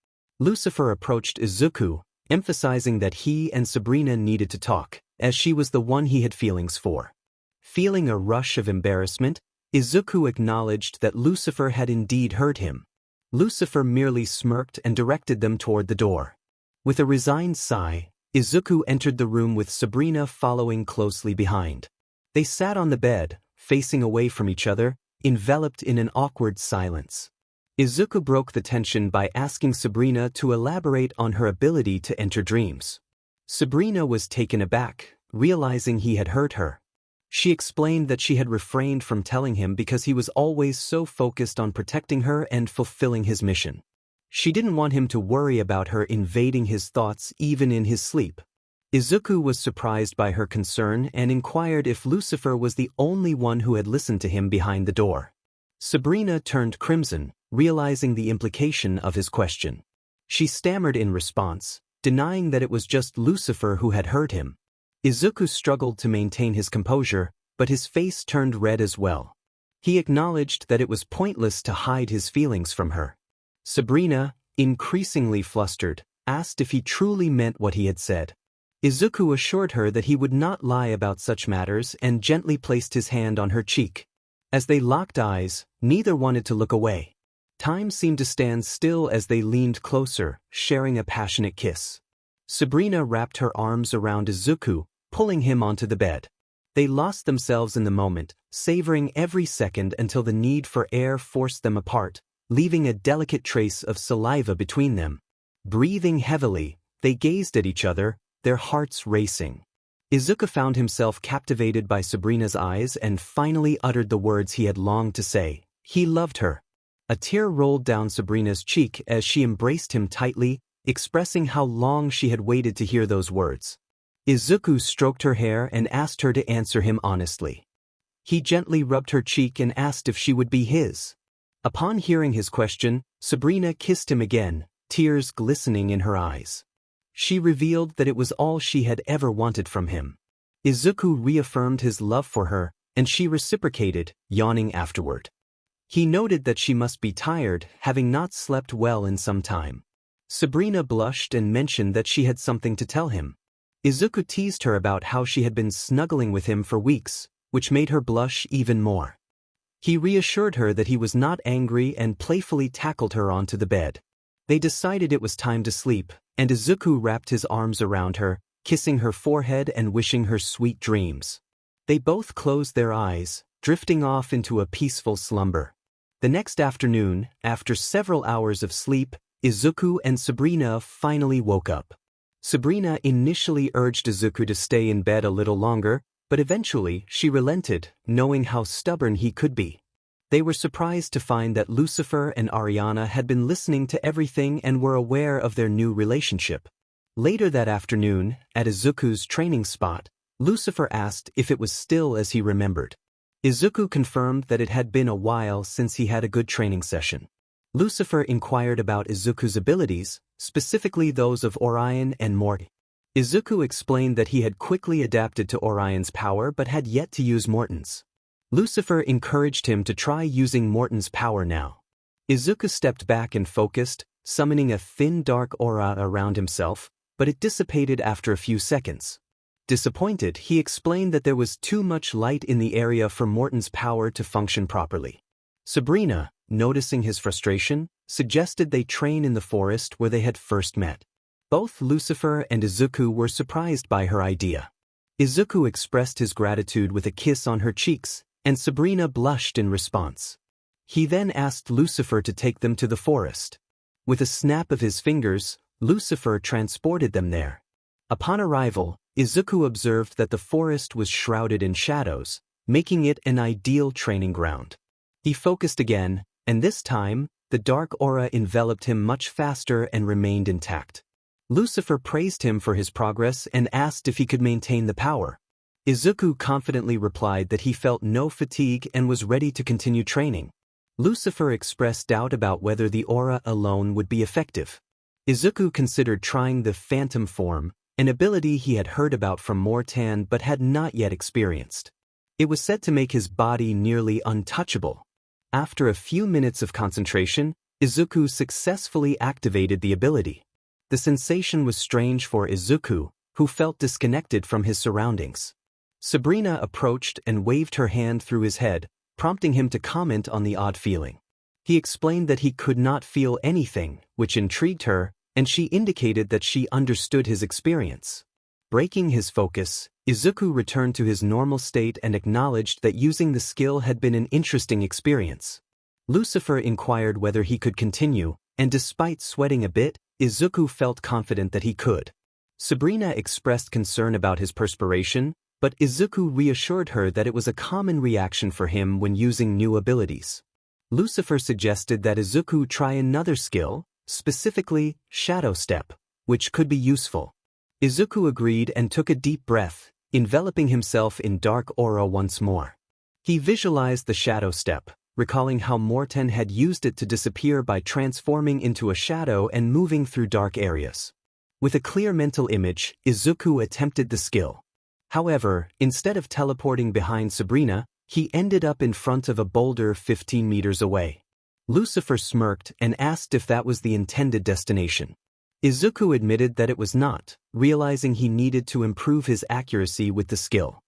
Lucifer approached Izuku, emphasizing that he and Sabrina needed to talk, as she was the one he had feelings for. Feeling a rush of embarrassment, Izuku acknowledged that Lucifer had indeed heard him. Lucifer merely smirked and directed them toward the door. With a resigned sigh, Izuku entered the room with Sabrina following closely behind. They sat on the bed, facing away from each other, enveloped in an awkward silence. Izuku broke the tension by asking Sabrina to elaborate on her ability to enter dreams. Sabrina was taken aback, realizing he had hurt her. She explained that she had refrained from telling him because he was always so focused on protecting her and fulfilling his mission. She didn't want him to worry about her invading his thoughts even in his sleep. Izuku was surprised by her concern and inquired if Lucifer was the only one who had listened to him behind the door. Sabrina turned crimson, realizing the implication of his question. She stammered in response, denying that it was just Lucifer who had heard him. Izuku struggled to maintain his composure, but his face turned red as well. He acknowledged that it was pointless to hide his feelings from her. Sabrina, increasingly flustered, asked if he truly meant what he had said. Izuku assured her that he would not lie about such matters and gently placed his hand on her cheek. As they locked eyes, neither wanted to look away. Time seemed to stand still as they leaned closer, sharing a passionate kiss. Sabrina wrapped her arms around Izuku, pulling him onto the bed. They lost themselves in the moment, savoring every second until the need for air forced them apart, leaving a delicate trace of saliva between them. Breathing heavily, they gazed at each other, their hearts racing. Izuku found himself captivated by Sabrina's eyes and finally uttered the words he had longed to say. He loved her. A tear rolled down Sabrina's cheek as she embraced him tightly, expressing how long she had waited to hear those words. Izuku stroked her hair and asked her to answer him honestly. He gently rubbed her cheek and asked if she would be his. Upon hearing his question, Sabrina kissed him again, tears glistening in her eyes. She revealed that it was all she had ever wanted from him. Izuku reaffirmed his love for her, and she reciprocated, yawning afterward. He noted that she must be tired, having not slept well in some time. Sabrina blushed and mentioned that she had something to tell him. Izuku teased her about how she had been snuggling with him for weeks, which made her blush even more. He reassured her that he was not angry and playfully tackled her onto the bed. They decided it was time to sleep, and Izuku wrapped his arms around her, kissing her forehead and wishing her sweet dreams. They both closed their eyes, drifting off into a peaceful slumber. The next afternoon, after several hours of sleep, Izuku and Sabrina finally woke up. Sabrina initially urged Izuku to stay in bed a little longer, but eventually she relented, knowing how stubborn he could be. They were surprised to find that Lucifer and Ariana had been listening to everything and were aware of their new relationship. Later that afternoon, at Izuku's training spot, Lucifer asked if it was still as he remembered. Izuku confirmed that it had been a while since he had a good training session. Lucifer inquired about Izuku's abilities, specifically those of Orion and Morty. Izuku explained that he had quickly adapted to Orion's power but had yet to use Morton's. Lucifer encouraged him to try using Morton's power now. Izuku stepped back and focused, summoning a thin dark aura around himself, but it dissipated after a few seconds. Disappointed, he explained that there was too much light in the area for Morton's power to function properly. Sabrina, noticing his frustration, suggested they train in the forest where they had first met. Both Lucifer and Izuku were surprised by her idea. Izuku expressed his gratitude with a kiss on her cheeks, and Sabrina blushed in response. He then asked Lucifer to take them to the forest. With a snap of his fingers, Lucifer transported them there. Upon arrival, Izuku observed that the forest was shrouded in shadows, making it an ideal training ground. He focused again, and this time, the dark aura enveloped him much faster and remained intact. Lucifer praised him for his progress and asked if he could maintain the power. Izuku confidently replied that he felt no fatigue and was ready to continue training. Lucifer expressed doubt about whether the aura alone would be effective. Izuku considered trying the phantom form, an ability he had heard about from Mortan but had not yet experienced. It was said to make his body nearly untouchable. After a few minutes of concentration, Izuku successfully activated the ability. The sensation was strange for Izuku, who felt disconnected from his surroundings. Sabrina approached and waved her hand through his head, prompting him to comment on the odd feeling. He explained that he could not feel anything, which intrigued her, and she indicated that she understood his experience. Breaking his focus, Izuku returned to his normal state and acknowledged that using the skill had been an interesting experience. Lucifer inquired whether he could continue, and despite sweating a bit, Izuku felt confident that he could. Sabrina expressed concern about his perspiration, but Izuku reassured her that it was a common reaction for him when using new abilities. Lucifer suggested that Izuku try another skill, specifically Shadow Step, which could be useful. Izuku agreed and took a deep breath, enveloping himself in dark aura once more. He visualized the Shadow Step, recalling how Morten had used it to disappear by transforming into a shadow and moving through dark areas. With a clear mental image, Izuku attempted the skill. However, instead of teleporting behind Sabrina, he ended up in front of a boulder 15 meters away. Lucifer smirked and asked if that was the intended destination. Izuku admitted that it was not, realizing he needed to improve his accuracy with the skill.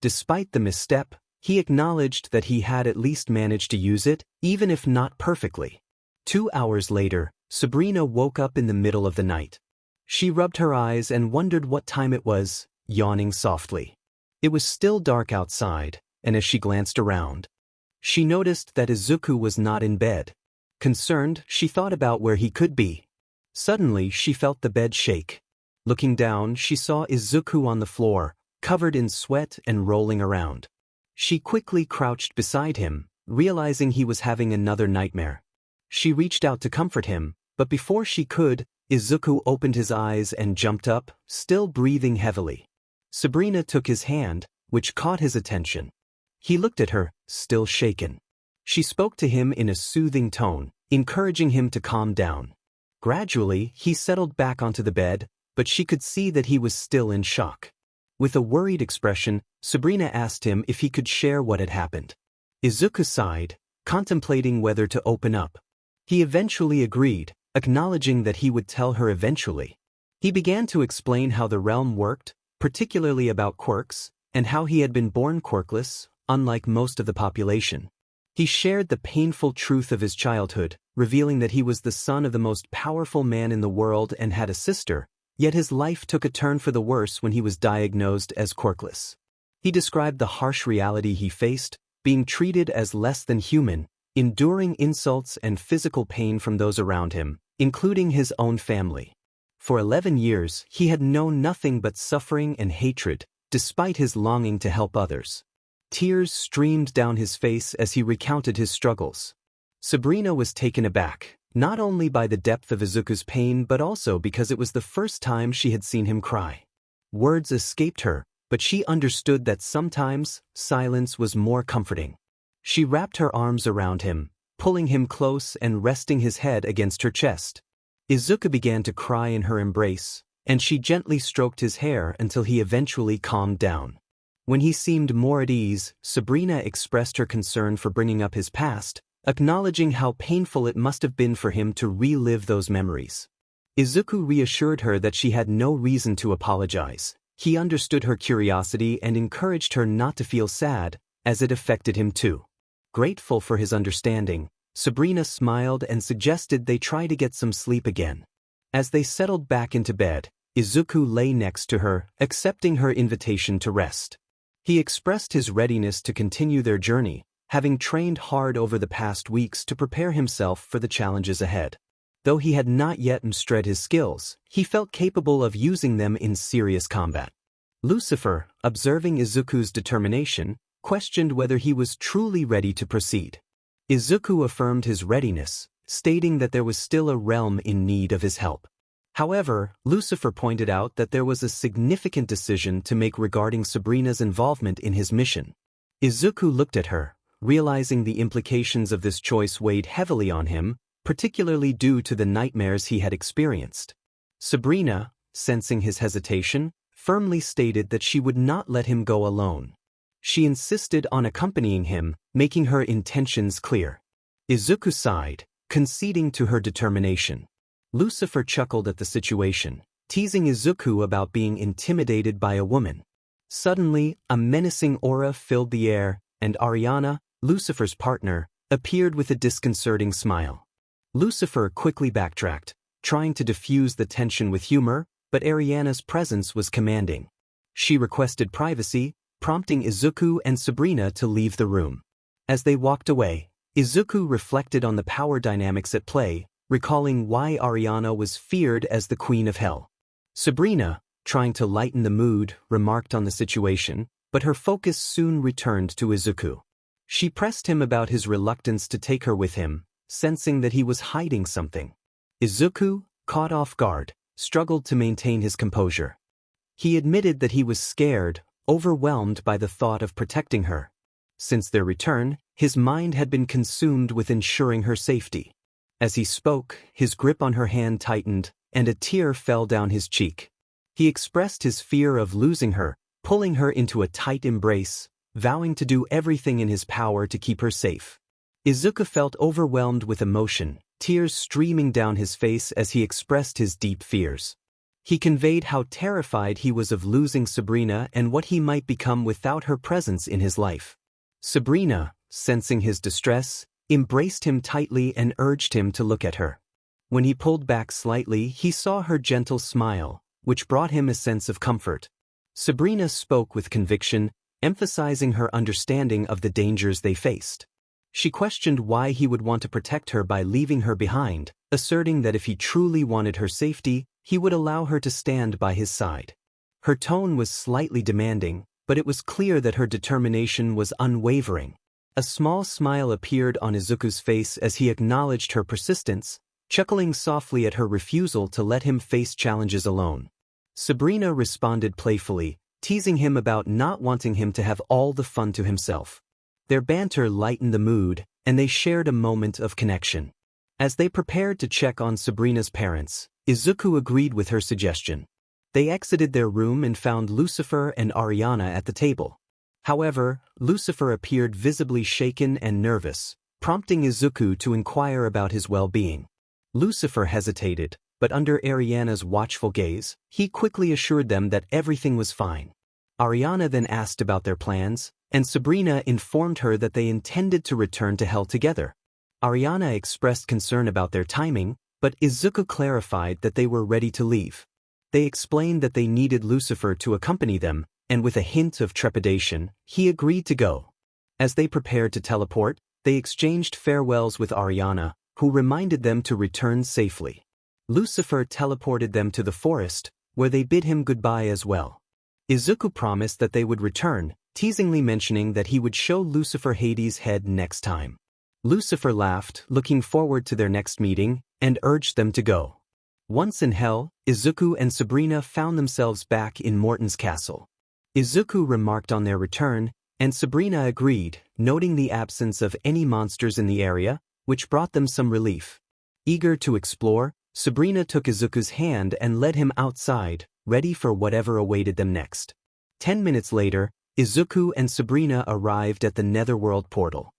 Despite the misstep, he acknowledged that he had at least managed to use it, even if not perfectly. 2 hours later, Sabrina woke up in the middle of the night. She rubbed her eyes and wondered what time it was, yawning softly. It was still dark outside, and as she glanced around, she noticed that Izuku was not in bed. Concerned, she thought about where he could be. Suddenly, she felt the bed shake. Looking down, she saw Izuku on the floor, covered in sweat and rolling around. She quickly crouched beside him, realizing he was having another nightmare. She reached out to comfort him, but before she could, Izuku opened his eyes and jumped up, still breathing heavily. Sabrina took his hand, which caught his attention. He looked at her, still shaken. She spoke to him in a soothing tone, encouraging him to calm down. Gradually, he settled back onto the bed, but she could see that he was still in shock. With a worried expression, Sabrina asked him if he could share what had happened. Izuku sighed, contemplating whether to open up. He eventually agreed, acknowledging that he would tell her eventually. He began to explain how the realm worked, particularly about quirks, and how he had been born quirkless, unlike most of the population. He shared the painful truth of his childhood, revealing that he was the son of the most powerful man in the world and had a sister, yet his life took a turn for the worse when he was diagnosed as quirkless. He described the harsh reality he faced, being treated as less than human, enduring insults and physical pain from those around him, including his own family. For 11 years, he had known nothing but suffering and hatred, despite his longing to help others. Tears streamed down his face as he recounted his struggles. Sabrina was taken aback, not only by the depth of Izuku's pain but also because it was the first time she had seen him cry. Words escaped her, but she understood that sometimes silence was more comforting. She wrapped her arms around him, pulling him close and resting his head against her chest. Izuku began to cry in her embrace, and she gently stroked his hair until he eventually calmed down. When he seemed more at ease, Sabrina expressed her concern for bringing up his past, acknowledging how painful it must have been for him to relive those memories. Izuku reassured her that she had no reason to apologize. He understood her curiosity and encouraged her not to feel sad, as it affected him too. Grateful for his understanding, Sabrina smiled and suggested they try to get some sleep again. As they settled back into bed, Izuku lay next to her, accepting her invitation to rest. He expressed his readiness to continue their journey, having trained hard over the past weeks to prepare himself for the challenges ahead. Though he had not yet mastered his skills, he felt capable of using them in serious combat. Lucifer, observing Izuku's determination, questioned whether he was truly ready to proceed. Izuku affirmed his readiness, stating that there was still a realm in need of his help. However, Lucifer pointed out that there was a significant decision to make regarding Sabrina's involvement in his mission. Izuku looked at her, realizing the implications of this choice weighed heavily on him, particularly due to the nightmares he had experienced. Sabrina, sensing his hesitation, firmly stated that she would not let him go alone. She insisted on accompanying him, making her intentions clear. Izuku sighed, conceding to her determination. Lucifer chuckled at the situation, teasing Izuku about being intimidated by a woman. Suddenly, a menacing aura filled the air, and Ariana, Lucifer's partner, appeared with a disconcerting smile. Lucifer quickly backtracked, trying to diffuse the tension with humor, but Ariana's presence was commanding. She requested privacy, prompting Izuku and Sabrina to leave the room. As they walked away, Izuku reflected on the power dynamics at play, recalling why Ariana was feared as the Queen of Hell. Sabrina, trying to lighten the mood, remarked on the situation, but her focus soon returned to Izuku. She pressed him about his reluctance to take her with him, sensing that he was hiding something. Izuku, caught off guard, struggled to maintain his composure. He admitted that he was scared, overwhelmed by the thought of protecting her. Since their return, his mind had been consumed with ensuring her safety. As he spoke, his grip on her hand tightened, and a tear fell down his cheek. He expressed his fear of losing her, pulling her into a tight embrace, vowing to do everything in his power to keep her safe. Izuku felt overwhelmed with emotion, tears streaming down his face as he expressed his deep fears. He conveyed how terrified he was of losing Sabrina and what he might become without her presence in his life. Sabrina, sensing his distress, embraced him tightly and urged him to look at her. When he pulled back slightly, he saw her gentle smile, which brought him a sense of comfort. Sabrina spoke with conviction, emphasizing her understanding of the dangers they faced. She questioned why he would want to protect her by leaving her behind, asserting that if he truly wanted her safety, he would allow her to stand by his side. Her tone was slightly demanding, but it was clear that her determination was unwavering. A small smile appeared on Izuku's face as he acknowledged her persistence, chuckling softly at her refusal to let him face challenges alone. Sabrina responded playfully, teasing him about not wanting him to have all the fun to himself. Their banter lightened the mood, and they shared a moment of connection. As they prepared to check on Sabrina's parents, Izuku agreed with her suggestion. They exited their room and found Lucifer and Ariana at the table. However, Lucifer appeared visibly shaken and nervous, prompting Izuku to inquire about his well-being. Lucifer hesitated, but under Ariana's watchful gaze, he quickly assured them that everything was fine. Ariana then asked about their plans, and Sabrina informed her that they intended to return to Hell together. Ariana expressed concern about their timing, but Izuku clarified that they were ready to leave. They explained that they needed Lucifer to accompany them, and with a hint of trepidation, he agreed to go. As they prepared to teleport, They exchanged farewells with Ariana, who reminded them to return safely. Lucifer teleported them to the forest, where they bid him goodbye as well. Izuku promised that they would return, teasingly mentioning that he would show Lucifer Hades' head next time. Lucifer laughed, looking forward to their next meeting, and urged them to go. Once in hell, Izuku and Sabrina found themselves back in Morton's castle. Izuku remarked on their return, and Sabrina agreed, noting the absence of any monsters in the area, which brought them some relief. Eager to explore, Sabrina took Izuku's hand and led him outside, ready for whatever awaited them next. 10 minutes later, Izuku and Sabrina arrived at the Netherworld portal.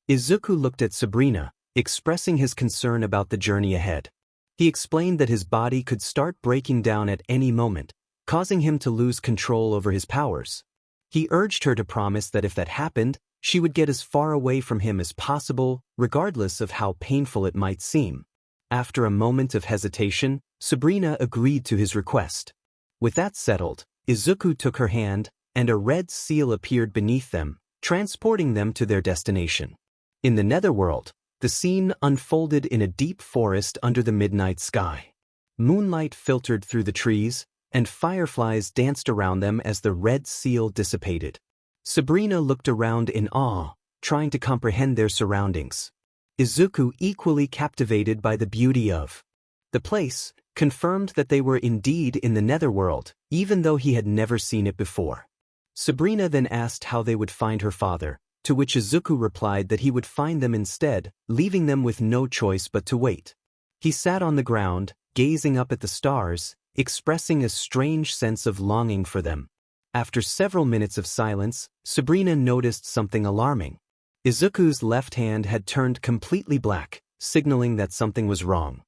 Izuku looked at Sabrina, expressing his concern about the journey ahead. He explained that his body could start breaking down at any moment, causing him to lose control over his powers. He urged her to promise that if that happened, she would get as far away from him as possible, regardless of how painful it might seem. After a moment of hesitation, Sabrina agreed to his request. With that settled, Izuku took her hand, and a red seal appeared beneath them, transporting them to their destination. In the Netherworld, the scene unfolded in a deep forest under the midnight sky. Moonlight filtered through the trees, and fireflies danced around them as the red seal dissipated. Sabrina looked around in awe, trying to comprehend their surroundings. Izuku, equally captivated by the beauty of the place, confirmed that they were indeed in the Netherworld, even though he had never seen it before. Sabrina then asked how they would find her father, to which Izuku replied that he would find them instead, leaving them with no choice but to wait. He sat on the ground, gazing up at the stars, expressing a strange sense of longing for them. After several minutes of silence, Sabrina noticed something alarming. Izuku's left hand had turned completely black, signaling that something was wrong.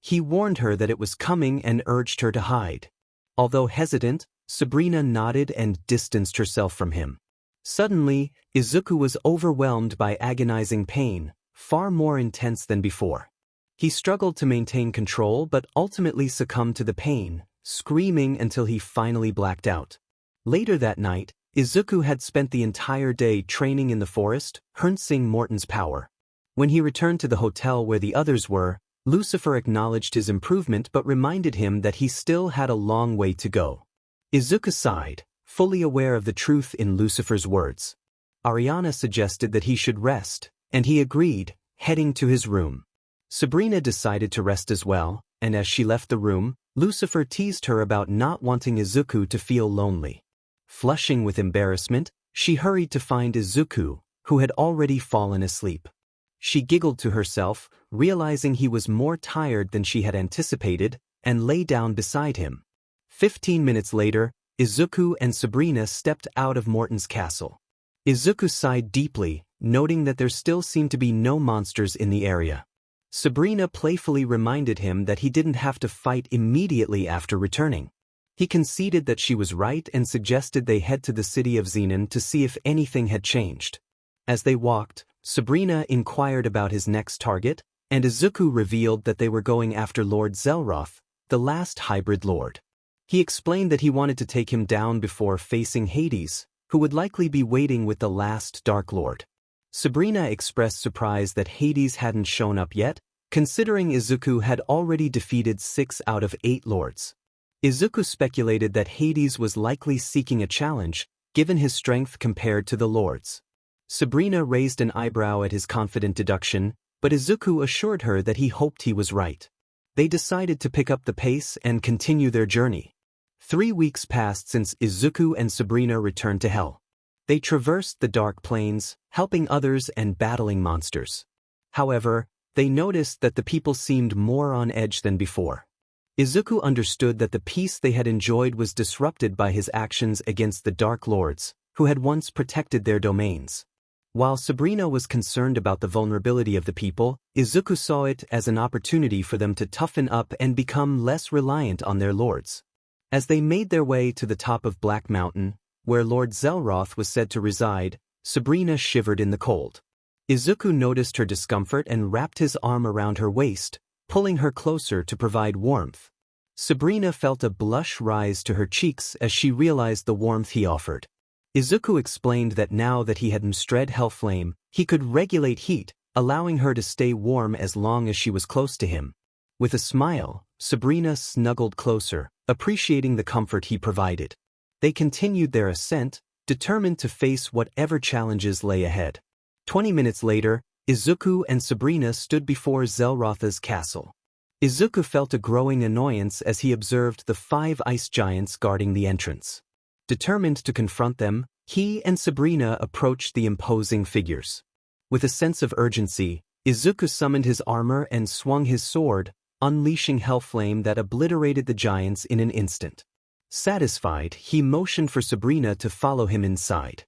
He warned her that it was coming and urged her to hide. Although hesitant, Sabrina nodded and distanced herself from him. Suddenly, Izuku was overwhelmed by agonizing pain, far more intense than before. He struggled to maintain control but ultimately succumbed to the pain, screaming until he finally blacked out. Later that night, Izuku had spent the entire day training in the forest, harnessing Morton's power. When he returned to the hotel where the others were, Lucifer acknowledged his improvement but reminded him that he still had a long way to go. Izuku sighed, fully aware of the truth in Lucifer's words. Ariana suggested that he should rest, and he agreed, heading to his room. Sabrina decided to rest as well, and as she left the room, Lucifer teased her about not wanting Izuku to feel lonely. Flushing with embarrassment, she hurried to find Izuku, who had already fallen asleep. She giggled to herself, realizing he was more tired than she had anticipated, and lay down beside him. 15 minutes later, Izuku and Sabrina stepped out of Morton's castle. Izuku sighed deeply, noting that there still seemed to be no monsters in the area. Sabrina playfully reminded him that he didn't have to fight immediately after returning. He conceded that she was right and suggested they head to the city of Zenon to see if anything had changed. As they walked, Sabrina inquired about his next target, and Izuku revealed that they were going after Lord Zelroth, the last hybrid lord. He explained that he wanted to take him down before facing Hades, who would likely be waiting with the last Dark Lord. Sabrina expressed surprise that Hades hadn't shown up yet, considering Izuku had already defeated 6 out of 8 lords. Izuku speculated that Hades was likely seeking a challenge, given his strength compared to the lords. Sabrina raised an eyebrow at his confident deduction, but Izuku assured her that he hoped he was right. They decided to pick up the pace and continue their journey. 3 weeks passed since Izuku and Sabrina returned to Hell. They traversed the dark plains, helping others and battling monsters. However, they noticed that the people seemed more on edge than before. Izuku understood that the peace they had enjoyed was disrupted by his actions against the Dark Lords, who had once protected their domains. While Sabrina was concerned about the vulnerability of the people, Izuku saw it as an opportunity for them to toughen up and become less reliant on their lords. As they made their way to the top of Black Mountain, where Lord Zelroth was said to reside, Sabrina shivered in the cold. Izuku noticed her discomfort and wrapped his arm around her waist, pulling her closer to provide warmth. Sabrina felt a blush rise to her cheeks as she realized the warmth he offered. Izuku explained that now that he had mastered Hellflame, he could regulate heat, allowing her to stay warm as long as she was close to him. With a smile, Sabrina snuggled closer, appreciating the comfort he provided. They continued their ascent, determined to face whatever challenges lay ahead. 20 minutes later, Izuku and Sabrina stood before Zelrotha's castle. Izuku felt a growing annoyance as he observed the 5 ice giants guarding the entrance. Determined to confront them, he and Sabrina approached the imposing figures. With a sense of urgency, Izuku summoned his armor and swung his sword, unleashing Hellflame that obliterated the giants in an instant. Satisfied, he motioned for Sabrina to follow him inside.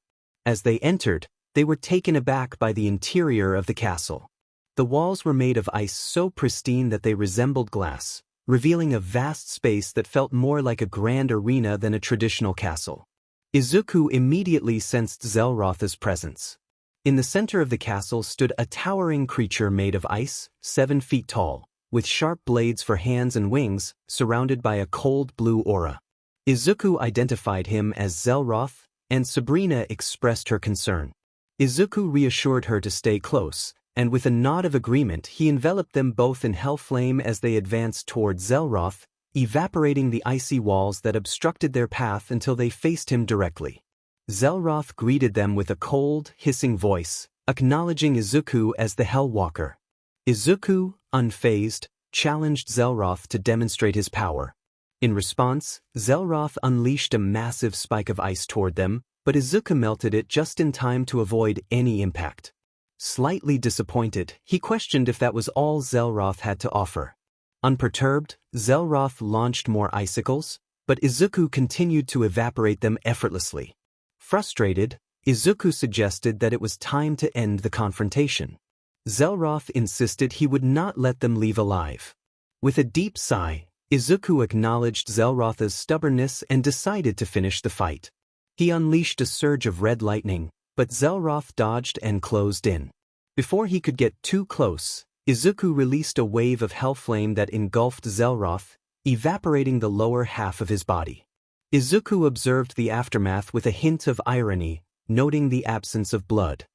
As they entered, they were taken aback by the interior of the castle. The walls were made of ice so pristine that they resembled glass, revealing a vast space that felt more like a grand arena than a traditional castle. Izuku immediately sensed Zelrotha's presence. In the center of the castle stood a towering creature made of ice, 7 feet tall, with sharp blades for hands and wings, surrounded by a cold blue aura. Izuku identified him as Zelroth, and Sabrina expressed her concern. Izuku reassured her to stay close, and with a nod of agreement he enveloped them both in Hellflame as they advanced toward Zelroth, evaporating the icy walls that obstructed their path until they faced him directly. Zelroth greeted them with a cold, hissing voice, acknowledging Izuku as the Hellwalker. Izuku, unfazed, challenged Zelroth to demonstrate his power. In response, Zelroth unleashed a massive spike of ice toward them, but Izuku melted it just in time to avoid any impact. Slightly disappointed, he questioned if that was all Zelroth had to offer. Unperturbed, Zelroth launched more icicles, but Izuku continued to evaporate them effortlessly. Frustrated, Izuku suggested that it was time to end the confrontation. Zelroth insisted he would not let them leave alive. With a deep sigh, Izuku acknowledged Zelrotha's stubbornness and decided to finish the fight. He unleashed a surge of red lightning, but Zelroth dodged and closed in. Before he could get too close, Izuku released a wave of Hellflame that engulfed Zelroth, evaporating the lower half of his body. Izuku observed the aftermath with a hint of irony, noting the absence of blood.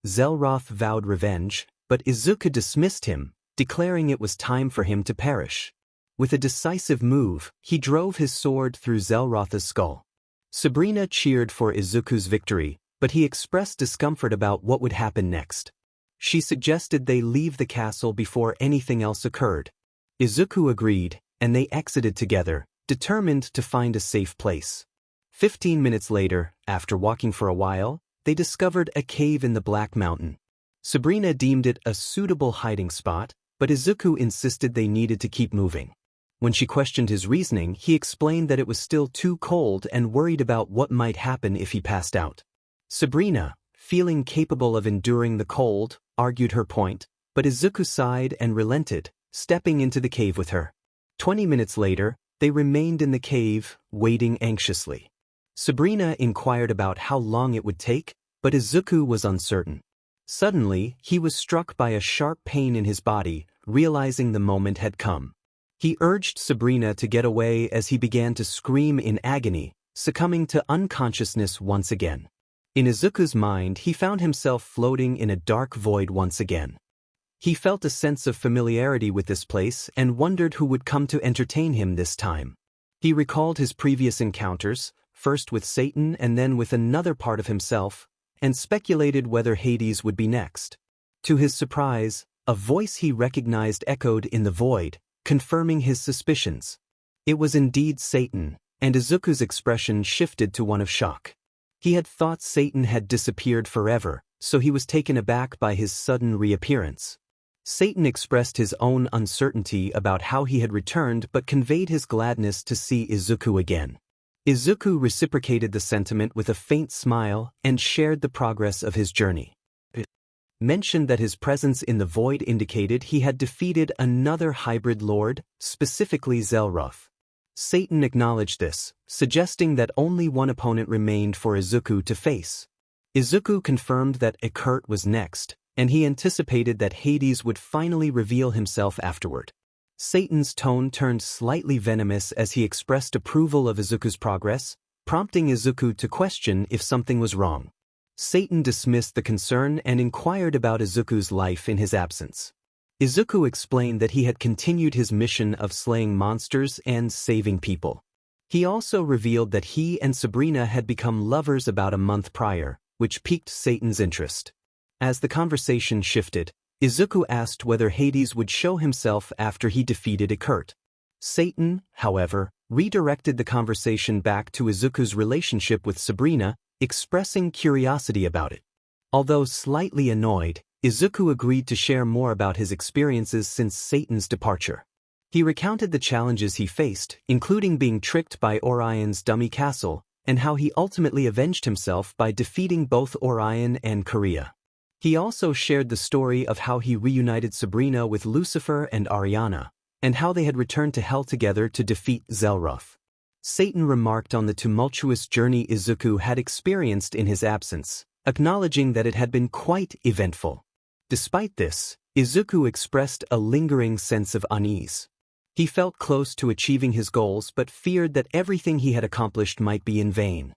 Zelroth vowed revenge, but Izuku dismissed him, declaring it was time for him to perish. With a decisive move, he drove his sword through Zelrotha's skull. Sabrina cheered for Izuku's victory, but he expressed discomfort about what would happen next. She suggested they leave the castle before anything else occurred. Izuku agreed, and they exited together, determined to find a safe place. 15 minutes later, after walking for a while, they discovered a cave in the Black Mountain. Sabrina deemed it a suitable hiding spot, but Izuku insisted they needed to keep moving. When she questioned his reasoning, he explained that it was still too cold and worried about what might happen if he passed out. Sabrina, feeling capable of enduring the cold, argued her point, but Izuku sighed and relented, stepping into the cave with her. 20 minutes later, they remained in the cave, waiting anxiously. Sabrina inquired about how long it would take, but Izuku was uncertain. Suddenly, he was struck by a sharp pain in his body, realizing the moment had come. He urged Sabrina to get away as he began to scream in agony, succumbing to unconsciousness once again. In Izuku's mind, he found himself floating in a dark void once again. He felt a sense of familiarity with this place and wondered who would come to entertain him this time. He recalled his previous encounters, first with Satan and then with another part of himself, and speculated whether Hades would be next. To his surprise, a voice he recognized echoed in the void, confirming his suspicions. It was indeed Satan, and Izuku's expression shifted to one of shock. He had thought Satan had disappeared forever, so he was taken aback by his sudden reappearance. Satan expressed his own uncertainty about how he had returned but conveyed his gladness to see Izuku again. Izuku reciprocated the sentiment with a faint smile and shared the progress of his journey. It mentioned that his presence in the void indicated he had defeated another hybrid lord, specifically Zelroth. Satan acknowledged this, suggesting that only one opponent remained for Izuku to face. Izuku confirmed that hatered was next, and he anticipated that Hades would finally reveal himself afterward. Satan's tone turned slightly venomous as he expressed approval of Izuku's progress, prompting Izuku to question if something was wrong. Satan dismissed the concern and inquired about Izuku's life in his absence. Izuku explained that he had continued his mission of slaying monsters and saving people. He also revealed that he and Sabrina had become lovers about a month prior, which piqued Satan's interest. As the conversation shifted, Izuku asked whether Hades would show himself after he defeated Ikurt. Satan, however, redirected the conversation back to Izuku's relationship with Sabrina, expressing curiosity about it. Although slightly annoyed, Izuku agreed to share more about his experiences since Satan's departure. He recounted the challenges he faced, including being tricked by Orion's dummy castle, and how he ultimately avenged himself by defeating both Orion and Korea. He also shared the story of how he reunited Sabrina with Lucifer and Ariana, and how they had returned to Hell together to defeat Zelroth. Satan remarked on the tumultuous journey Izuku had experienced in his absence, acknowledging that it had been quite eventful. Despite this, Izuku expressed a lingering sense of unease. He felt close to achieving his goals but feared that everything he had accomplished might be in vain.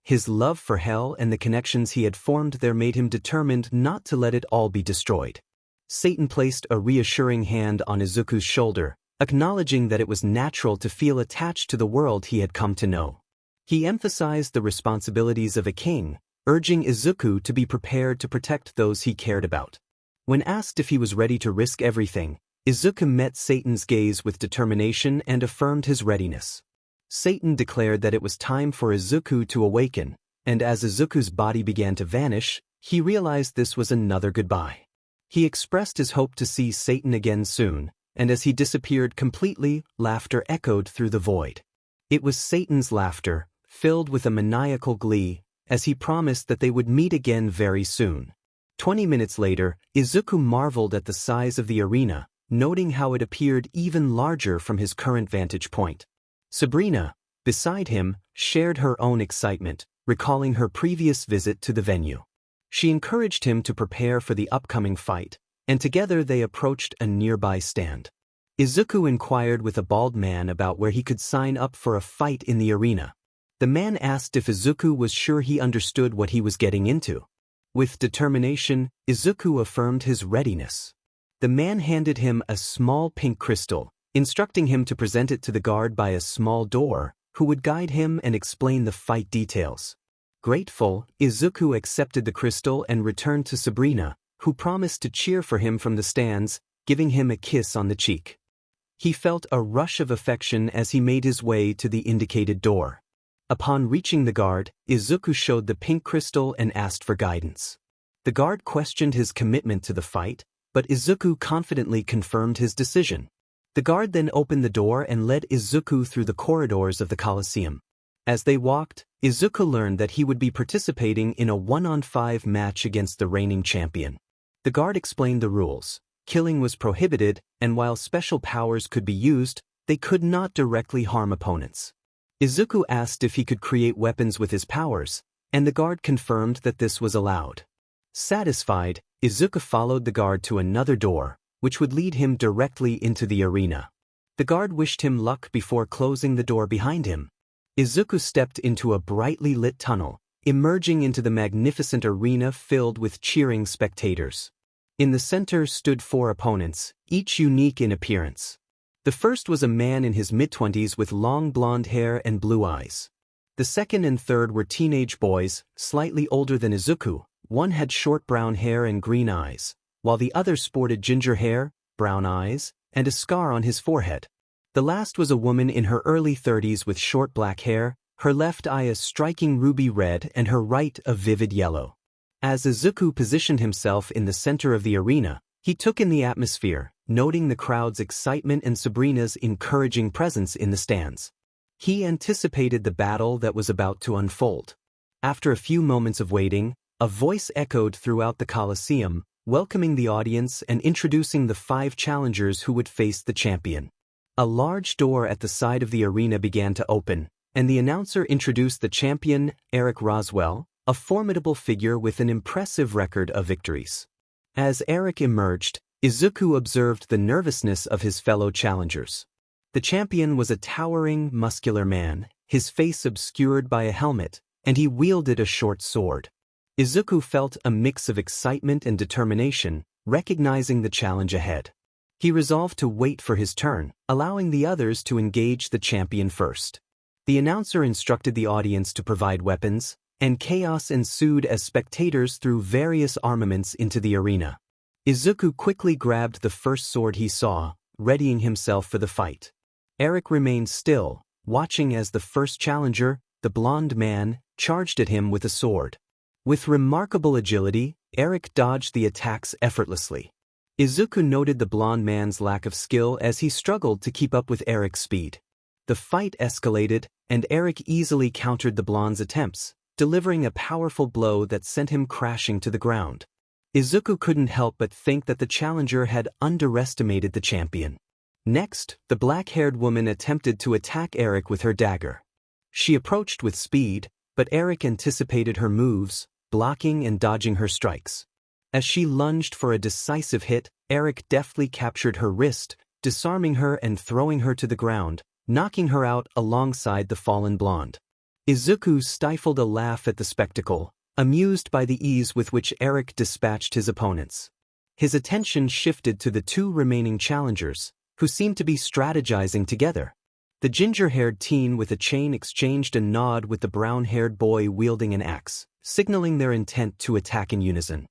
His love for Hell and the connections he had formed there made him determined not to let it all be destroyed. Satan placed a reassuring hand on Izuku's shoulder, acknowledging that it was natural to feel attached to the world he had come to know. He emphasized the responsibilities of a king, urging Izuku to be prepared to protect those he cared about. When asked if he was ready to risk everything, Izuku met Satan's gaze with determination and affirmed his readiness. Satan declared that it was time for Izuku to awaken, and as Izuku's body began to vanish, he realized this was another goodbye. He expressed his hope to see Satan again soon, and as he disappeared completely, laughter echoed through the void. It was Satan's laughter, filled with a maniacal glee, as he promised that they would meet again very soon. 20 minutes later, Izuku marveled at the size of the arena, noting how it appeared even larger from his current vantage point. Sabrina, beside him, shared her own excitement, recalling her previous visit to the venue. She encouraged him to prepare for the upcoming fight, and together they approached a nearby stand. Izuku inquired with a bald man about where he could sign up for a fight in the arena. The man asked if Izuku was sure he understood what he was getting into. With determination, Izuku affirmed his readiness. The man handed him a small pink crystal, instructing him to present it to the guard by a small door, who would guide him and explain the fight details. Grateful, Izuku accepted the crystal and returned to Sabrina, who promised to cheer for him from the stands, giving him a kiss on the cheek. He felt a rush of affection as he made his way to the indicated door. Upon reaching the guard, Izuku showed the pink crystal and asked for guidance. The guard questioned his commitment to the fight, but Izuku confidently confirmed his decision. The guard then opened the door and led Izuku through the corridors of the Colosseum. As they walked, Izuku learned that he would be participating in a 1-on-5 match against the reigning champion. The guard explained the rules. Killing was prohibited, and while special powers could be used, they could not directly harm opponents. Izuku asked if he could create weapons with his powers, and the guard confirmed that this was allowed. Satisfied, Izuku followed the guard to another door, which would lead him directly into the arena. The guard wished him luck before closing the door behind him. Izuku stepped into a brightly lit tunnel, emerging into the magnificent arena filled with cheering spectators. In the center stood 4 opponents, each unique in appearance. The first was a man in his mid-20s with long blonde hair and blue eyes. The second and third were teenage boys, slightly older than Izuku. One had short brown hair and green eyes, while the other sported ginger hair, brown eyes, and a scar on his forehead. The last was a woman in her early 30s with short black hair, her left eye a striking ruby red and her right a vivid yellow. As Izuku positioned himself in the center of the arena, he took in the atmosphere, noting the crowd's excitement and Sabrina's encouraging presence in the stands. He anticipated the battle that was about to unfold. After a few moments of waiting, a voice echoed throughout the Colosseum, welcoming the audience and introducing the 5 challengers who would face the champion. A large door at the side of the arena began to open, and the announcer introduced the champion, Eric Roswell, a formidable figure with an impressive record of victories. As Eric emerged, Izuku observed the nervousness of his fellow challengers. The champion was a towering, muscular man, his face obscured by a helmet, and he wielded a short sword. Izuku felt a mix of excitement and determination, recognizing the challenge ahead. He resolved to wait for his turn, allowing the others to engage the champion first. The announcer instructed the audience to provide weapons, and chaos ensued as spectators threw various armaments into the arena. Izuku quickly grabbed the first sword he saw, readying himself for the fight. Eric remained still, watching as the first challenger, the blonde man, charged at him with a sword. With remarkable agility, Eric dodged the attacks effortlessly. Izuku noted the blonde man's lack of skill as he struggled to keep up with Eric's speed. The fight escalated, and Eric easily countered the blonde's attempts, delivering a powerful blow that sent him crashing to the ground. Izuku couldn't help but think that the challenger had underestimated the champion. Next, the black-haired woman attempted to attack Eric with her dagger. She approached with speed, but Eric anticipated her moves, blocking and dodging her strikes. As she lunged for a decisive hit, Eric deftly captured her wrist, disarming her and throwing her to the ground, knocking her out alongside the fallen blonde. Izuku stifled a laugh at the spectacle, amused by the ease with which Eric dispatched his opponents. His attention shifted to the two remaining challengers, who seemed to be strategizing together. The ginger-haired teen with a chain exchanged a nod with the brown-haired boy wielding an axe, signaling their intent to attack in unison.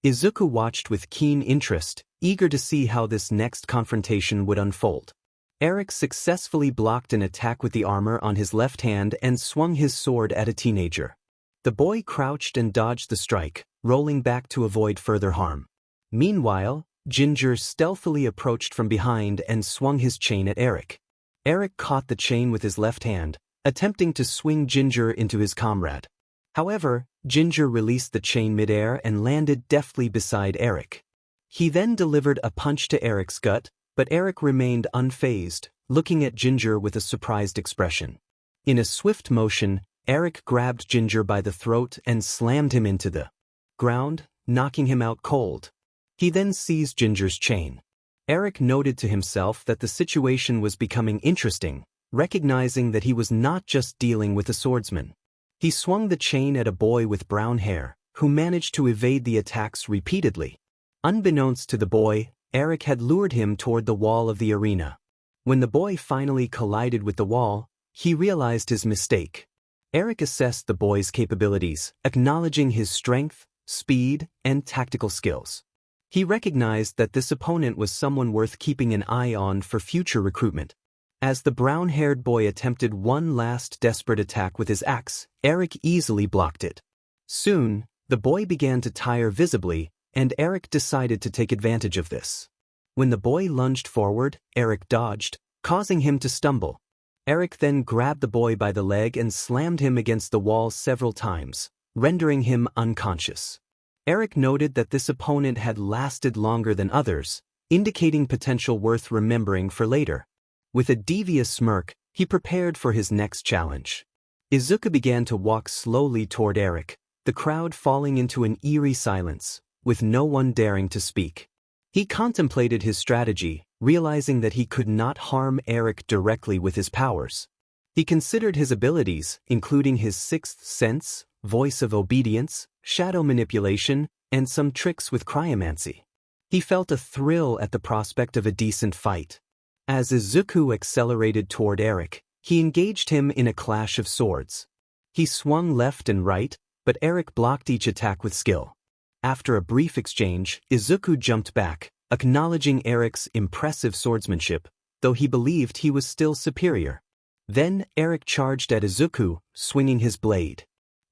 Izuku watched with keen interest, eager to see how this next confrontation would unfold. Eric successfully blocked an attack with the armor on his left hand and swung his sword at a teenager. The boy crouched and dodged the strike, rolling back to avoid further harm. Meanwhile, Ginger stealthily approached from behind and swung his chain at Eric. Eric caught the chain with his left hand, attempting to swing Ginger into his comrade. However, Ginger released the chain midair and landed deftly beside Eric. He then delivered a punch to Eric's gut, but Eric remained unfazed, looking at Ginger with a surprised expression. In a swift motion, Eric grabbed Ginger by the throat and slammed him into the ground, knocking him out cold. He then seized Ginger's chain. Eric noted to himself that the situation was becoming interesting, recognizing that he was not just dealing with a swordsman. He swung the chain at a boy with brown hair, who managed to evade the attacks repeatedly. Unbeknownst to the boy, Eric had lured him toward the wall of the arena. When the boy finally collided with the wall, he realized his mistake. Eric assessed the boy's capabilities, acknowledging his strength, speed, and tactical skills. He recognized that this opponent was someone worth keeping an eye on for future recruitment. As the brown-haired boy attempted one last desperate attack with his axe, Eric easily blocked it. Soon, the boy began to tire visibly, and Eric decided to take advantage of this. When the boy lunged forward, Eric dodged, causing him to stumble. Eric then grabbed the boy by the leg and slammed him against the wall several times, rendering him unconscious. Eric noted that this opponent had lasted longer than others, indicating potential worth remembering for later. With a devious smirk, he prepared for his next challenge. Izuku began to walk slowly toward Eric, the crowd falling into an eerie silence, with no one daring to speak. He contemplated his strategy, realizing that he could not harm Eric directly with his powers. He considered his abilities, including his sixth sense, voice of obedience, shadow manipulation, and some tricks with cryomancy. He felt a thrill at the prospect of a decent fight. As Izuku accelerated toward Eric, he engaged him in a clash of swords. He swung left and right, but Eric blocked each attack with skill. After a brief exchange, Izuku jumped back, acknowledging Eric's impressive swordsmanship, though he believed he was still superior. Then Eric charged at Izuku, swinging his blade.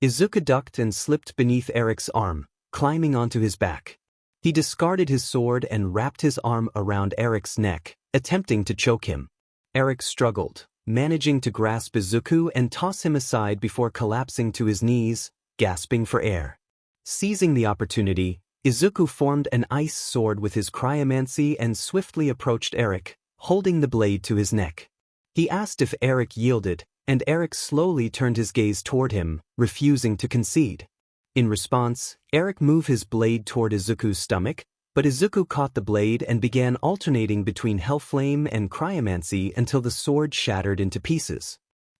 Izuku ducked and slipped beneath Eric's arm, climbing onto his back. He discarded his sword and wrapped his arm around Eric's neck, attempting to choke him. Eric struggled, managing to grasp Izuku and toss him aside before collapsing to his knees, gasping for air. Seizing the opportunity, Izuku formed an ice sword with his cryomancy and swiftly approached Eric, holding the blade to his neck. He asked if Eric yielded, and Eric slowly turned his gaze toward him, refusing to concede. In response, Eric moved his blade toward Izuku's stomach, but Izuku caught the blade and began alternating between hellflame and cryomancy until the sword shattered into pieces.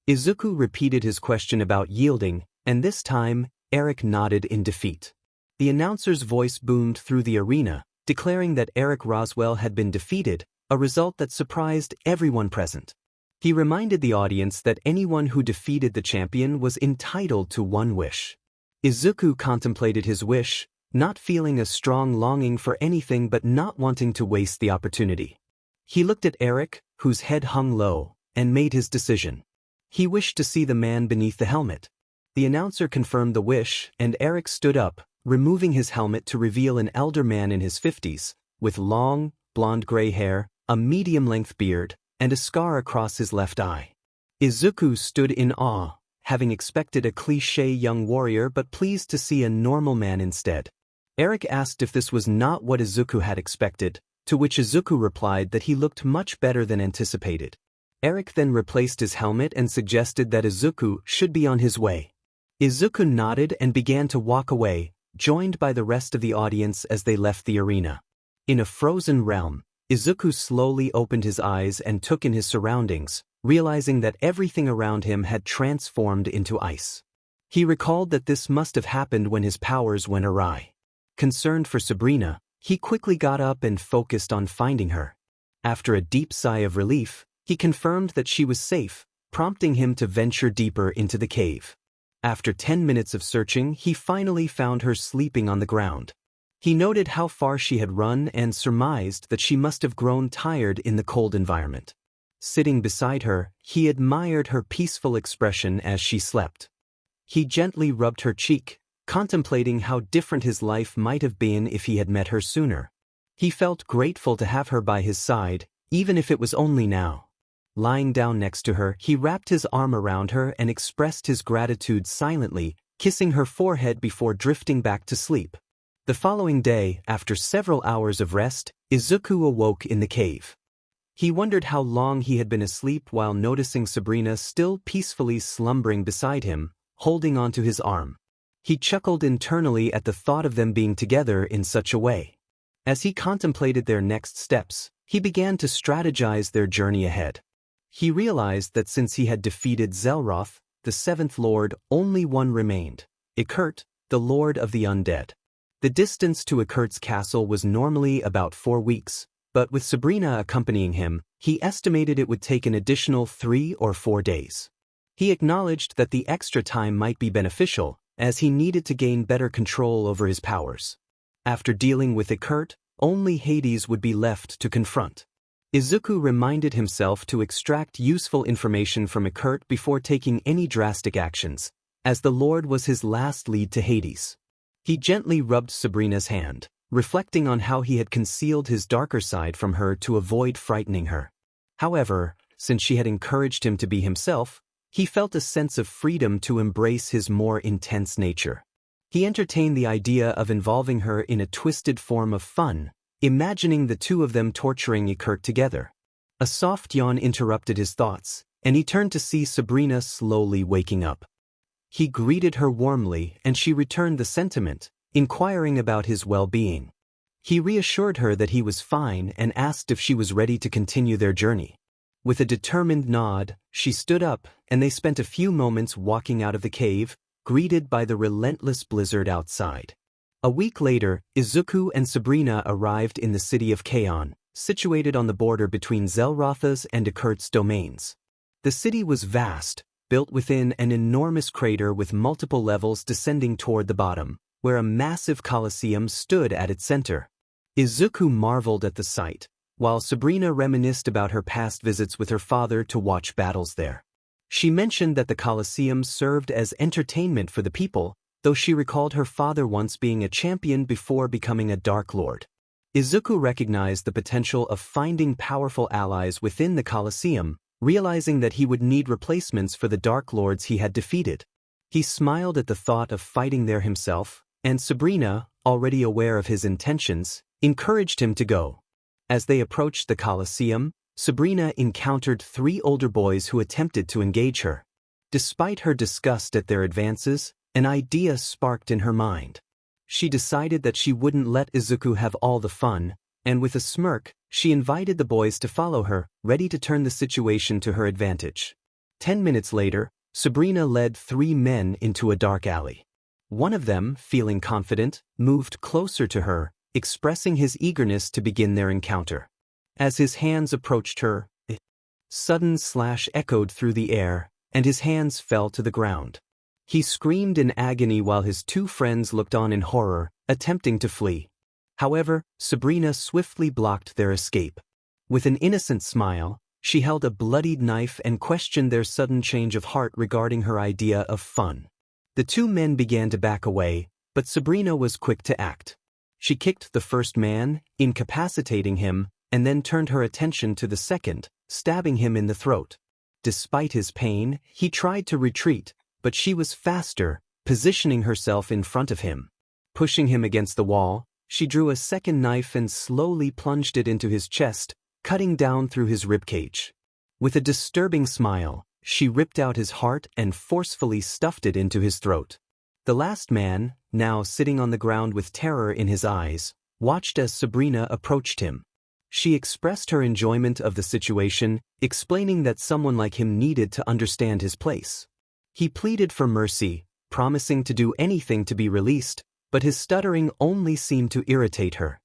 Izuku repeated his question about yielding, and this time, Eric nodded in defeat. The announcer's voice boomed through the arena, declaring that Eric Roswell had been defeated, a result that surprised everyone present. He reminded the audience that anyone who defeated the champion was entitled to one wish. Izuku contemplated his wish, not feeling a strong longing for anything but not wanting to waste the opportunity. He looked at Eric, whose head hung low, and made his decision. He wished to see the man beneath the helmet. The announcer confirmed the wish, and Eric stood up, removing his helmet to reveal an elder man in his 50s, with long, blonde-gray hair, a medium-length beard, and a scar across his left eye. Izuku stood in awe, having expected a cliché young warrior but pleased to see a normal man instead. Eric asked if this was not what Izuku had expected, to which Izuku replied that he looked much better than anticipated. Eric then replaced his helmet and suggested that Izuku should be on his way. Izuku nodded and began to walk away, joined by the rest of the audience as they left the arena. In a frozen realm, Izuku slowly opened his eyes and took in his surroundings, realizing that everything around him had transformed into ice. He recalled that this must have happened when his powers went awry. Concerned for Sabrina, he quickly got up and focused on finding her. After a deep sigh of relief, he confirmed that she was safe, prompting him to venture deeper into the cave. After 10 minutes of searching, he finally found her sleeping on the ground. He noted how far she had run and surmised that she must have grown tired in the cold environment. Sitting beside her, he admired her peaceful expression as she slept. He gently rubbed her cheek, contemplating how different his life might have been if he had met her sooner. He felt grateful to have her by his side, even if it was only now. Lying down next to her, he wrapped his arm around her and expressed his gratitude silently, kissing her forehead before drifting back to sleep. The following day, after several hours of rest, Izuku awoke in the cave. He wondered how long he had been asleep while noticing Sabrina still peacefully slumbering beside him, holding onto his arm. He chuckled internally at the thought of them being together in such a way. As he contemplated their next steps, he began to strategize their journey ahead. He realized that since he had defeated Zelroth, the seventh lord, only one remained, Ikert, the lord of the undead. The distance to Ikert's castle was normally about 4 weeks, but with Sabrina accompanying him, he estimated it would take an additional 3 or 4 days. He acknowledged that the extra time might be beneficial, as he needed to gain better control over his powers. After dealing with Ikert, only Hades would be left to confront. Izuku reminded himself to extract useful information from Ikert before taking any drastic actions, as the Lord was his last lead to Hades. He gently rubbed Sabrina's hand, reflecting on how he had concealed his darker side from her to avoid frightening her. However, since she had encouraged him to be himself, he felt a sense of freedom to embrace his more intense nature. He entertained the idea of involving her in a twisted form of fun, imagining the two of them torturing Ikert together. A soft yawn interrupted his thoughts, and he turned to see Sabrina slowly waking up. He greeted her warmly, and she returned the sentiment, inquiring about his well-being. He reassured her that he was fine and asked if she was ready to continue their journey. With a determined nod, she stood up, and they spent a few moments walking out of the cave, greeted by the relentless blizzard outside. A week later, Izuku and Sabrina arrived in the city of Kaon, situated on the border between Zelrotha's and Ikert's domains. The city was vast, built within an enormous crater with multiple levels descending toward the bottom, where a massive coliseum stood at its center. Izuku marveled at the sight, while Sabrina reminisced about her past visits with her father to watch battles there. She mentioned that the coliseum served as entertainment for the people, though she recalled her father once being a champion before becoming a Dark Lord. Izuku recognized the potential of finding powerful allies within the Colosseum, realizing that he would need replacements for the Dark Lords he had defeated. He smiled at the thought of fighting there himself, and Sabrina, already aware of his intentions, encouraged him to go. As they approached the Colosseum, Sabrina encountered 3 older boys who attempted to engage her. Despite her disgust at their advances, an idea sparked in her mind. She decided that she wouldn't let Izuku have all the fun, and with a smirk, she invited the boys to follow her, ready to turn the situation to her advantage. 10 minutes later, Sabrina led 3 men into a dark alley. One of them, feeling confident, moved closer to her, expressing his eagerness to begin their encounter. As his hands approached her, a sudden slash echoed through the air, and his hands fell to the ground. He screamed in agony while his 2 friends looked on in horror, attempting to flee. However, Sabrina swiftly blocked their escape. With an innocent smile, she held a bloodied knife and questioned their sudden change of heart regarding her idea of fun. The 2 men began to back away, but Sabrina was quick to act. She kicked the first man, incapacitating him, and then turned her attention to the second, stabbing him in the throat. Despite his pain, he tried to retreat, but she was faster, positioning herself in front of him. Pushing him against the wall, she drew a second knife and slowly plunged it into his chest, cutting down through his ribcage. With a disturbing smile, she ripped out his heart and forcefully stuffed it into his throat. The last man, now sitting on the ground with terror in his eyes, watched as Sabrina approached him. She expressed her enjoyment of the situation, explaining that someone like him needed to understand his place. He pleaded for mercy, promising to do anything to be released, but his stuttering only seemed to irritate her.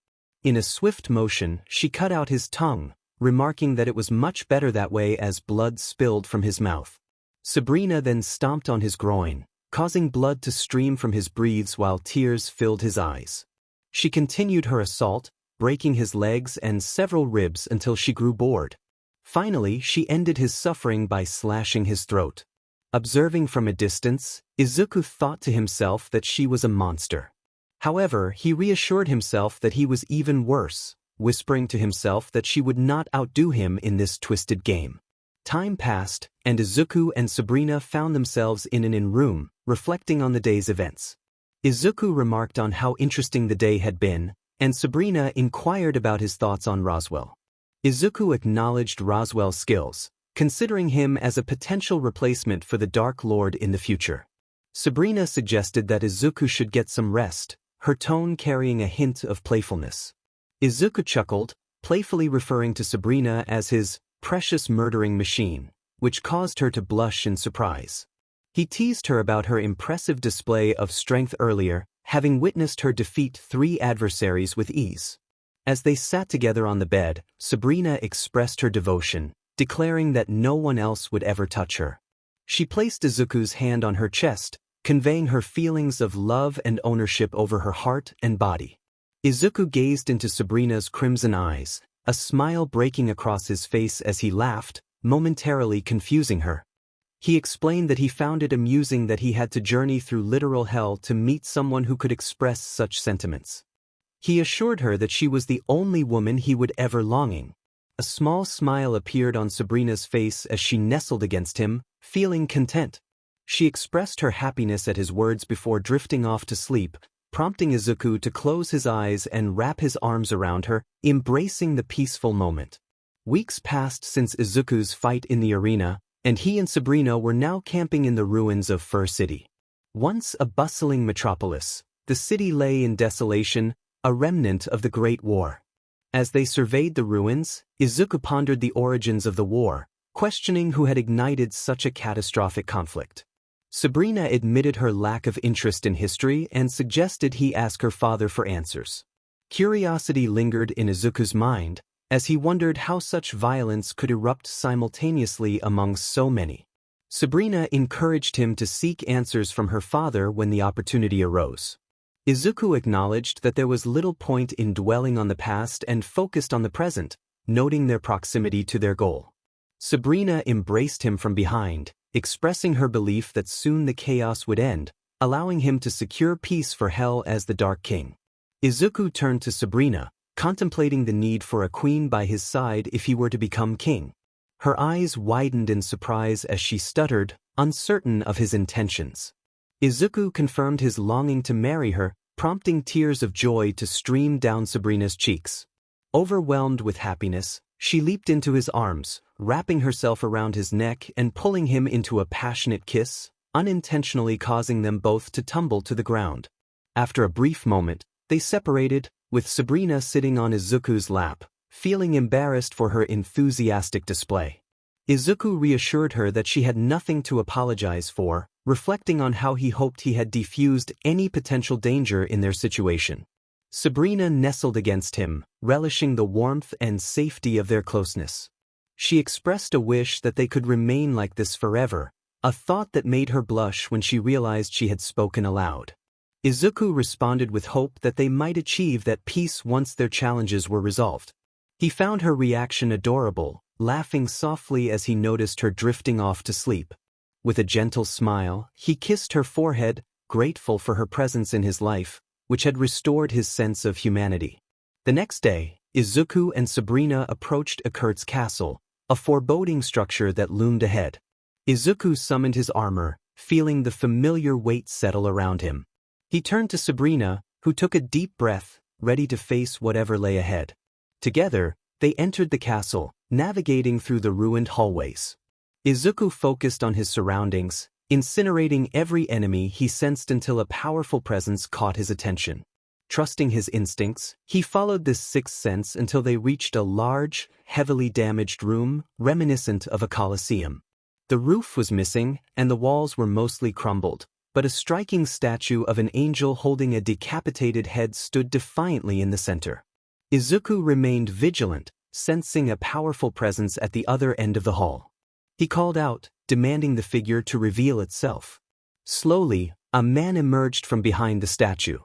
In a swift motion, she cut out his tongue, remarking that it was much better that way as blood spilled from his mouth. Sabrina then stomped on his groin, causing blood to stream from his breaths while tears filled his eyes. She continued her assault, breaking his legs and several ribs until she grew bored. Finally, she ended his suffering by slashing his throat. Observing from a distance, Izuku thought to himself that she was a monster. However, he reassured himself that he was even worse, whispering to himself that she would not outdo him in this twisted game. Time passed, and Izuku and Sabrina found themselves in an inn room, reflecting on the day's events. Izuku remarked on how interesting the day had been, and Sabrina inquired about his thoughts on Roswell. Izuku acknowledged Roswell's skills, considering him as a potential replacement for the Dark Lord in the future. Sabrina suggested that Izuku should get some rest, her tone carrying a hint of playfulness. Izuku chuckled, playfully referring to Sabrina as his precious murdering machine, which caused her to blush in surprise. He teased her about her impressive display of strength earlier, having witnessed her defeat 3 adversaries with ease. As they sat together on the bed, Sabrina expressed her devotion, declaring that no one else would ever touch her. She placed Izuku's hand on her chest, conveying her feelings of love and ownership over her heart and body. Izuku gazed into Sabrina's crimson eyes, a smile breaking across his face as he laughed, momentarily confusing her. He explained that he found it amusing that he had to journey through literal hell to meet someone who could express such sentiments. He assured her that she was the only woman he would ever longing. A small smile appeared on Sabrina's face as she nestled against him, feeling content. She expressed her happiness at his words before drifting off to sleep, prompting Izuku to close his eyes and wrap his arms around her, embracing the peaceful moment. Weeks passed since Izuku's fight in the arena, and he and Sabrina were now camping in the ruins of Fur City. Once a bustling metropolis, the city lay in desolation, a remnant of the Great War. As they surveyed the ruins, Izuku pondered the origins of the war, questioning who had ignited such a catastrophic conflict. Sabrina admitted her lack of interest in history and suggested he ask her father for answers. Curiosity lingered in Izuku's mind, as he wondered how such violence could erupt simultaneously among so many. Sabrina encouraged him to seek answers from her father when the opportunity arose. Izuku acknowledged that there was little point in dwelling on the past and focused on the present, noting their proximity to their goal. Sabrina embraced him from behind, expressing her belief that soon the chaos would end, allowing him to secure peace for Hell as the Dark King. Izuku turned to Sabrina, contemplating the need for a queen by his side if he were to become king. Her eyes widened in surprise as she stuttered, uncertain of his intentions. Izuku confirmed his longing to marry her, prompting tears of joy to stream down Sabrina's cheeks. Overwhelmed with happiness, she leaped into his arms, wrapping herself around his neck and pulling him into a passionate kiss, unintentionally causing them both to tumble to the ground. After a brief moment, they separated, with Sabrina sitting on Izuku's lap, feeling embarrassed for her enthusiastic display. Izuku reassured her that she had nothing to apologize for, reflecting on how he hoped he had defused any potential danger in their situation. Sabrina nestled against him, relishing the warmth and safety of their closeness. She expressed a wish that they could remain like this forever, a thought that made her blush when she realized she had spoken aloud. Izuku responded with hope that they might achieve that peace once their challenges were resolved. He found her reaction adorable, laughing softly as he noticed her drifting off to sleep. With a gentle smile, he kissed her forehead, grateful for her presence in his life, which had restored his sense of humanity. The next day, Izuku and Sabrina approached Ikurt's castle, a foreboding structure that loomed ahead. Izuku summoned his armor, feeling the familiar weight settle around him. He turned to Sabrina, who took a deep breath, ready to face whatever lay ahead. Together, they entered the castle, navigating through the ruined hallways. Izuku focused on his surroundings, incinerating every enemy he sensed until a powerful presence caught his attention. Trusting his instincts, he followed this sixth sense until they reached a large, heavily damaged room, reminiscent of a coliseum. The roof was missing, and the walls were mostly crumbled, but a striking statue of an angel holding a decapitated head stood defiantly in the center. Izuku remained vigilant, sensing a powerful presence at the other end of the hall. He called out, demanding the figure to reveal itself. Slowly, a man emerged from behind the statue.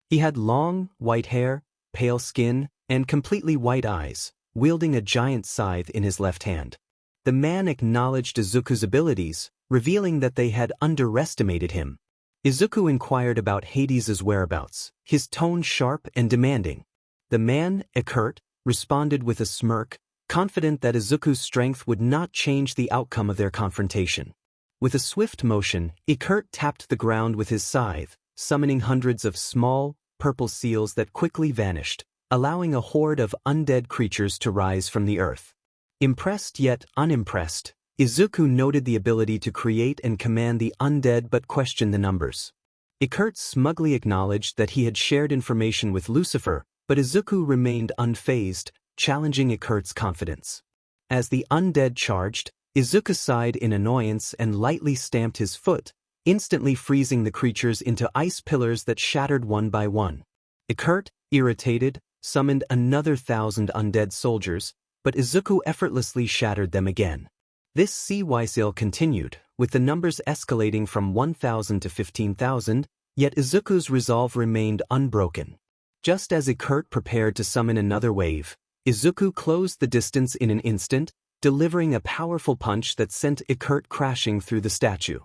He had long, white hair, pale skin, and completely white eyes, wielding a giant scythe in his left hand. The man acknowledged Izuku's abilities, revealing that they had underestimated him. Izuku inquired about Hades's whereabouts, his tone sharp and demanding. The man, Ikurt, responded with a smirk, confident that Izuku's strength would not change the outcome of their confrontation. With a swift motion, Ikurt tapped the ground with his scythe, summoning hundreds of small, purple seals that quickly vanished, allowing a horde of undead creatures to rise from the earth. Impressed yet unimpressed, Izuku noted the ability to create and command the undead but questioned the numbers. Ikurt smugly acknowledged that he had shared information with Lucifer, but Izuku remained unfazed, challenging Ikurt's confidence. As the undead charged, Izuku sighed in annoyance and lightly stamped his foot, instantly freezing the creatures into ice pillars that shattered one by one. Ikurt, irritated, summoned another 1,000 undead soldiers, but Izuku effortlessly shattered them again. This cycle continued, with the numbers escalating from 1,000 to 15,000, yet Izuku's resolve remained unbroken. Just as Ikurt prepared to summon another wave, Izuku closed the distance in an instant, delivering a powerful punch that sent Ikurt crashing through the statue.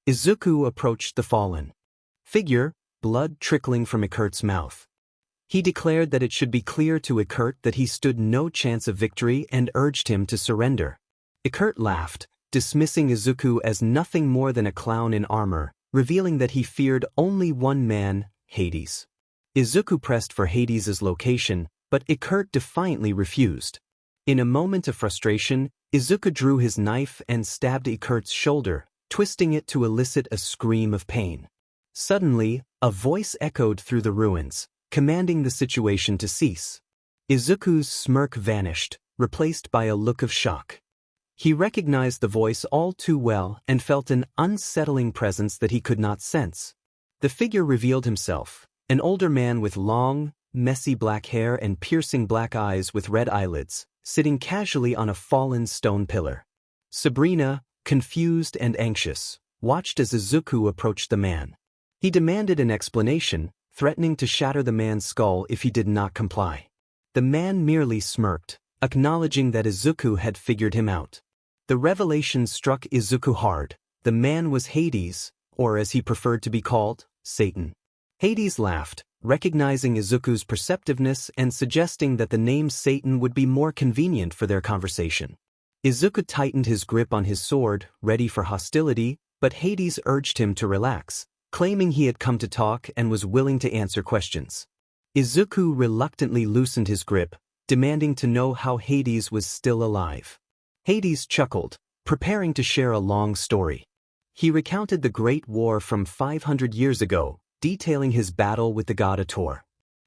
Izuku approached the fallen figure, blood trickling from Ikurt's mouth. He declared that it should be clear to Ikurt that he stood no chance of victory and urged him to surrender. Ikurt laughed, dismissing Izuku as nothing more than a clown in armor, revealing that he feared only one man, Hades. Izuku pressed for Hades's location, but Ikurt defiantly refused. In a moment of frustration, Izuku drew his knife and stabbed Ikurt's shoulder, twisting it to elicit a scream of pain. Suddenly, a voice echoed through the ruins, commanding the situation to cease. Izuku's smirk vanished, replaced by a look of shock. He recognized the voice all too well and felt an unsettling presence that he could not sense. The figure revealed himself, an older man with long, messy black hair and piercing black eyes with red eyelids, sitting casually on a fallen stone pillar. Sabrina, confused and anxious, watched as Izuku approached the man. He demanded an explanation, threatening to shatter the man's skull if he did not comply. The man merely smirked, acknowledging that Izuku had figured him out. The revelation struck Izuku hard. The man was Hades, or as he preferred to be called, Satan. Hades laughed, recognizing Izuku's perceptiveness and suggesting that the name Satan would be more convenient for their conversation. Izuku tightened his grip on his sword, ready for hostility, but Hades urged him to relax, claiming he had come to talk and was willing to answer questions. Izuku reluctantly loosened his grip, demanding to know how Hades was still alive. Hades chuckled, preparing to share a long story. He recounted the Great War from 500 years ago, detailing his battle with the god Hator.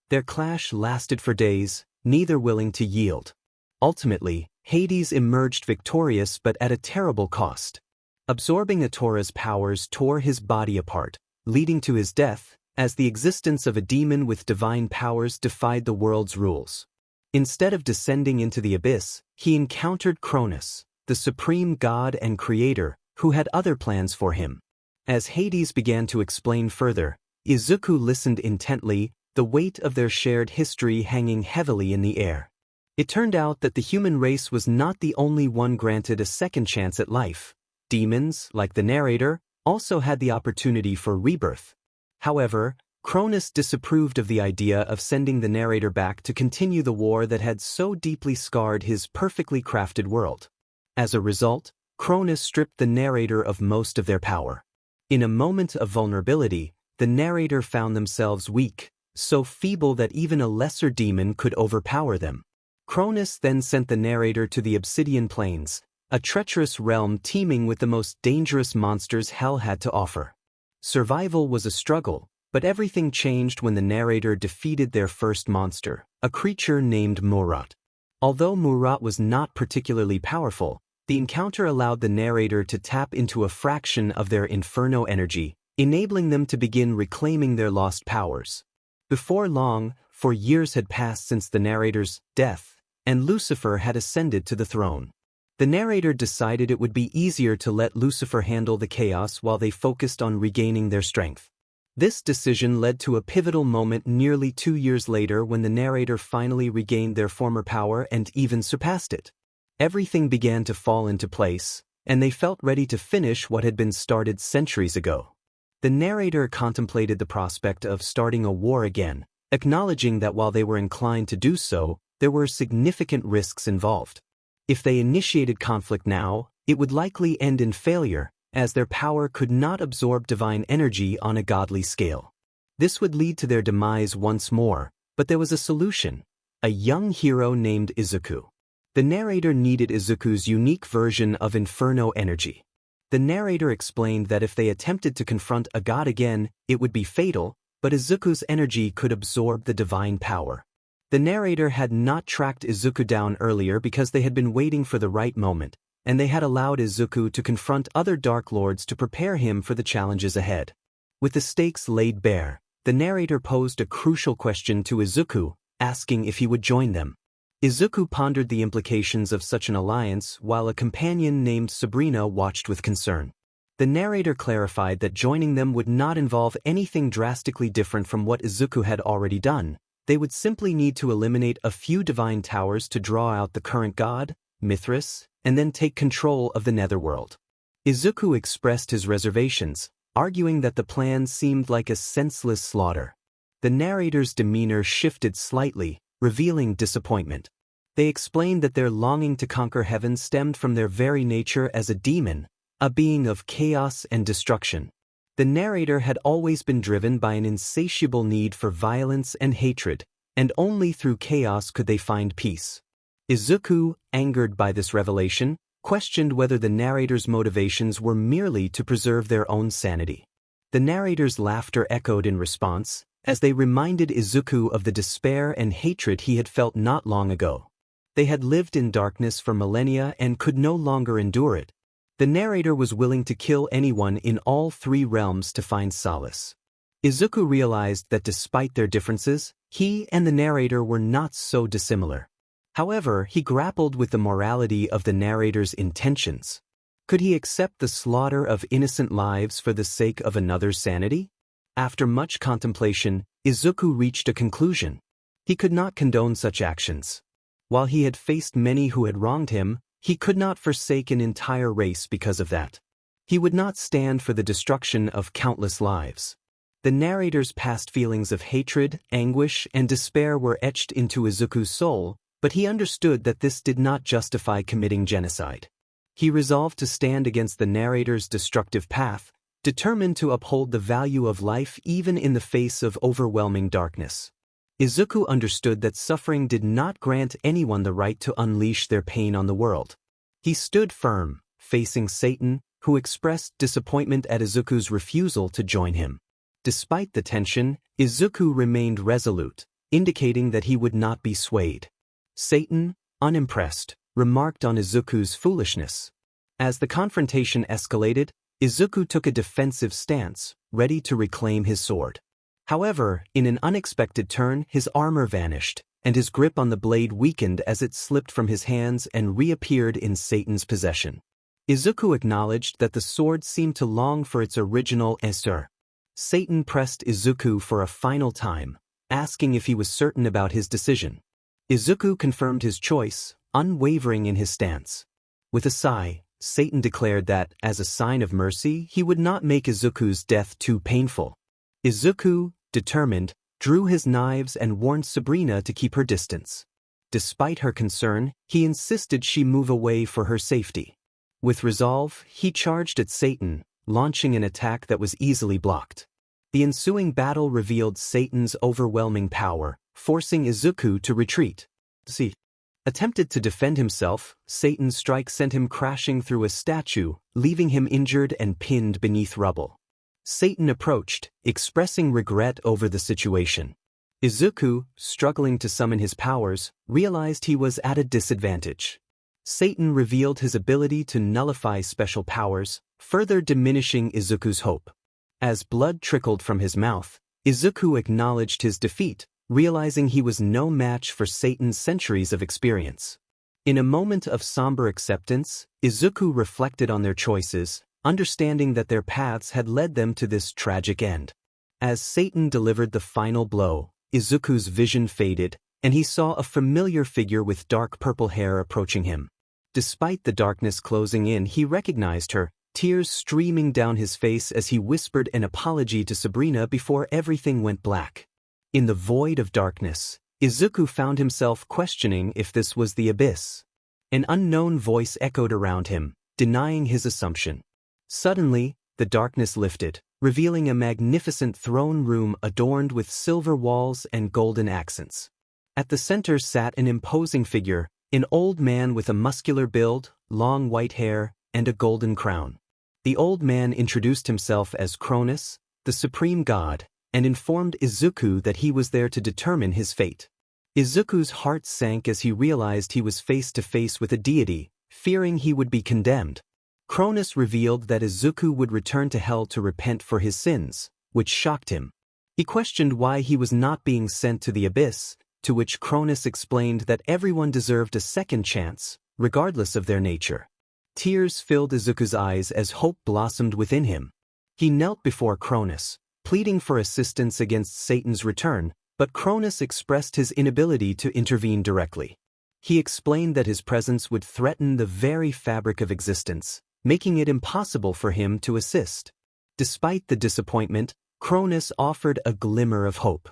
Their clash lasted for days, neither willing to yield. Ultimately, Hades emerged victorious but at a terrible cost. Absorbing Atora's powers tore his body apart, leading to his death, as the existence of a demon with divine powers defied the world's rules. Instead of descending into the abyss, he encountered Cronus, the supreme god and creator, who had other plans for him. As Hades began to explain further, Izuku listened intently, the weight of their shared history hanging heavily in the air. It turned out that the human race was not the only one granted a second chance at life. Demons, like the narrator, also had the opportunity for rebirth. However, Cronus disapproved of the idea of sending the narrator back to continue the war that had so deeply scarred his perfectly crafted world. As a result, Cronus stripped the narrator of most of their power. In a moment of vulnerability, the narrator found themselves weak, so feeble that even a lesser demon could overpower them. Cronus then sent the narrator to the Obsidian Plains, a treacherous realm teeming with the most dangerous monsters hell had to offer. Survival was a struggle, but everything changed when the narrator defeated their first monster, a creature named Murat. Although Murat was not particularly powerful, the encounter allowed the narrator to tap into a fraction of their inferno energy, enabling them to begin reclaiming their lost powers. Before long, for years had passed since the narrator's death, and Lucifer had ascended to the throne. The narrator decided it would be easier to let Lucifer handle the chaos while they focused on regaining their strength. This decision led to a pivotal moment nearly 2 years later when the narrator finally regained their former power and even surpassed it. Everything began to fall into place, and they felt ready to finish what had been started centuries ago. The narrator contemplated the prospect of starting a war again, acknowledging that while they were inclined to do so, there were significant risks involved. If they initiated conflict now, it would likely end in failure, as their power could not absorb divine energy on a godly scale. This would lead to their demise once more, but there was a solution: a young hero named Izuku. The narrator needed Izuku's unique version of inferno energy. The narrator explained that if they attempted to confront a god again, it would be fatal, but Izuku's energy could absorb the divine power. The narrator had not tracked Izuku down earlier because they had been waiting for the right moment, and they had allowed Izuku to confront other Dark Lords to prepare him for the challenges ahead. With the stakes laid bare, the narrator posed a crucial question to Izuku, asking if he would join them. Izuku pondered the implications of such an alliance while a companion named Sabrina watched with concern. The narrator clarified that joining them would not involve anything drastically different from what Izuku had already done. They would simply need to eliminate a few divine towers to draw out the current god, Mithras, and then take control of the netherworld. Izuku expressed his reservations, arguing that the plan seemed like a senseless slaughter. The narrator's demeanor shifted slightly, revealing disappointment. They explained that their longing to conquer heaven stemmed from their very nature as a demon, a being of chaos and destruction. The narrator had always been driven by an insatiable need for violence and hatred, and only through chaos could they find peace. Izuku, angered by this revelation, questioned whether the narrator's motivations were merely to preserve their own sanity. The narrator's laughter echoed in response, as they reminded Izuku of the despair and hatred he had felt not long ago. They had lived in darkness for millennia and could no longer endure it. The narrator was willing to kill anyone in all 3 realms to find solace. Izuku realized that despite their differences, he and the narrator were not so dissimilar. However, he grappled with the morality of the narrator's intentions. Could he accept the slaughter of innocent lives for the sake of another's sanity? After much contemplation, Izuku reached a conclusion. He could not condone such actions. While he had faced many who had wronged him, he could not forsake an entire race because of that. He would not stand for the destruction of countless lives. The narrator's past feelings of hatred, anguish, and despair were etched into Izuku's soul, but he understood that this did not justify committing genocide. He resolved to stand against the narrator's destructive path, determined to uphold the value of life even in the face of overwhelming darkness. Izuku understood that suffering did not grant anyone the right to unleash their pain on the world. He stood firm, facing Satan, who expressed disappointment at Izuku's refusal to join him. Despite the tension, Izuku remained resolute, indicating that he would not be swayed. Satan, unimpressed, remarked on Izuku's foolishness. As the confrontation escalated, Izuku took a defensive stance, ready to reclaim his sword. However, in an unexpected turn, his armor vanished, and his grip on the blade weakened as it slipped from his hands and reappeared in Satan's possession. Izuku acknowledged that the sword seemed to long for its original owner. Satan pressed Izuku for a final time, asking if he was certain about his decision. Izuku confirmed his choice, unwavering in his stance. With a sigh, Satan declared that, as a sign of mercy, he would not make Izuku's death too painful. Izuku, determined, drew his knives and warned Sabrina to keep her distance. Despite her concern, he insisted she move away for her safety. With resolve, he charged at Satan, launching an attack that was easily blocked. The ensuing battle revealed Satan's overwhelming power, forcing Izuku to retreat. Attempted to defend himself, Satan's strike sent him crashing through a statue, leaving him injured and pinned beneath rubble. Satan approached, expressing regret over the situation. Izuku, struggling to summon his powers, realized he was at a disadvantage. Satan revealed his ability to nullify special powers, further diminishing Izuku's hope. As blood trickled from his mouth, Izuku acknowledged his defeat, realizing he was no match for Satan's centuries of experience. In a moment of somber acceptance, Izuku reflected on their choices, understanding that their paths had led them to this tragic end. As Satan delivered the final blow, Izuku's vision faded, and he saw a familiar figure with dark purple hair approaching him. Despite the darkness closing in, he recognized her, tears streaming down his face as he whispered an apology to Sabrina before everything went black. In the void of darkness, Izuku found himself questioning if this was the abyss. An unknown voice echoed around him, denying his assumption. Suddenly, the darkness lifted, revealing a magnificent throne room adorned with silver walls and golden accents. At the center sat an imposing figure, an old man with a muscular build, long white hair, and a golden crown. The old man introduced himself as Cronus, the supreme god, and informed Izuku that he was there to determine his fate. Izuku's heart sank as he realized he was face to face with a deity, fearing he would be condemned. Cronus revealed that Izuku would return to hell to repent for his sins, which shocked him. He questioned why he was not being sent to the abyss, to which Cronus explained that everyone deserved a second chance, regardless of their nature. Tears filled Izuku's eyes as hope blossomed within him. He knelt before Cronus, pleading for assistance against Satan's return, but Cronus expressed his inability to intervene directly. He explained that his presence would threaten the very fabric of existence, making it impossible for him to assist. Despite the disappointment, Cronus offered a glimmer of hope.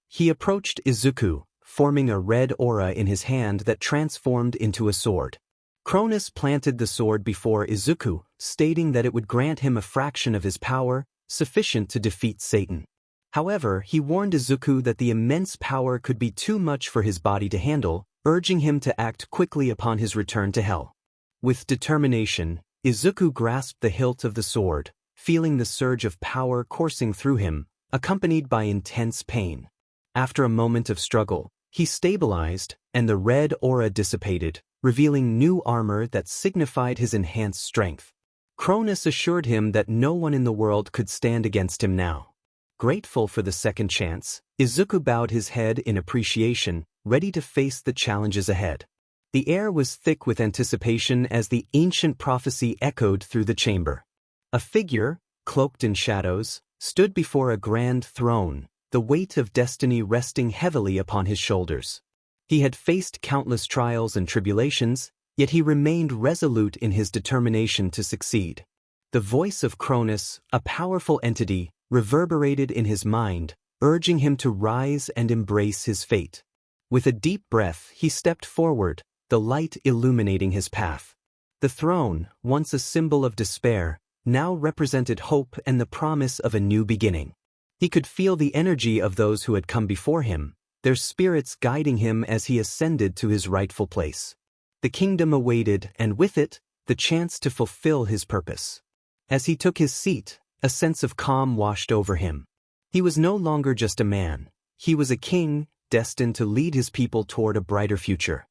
He approached Izuku, forming a red aura in his hand that transformed into a sword. Cronus planted the sword before Izuku, stating that it would grant him a fraction of his power, sufficient to defeat Satan. However, he warned Izuku that the immense power could be too much for his body to handle, urging him to act quickly upon his return to hell. With determination, Izuku grasped the hilt of the sword, feeling the surge of power coursing through him, accompanied by intense pain. After a moment of struggle, he stabilized, and the red aura dissipated, revealing new armor that signified his enhanced strength. Cronus assured him that no one in the world could stand against him now. Grateful for the second chance, Izuku bowed his head in appreciation, ready to face the challenges ahead. The air was thick with anticipation as the ancient prophecy echoed through the chamber. A figure, cloaked in shadows, stood before a grand throne, the weight of destiny resting heavily upon his shoulders. He had faced countless trials and tribulations, yet he remained resolute in his determination to succeed. The voice of Cronus, a powerful entity, reverberated in his mind, urging him to rise and embrace his fate. With a deep breath, he stepped forward, the light illuminating his path. The throne, once a symbol of despair, now represented hope and the promise of a new beginning. He could feel the energy of those who had come before him, their spirits guiding him as he ascended to his rightful place. The kingdom awaited, and with it, the chance to fulfill his purpose. As he took his seat, a sense of calm washed over him. He was no longer just a man. He was a king, destined to lead his people toward a brighter future.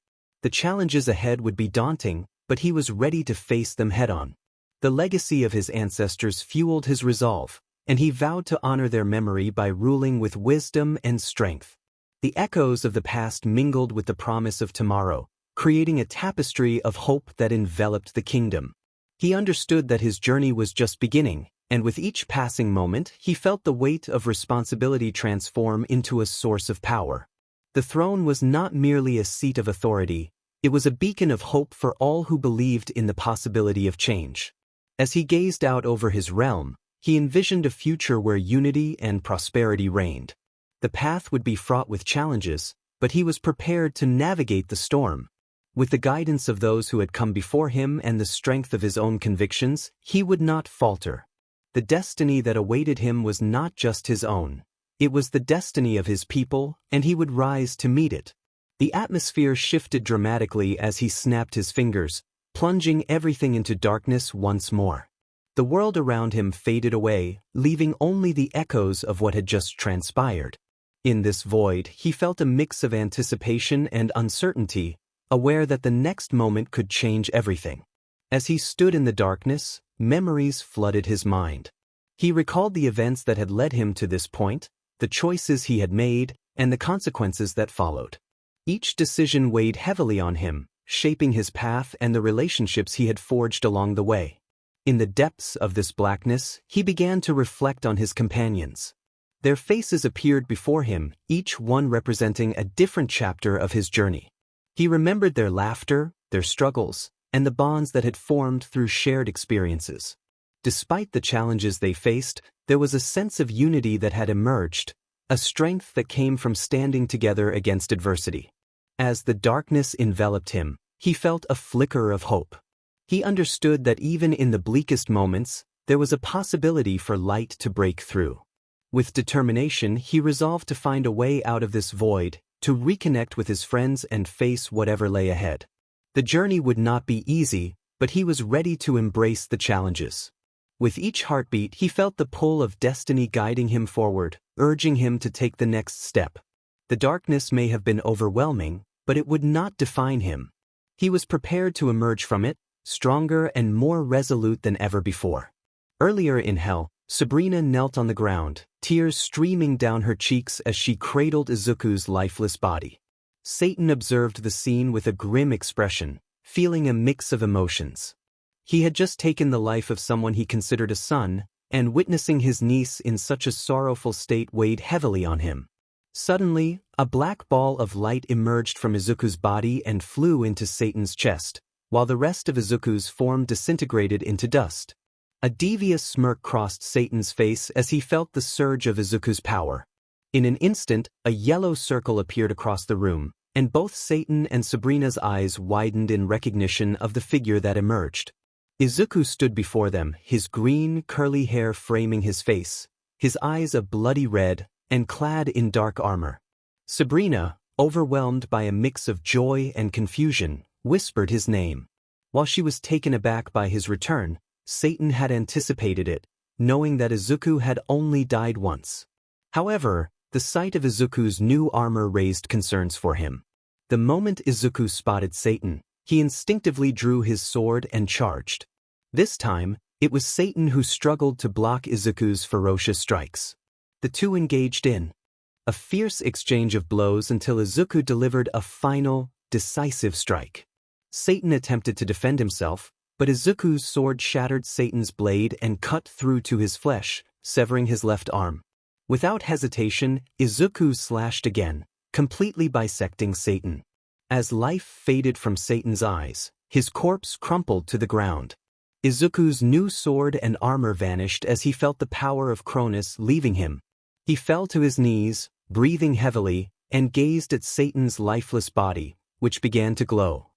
The challenges ahead would be daunting, but he was ready to face them head-on. The legacy of his ancestors fueled his resolve, and he vowed to honor their memory by ruling with wisdom and strength. The echoes of the past mingled with the promise of tomorrow, creating a tapestry of hope that enveloped the kingdom. He understood that his journey was just beginning, and with each passing moment, he felt the weight of responsibility transform into a source of power. The throne was not merely a seat of authority, it was a beacon of hope for all who believed in the possibility of change. As he gazed out over his realm, he envisioned a future where unity and prosperity reigned. The path would be fraught with challenges, but he was prepared to navigate the storm. With the guidance of those who had come before him and the strength of his own convictions, he would not falter. The destiny that awaited him was not just his own. It was the destiny of his people, and he would rise to meet it. The atmosphere shifted dramatically as he snapped his fingers, plunging everything into darkness once more. The world around him faded away, leaving only the echoes of what had just transpired. In this void, he felt a mix of anticipation and uncertainty, aware that the next moment could change everything. As he stood in the darkness, memories flooded his mind. He recalled the events that had led him to this point, the choices he had made, and the consequences that followed. Each decision weighed heavily on him, shaping his path and the relationships he had forged along the way. In the depths of this blackness, he began to reflect on his companions. Their faces appeared before him, each one representing a different chapter of his journey. He remembered their laughter, their struggles, and the bonds that had formed through shared experiences. Despite the challenges they faced, there was a sense of unity that had emerged, a strength that came from standing together against adversity. As the darkness enveloped him, he felt a flicker of hope. He understood that even in the bleakest moments, there was a possibility for light to break through. With determination, he resolved to find a way out of this void, to reconnect with his friends and face whatever lay ahead. The journey would not be easy, but he was ready to embrace the challenges. With each heartbeat, he felt the pull of destiny guiding him forward, urging him to take the next step. The darkness may have been overwhelming, but it would not define him. He was prepared to emerge from it, stronger and more resolute than ever before. Earlier in hell, Sabrina knelt on the ground, tears streaming down her cheeks as she cradled Izuku's lifeless body. Satan observed the scene with a grim expression, feeling a mix of emotions. He had just taken the life of someone he considered a son, and witnessing his niece in such a sorrowful state weighed heavily on him. Suddenly, a black ball of light emerged from Izuku's body and flew into Satan's chest, while the rest of Izuku's form disintegrated into dust. A devious smirk crossed Satan's face as he felt the surge of Izuku's power. In an instant, a yellow circle appeared across the room, and both Satan and Sabrina's eyes widened in recognition of the figure that emerged. Izuku stood before them, his green, curly hair framing his face, his eyes a bloody red, and clad in dark armor. Sabrina, overwhelmed by a mix of joy and confusion, whispered his name. While she was taken aback by his return, Satan had anticipated it, knowing that Izuku had only died once. However, the sight of Izuku's new armor raised concerns for him. The moment Izuku spotted Satan, he instinctively drew his sword and charged. This time, it was Satan who struggled to block Izuku's ferocious strikes. The two engaged in a fierce exchange of blows until Izuku delivered a final, decisive strike. Satan attempted to defend himself, but Izuku's sword shattered Satan's blade and cut through to his flesh, severing his left arm. Without hesitation, Izuku slashed again, completely bisecting Satan. As life faded from Satan's eyes, his corpse crumpled to the ground. Izuku's new sword and armor vanished as he felt the power of Cronus leaving him. He fell to his knees, breathing heavily, and gazed at Satan's lifeless body, which began to glow.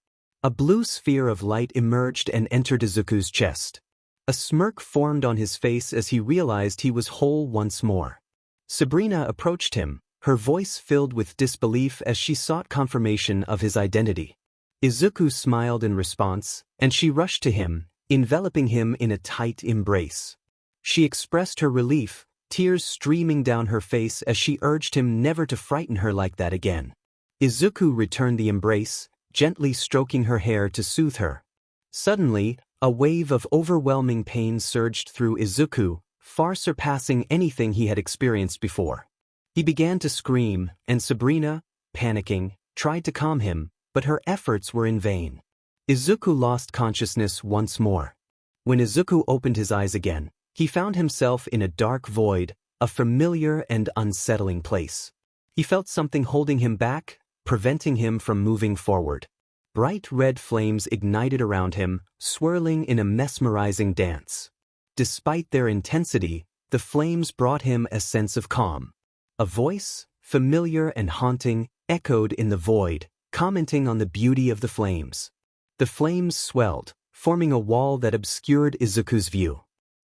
A blue sphere of light emerged and entered Izuku's chest. A smirk formed on his face as he realized he was whole once more. Sabrina approached him, her voice filled with disbelief as she sought confirmation of his identity. Izuku smiled in response, and she rushed to him, enveloping him in a tight embrace. She expressed her relief, tears streaming down her face as she urged him never to frighten her like that again. Izuku returned the embrace, gently stroking her hair to soothe her. Suddenly, a wave of overwhelming pain surged through Izuku, far surpassing anything he had experienced before. He began to scream, and Sabrina, panicking, tried to calm him, but her efforts were in vain. Izuku lost consciousness once more. When Izuku opened his eyes again, he found himself in a dark void, a familiar and unsettling place. He felt something holding him back, preventing him from moving forward. Bright red flames ignited around him, swirling in a mesmerizing dance. Despite their intensity, the flames brought him a sense of calm. A voice, familiar and haunting, echoed in the void, commenting on the beauty of the flames. The flames swelled, forming a wall that obscured Izuku's view.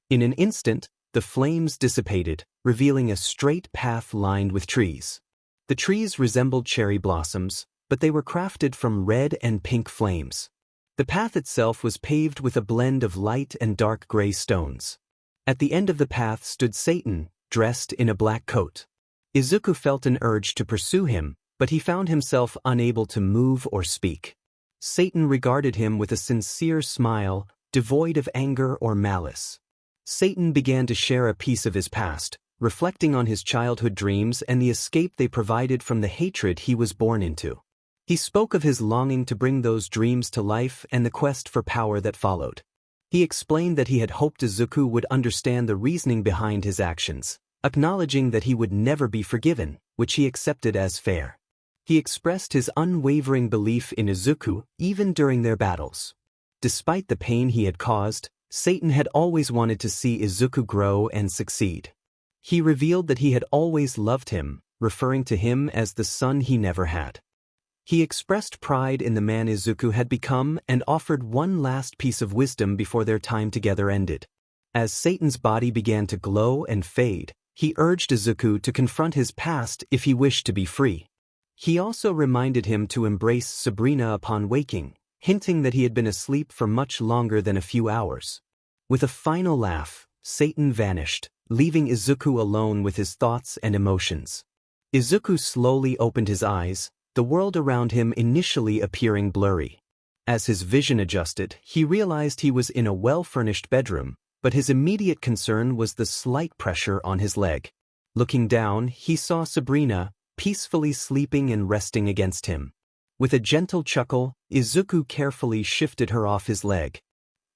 In an instant, the flames dissipated, revealing a straight path lined with trees. The trees resembled cherry blossoms, but they were crafted from red and pink flames. The path itself was paved with a blend of light and dark gray stones. At the end of the path stood Satan, dressed in a black coat. Izuku felt an urge to pursue him, but he found himself unable to move or speak. Satan regarded him with a sincere smile, devoid of anger or malice. Satan began to share a piece of his past, reflecting on his childhood dreams and the escape they provided from the hatred he was born into. He spoke of his longing to bring those dreams to life and the quest for power that followed. He explained that he had hoped Izuku would understand the reasoning behind his actions, acknowledging that he would never be forgiven, which he accepted as fair. He expressed his unwavering belief in Izuku even during their battles. Despite the pain he had caused, Satan had always wanted to see Izuku grow and succeed. He revealed that he had always loved him, referring to him as the son he never had. He expressed pride in the man Izuku had become and offered one last piece of wisdom before their time together ended. As Satan's body began to glow and fade, he urged Izuku to confront his past if he wished to be free. He also reminded him to embrace Sabrina upon waking, hinting that he had been asleep for much longer than a few hours. With a final laugh, Satan vanished, leaving Izuku alone with his thoughts and emotions. Izuku slowly opened his eyes, the world around him initially appearing blurry. As his vision adjusted, he realized he was in a well-furnished bedroom, but his immediate concern was the slight pressure on his leg. Looking down, he saw Sabrina, peacefully sleeping and resting against him. With a gentle chuckle, Izuku carefully shifted her off his leg.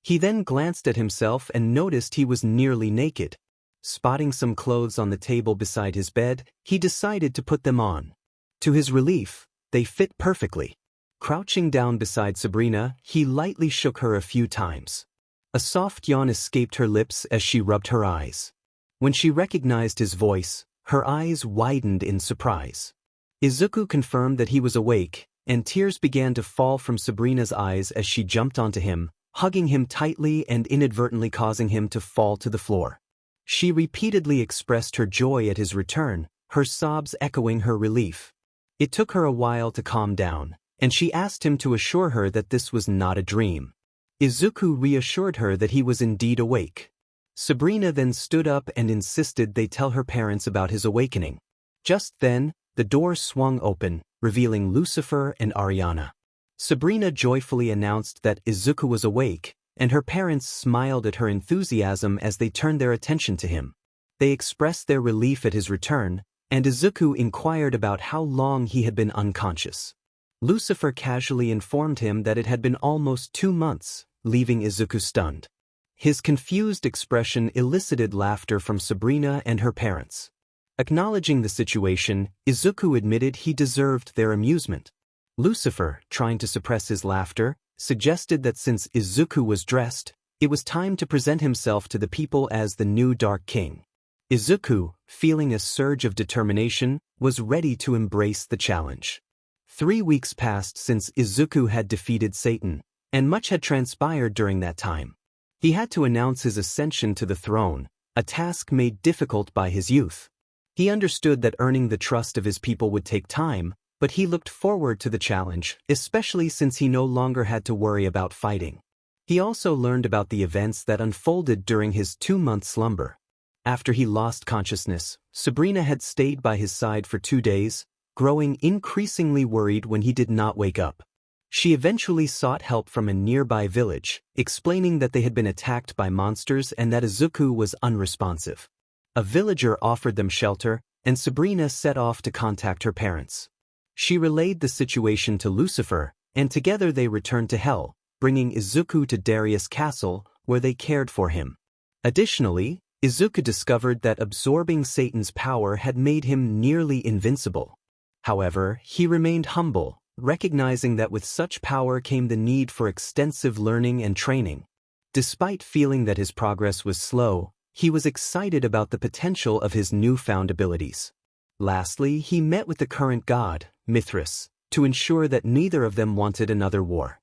He then glanced at himself and noticed he was nearly naked. Spotting some clothes on the table beside his bed, he decided to put them on. To his relief, they fit perfectly. Crouching down beside Sabrina, he lightly shook her a few times. A soft yawn escaped her lips as she rubbed her eyes. When she recognized his voice, her eyes widened in surprise. Izuku confirmed that he was awake, and tears began to fall from Sabrina's eyes as she jumped onto him, hugging him tightly and inadvertently causing him to fall to the floor. She repeatedly expressed her joy at his return, her sobs echoing her relief. It took her a while to calm down, and she asked him to assure her that this was not a dream. Izuku reassured her that he was indeed awake. Sabrina then stood up and insisted they tell her parents about his awakening. Just then, the door swung open, revealing Lucifer and Ariana. Sabrina joyfully announced that Izuku was awake, and her parents smiled at her enthusiasm as they turned their attention to him. They expressed their relief at his return, and Izuku inquired about how long he had been unconscious. Lucifer casually informed him that it had been almost 2 months, leaving Izuku stunned. His confused expression elicited laughter from Sabrina and her parents. Acknowledging the situation, Izuku admitted he deserved their amusement. Lucifer, trying to suppress his laughter, suggested that since Izuku was dressed, it was time to present himself to the people as the new Dark King. Izuku, feeling a surge of determination, was ready to embrace the challenge. 3 weeks passed since Izuku had defeated Satan, and much had transpired during that time. He had to announce his ascension to the throne, a task made difficult by his youth. He understood that earning the trust of his people would take time, but he looked forward to the challenge, especially since he no longer had to worry about fighting. He also learned about the events that unfolded during his 2-month slumber. After he lost consciousness, Sabrina had stayed by his side for 2 days, growing increasingly worried when he did not wake up. She eventually sought help from a nearby village, explaining that they had been attacked by monsters and that Izuku was unresponsive. A villager offered them shelter, and Sabrina set off to contact her parents. She relayed the situation to Lucifer, and together they returned to Hell, bringing Izuku to Darius' castle, where they cared for him. Additionally, Izuku discovered that absorbing Satan's power had made him nearly invincible. However, he remained humble, recognizing that with such power came the need for extensive learning and training. Despite feeling that his progress was slow, he was excited about the potential of his newfound abilities. Lastly, he met with the current god, Mithras, to ensure that neither of them wanted another war.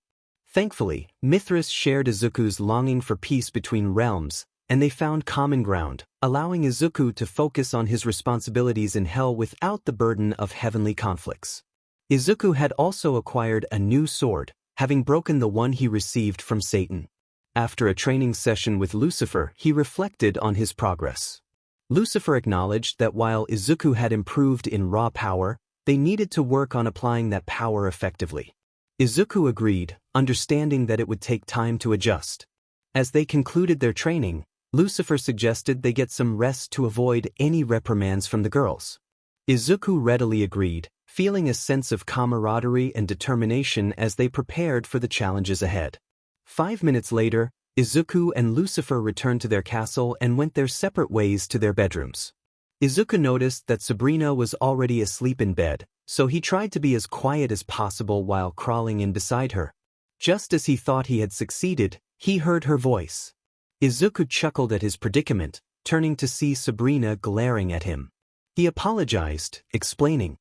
Thankfully, Mithras shared Izuku's longing for peace between realms, and they found common ground, allowing Izuku to focus on his responsibilities in Hell without the burden of heavenly conflicts. Izuku had also acquired a new sword, having broken the one he received from Satan. After a training session with Lucifer, he reflected on his progress. Lucifer acknowledged that while Izuku had improved in raw power, they needed to work on applying that power effectively. Izuku agreed, understanding that it would take time to adjust. As they concluded their training, Lucifer suggested they get some rest to avoid any reprimands from the girls. Izuku readily agreed, feeling a sense of camaraderie and determination as they prepared for the challenges ahead. 5 minutes later, Izuku and Lucifer returned to their castle and went their separate ways to their bedrooms. Izuku noticed that Sabrina was already asleep in bed, so he tried to be as quiet as possible while crawling in beside her. Just as he thought he had succeeded, he heard her voice. Izuku chuckled at his predicament, turning to see Sabrina glaring at him. He apologized, explaining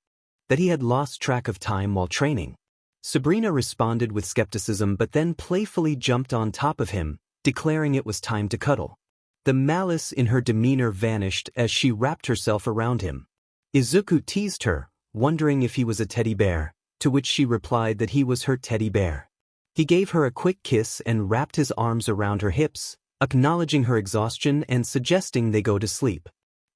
that he had lost track of time while training. Sabrina responded with skepticism but then playfully jumped on top of him, declaring it was time to cuddle. The malice in her demeanor vanished as she wrapped herself around him. Izuku teased her, wondering if he was a teddy bear, to which she replied that he was her teddy bear. He gave her a quick kiss and wrapped his arms around her hips, acknowledging her exhaustion and suggesting they go to sleep.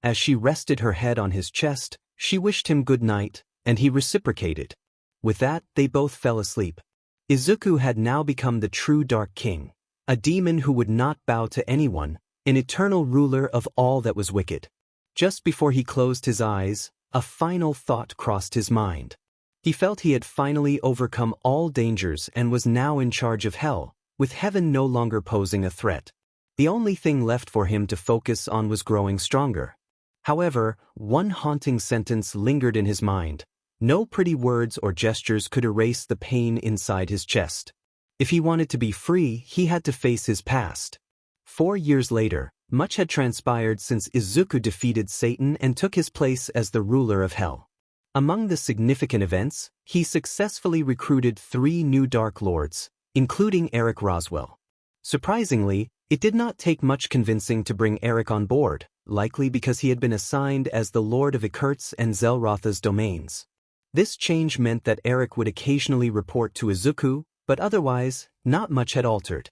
As she rested her head on his chest, she wished him good night, and he reciprocated. With that, they both fell asleep. Izuku had now become the true Dark King, a demon who would not bow to anyone, an eternal ruler of all that was wicked. Just before he closed his eyes, a final thought crossed his mind. He felt he had finally overcome all dangers and was now in charge of Hell, with heaven no longer posing a threat. The only thing left for him to focus on was growing stronger. However, one haunting sentence lingered in his mind. No pretty words or gestures could erase the pain inside his chest. If he wanted to be free, he had to face his past. 4 years later, much had transpired since Izuku defeated Satan and took his place as the ruler of Hell. Among the significant events, he successfully recruited 3 new Dark Lords, including Eric Roswell. Surprisingly, it did not take much convincing to bring Eric on board, likely because he had been assigned as the Lord of Ikurt's and Zelrotha's domains. This change meant that Eric would occasionally report to Izuku, but otherwise, not much had altered.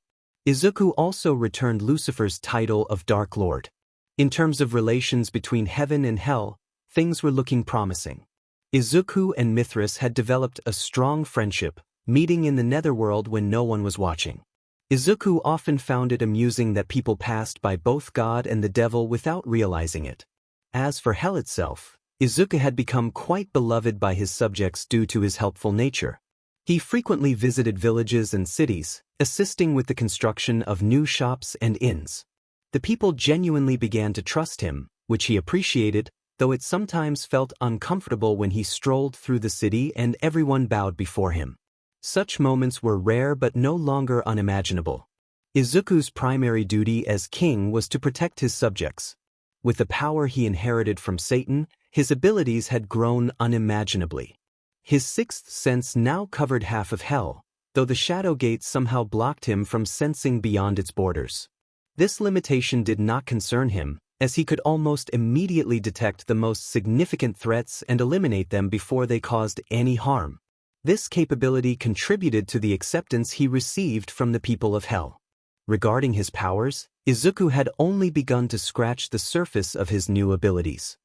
Izuku also returned Lucifer's title of Dark Lord. In terms of relations between heaven and hell, things were looking promising. Izuku and Mithras had developed a strong friendship, meeting in the netherworld when no one was watching. Izuku often found it amusing that people passed by both God and the devil without realizing it. As for hell itself, Izuku had become quite beloved by his subjects due to his helpful nature. He frequently visited villages and cities, assisting with the construction of new shops and inns. The people genuinely began to trust him, which he appreciated, though it sometimes felt uncomfortable when he strolled through the city and everyone bowed before him. Such moments were rare but no longer unimaginable. Izuku's primary duty as king was to protect his subjects. With the power he inherited from Satan, his abilities had grown unimaginably. His 6th sense now covered half of hell, though the Shadow Gate somehow blocked him from sensing beyond its borders. This limitation did not concern him, as he could almost immediately detect the most significant threats and eliminate them before they caused any harm. This capability contributed to the acceptance he received from the people of Hell. Regarding his powers, Izuku had only begun to scratch the surface of his new abilities.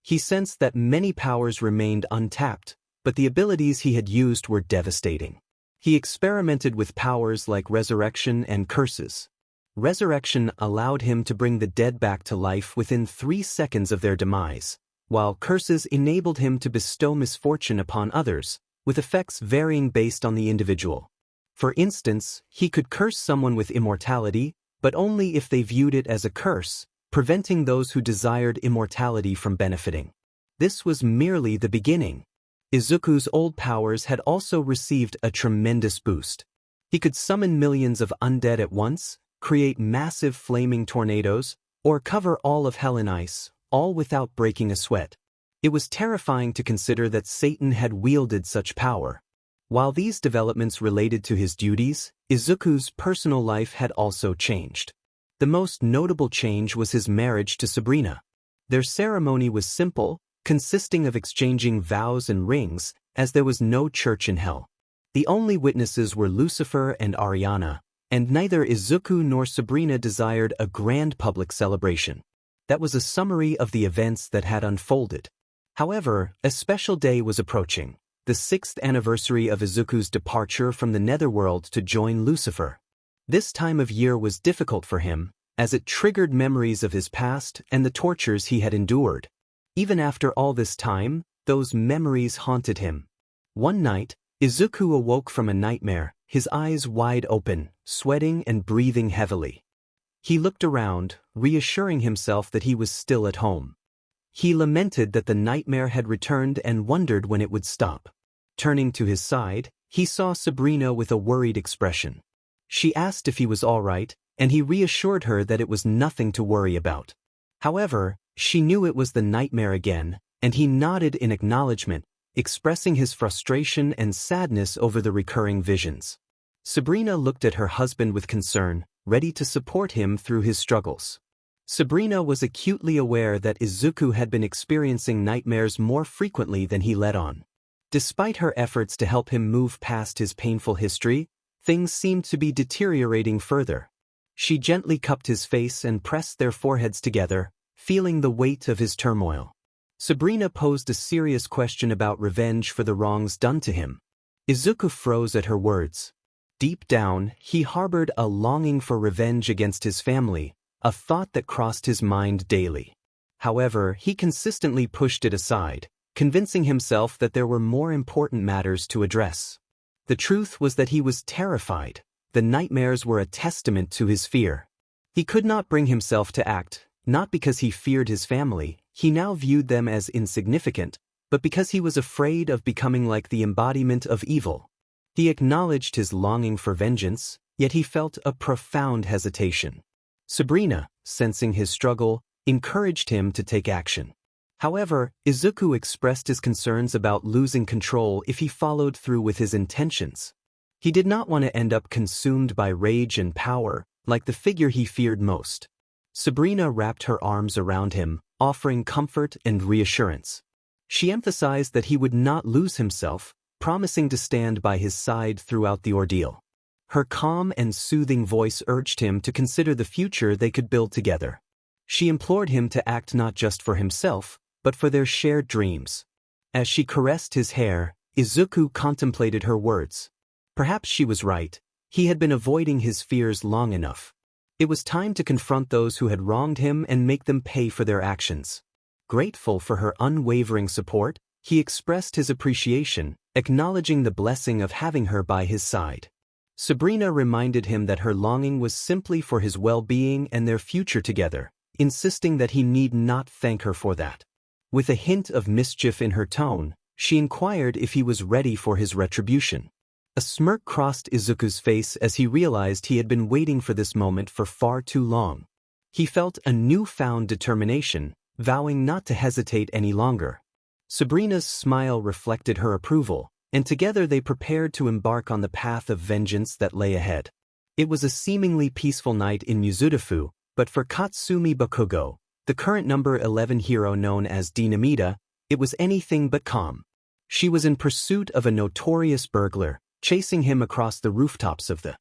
He sensed that many powers remained untapped, but the abilities he had used were devastating. He experimented with powers like resurrection and curses. Resurrection allowed him to bring the dead back to life within 3 seconds of their demise, while curses enabled him to bestow misfortune upon others, with effects varying based on the individual. For instance, he could curse someone with immortality, but only if they viewed it as a curse, preventing those who desired immortality from benefiting. This was merely the beginning. Izuku's old powers had also received a tremendous boost. He could summon millions of undead at once, create massive flaming tornadoes, or cover all of hell in ice, all without breaking a sweat. It was terrifying to consider that Satan had wielded such power. While these developments related to his duties, Izuku's personal life had also changed. The most notable change was his marriage to Sabrina. Their ceremony was simple, consisting of exchanging vows and rings, as there was no church in hell. The only witnesses were Lucifer and Ariana, and neither Izuku nor Sabrina desired a grand public celebration. That was a summary of the events that had unfolded. However, a special day was approaching, the 6th anniversary of Izuku's departure from the netherworld to join Lucifer. This time of year was difficult for him, as it triggered memories of his past and the tortures he had endured. Even after all this time, those memories haunted him. One night, Izuku awoke from a nightmare, his eyes wide open, sweating and breathing heavily. He looked around, reassuring himself that he was still at home. He lamented that the nightmare had returned and wondered when it would stop. Turning to his side, he saw Sabrina with a worried expression. She asked if he was all right, and he reassured her that it was nothing to worry about. However, she knew it was the nightmare again, and he nodded in acknowledgement, expressing his frustration and sadness over the recurring visions. Sabrina looked at her husband with concern, ready to support him through his struggles. Sabrina was acutely aware that Izuku had been experiencing nightmares more frequently than he let on. Despite her efforts to help him move past his painful history, things seemed to be deteriorating further. She gently cupped his face and pressed their foreheads together, feeling the weight of his turmoil. Sabrina posed a serious question about revenge for the wrongs done to him. Izuku froze at her words. Deep down, he harbored a longing for revenge against his family, a thought that crossed his mind daily. However, he consistently pushed it aside, convincing himself that there were more important matters to address. The truth was that he was terrified. The nightmares were a testament to his fear. He could not bring himself to act, not because he feared his family, he now viewed them as insignificant, but because he was afraid of becoming like the embodiment of evil. He acknowledged his longing for vengeance, yet he felt a profound hesitation. Sabrina, sensing his struggle, encouraged him to take action. However, Izuku expressed his concerns about losing control if he followed through with his intentions. He did not want to end up consumed by rage and power, like the figure he feared most. Sabrina wrapped her arms around him, offering comfort and reassurance. She emphasized that he would not lose himself, promising to stand by his side throughout the ordeal. Her calm and soothing voice urged him to consider the future they could build together. She implored him to act not just for himself, but for their shared dreams. As she caressed his hair, Izuku contemplated her words. Perhaps she was right. He had been avoiding his fears long enough. It was time to confront those who had wronged him and make them pay for their actions. Grateful for her unwavering support, he expressed his appreciation, acknowledging the blessing of having her by his side. Sabrina reminded him that her longing was simply for his well-being and their future together, insisting that he need not thank her for that. With a hint of mischief in her tone, she inquired if he was ready for his retribution. A smirk crossed Izuku's face as he realized he had been waiting for this moment for far too long. He felt a newfound determination, vowing not to hesitate any longer. Sabrina's smile reflected her approval, and together they prepared to embark on the path of vengeance that lay ahead. It was a seemingly peaceful night in Mizudafu, but for Katsumi Bakugo, the current number 11 hero known as Dinamita, it was anything but calm. She was in pursuit of a notorious burglar, chasing him across the rooftops of the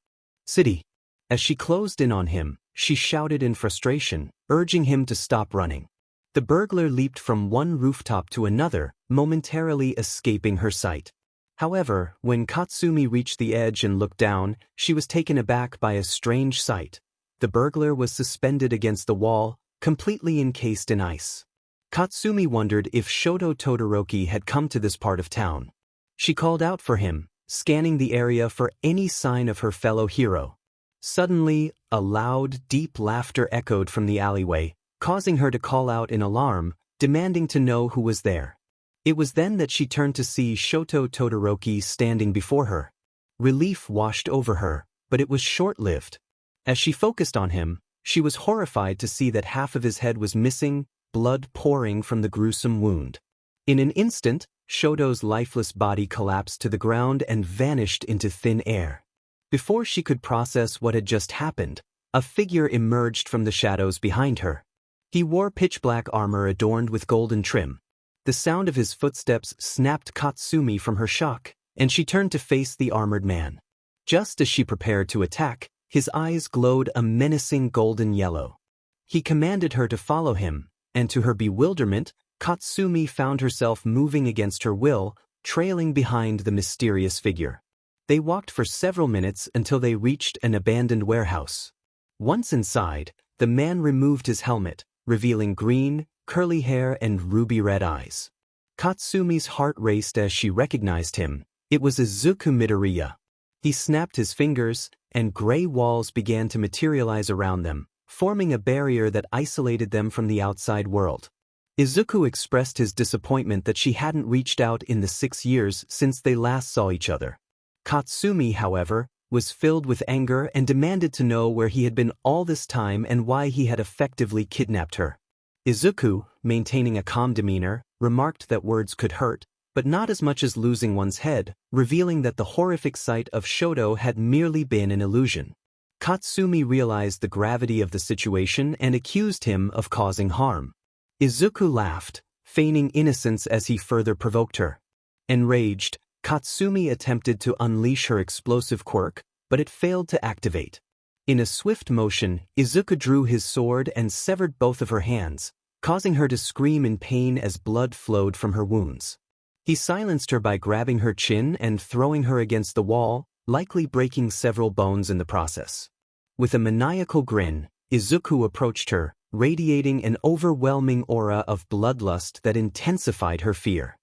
city. As she closed in on him, she shouted in frustration, urging him to stop running. The burglar leaped from one rooftop to another, momentarily escaping her sight. However, when Katsumi reached the edge and looked down, she was taken aback by a strange sight. The burglar was suspended against the wall, completely encased in ice. Katsumi wondered if Shoto Todoroki had come to this part of town. She called out for him, scanning the area for any sign of her fellow hero. Suddenly, a loud, deep laughter echoed from the alleyway, causing her to call out in alarm, demanding to know who was there. It was then that she turned to see Shoto Todoroki standing before her. Relief washed over her, but it was short-lived. As she focused on him, she was horrified to see that half of his head was missing, blood pouring from the gruesome wound. In an instant, Shoto's lifeless body collapsed to the ground and vanished into thin air. Before she could process what had just happened, a figure emerged from the shadows behind her. He wore pitch-black armor adorned with golden trim. The sound of his footsteps snapped Katsumi from her shock, and she turned to face the armored man. Just as she prepared to attack, his eyes glowed a menacing golden yellow. He commanded her to follow him, and to her bewilderment, Katsumi found herself moving against her will, trailing behind the mysterious figure. They walked for several minutes until they reached an abandoned warehouse. Once inside, the man removed his helmet, revealing green, curly hair and ruby-red eyes. Katsumi's heart raced as she recognized him. It was Izuku Midoriya. He snapped his fingers, and gray walls began to materialize around them, forming a barrier that isolated them from the outside world. Izuku expressed his disappointment that she hadn't reached out in the 6 years since they last saw each other. Katsumi, however, was filled with anger and demanded to know where he had been all this time and why he had effectively kidnapped her. Izuku, maintaining a calm demeanor, remarked that words could hurt, but not as much as losing one's head, revealing that the horrific sight of Shoto had merely been an illusion. Katsumi realized the gravity of the situation and accused him of causing harm. Izuku laughed, feigning innocence as he further provoked her. Enraged, Katsumi attempted to unleash her explosive quirk, but it failed to activate. In a swift motion, Izuku drew his sword and severed both of her hands, causing her to scream in pain as blood flowed from her wounds. He silenced her by grabbing her chin and throwing her against the wall, likely breaking several bones in the process. With a maniacal grin, Izuku approached her, radiating an overwhelming aura of bloodlust that intensified her fear.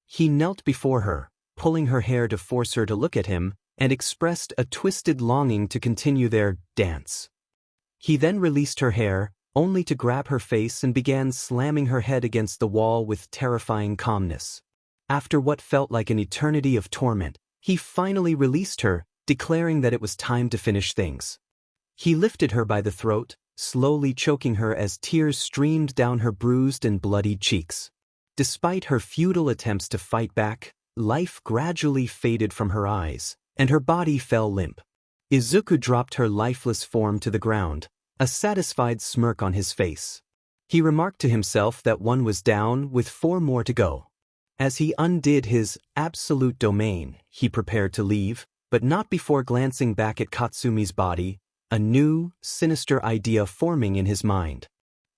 He knelt before her, pulling her hair to force her to look at him, and expressed a twisted longing to continue their dance. He then released her hair, only to grab her face and began slamming her head against the wall with terrifying calmness. After what felt like an eternity of torment, he finally released her, declaring that it was time to finish things. He lifted her by the throat, slowly choking her as tears streamed down her bruised and bloodied cheeks. Despite her futile attempts to fight back, life gradually faded from her eyes, and her body fell limp. Izuku dropped her lifeless form to the ground, a satisfied smirk on his face. He remarked to himself that one was down with 4 more to go. As he undid his absolute domain, he prepared to leave, but not before glancing back at Katsumi's body, a new, sinister idea forming in his mind.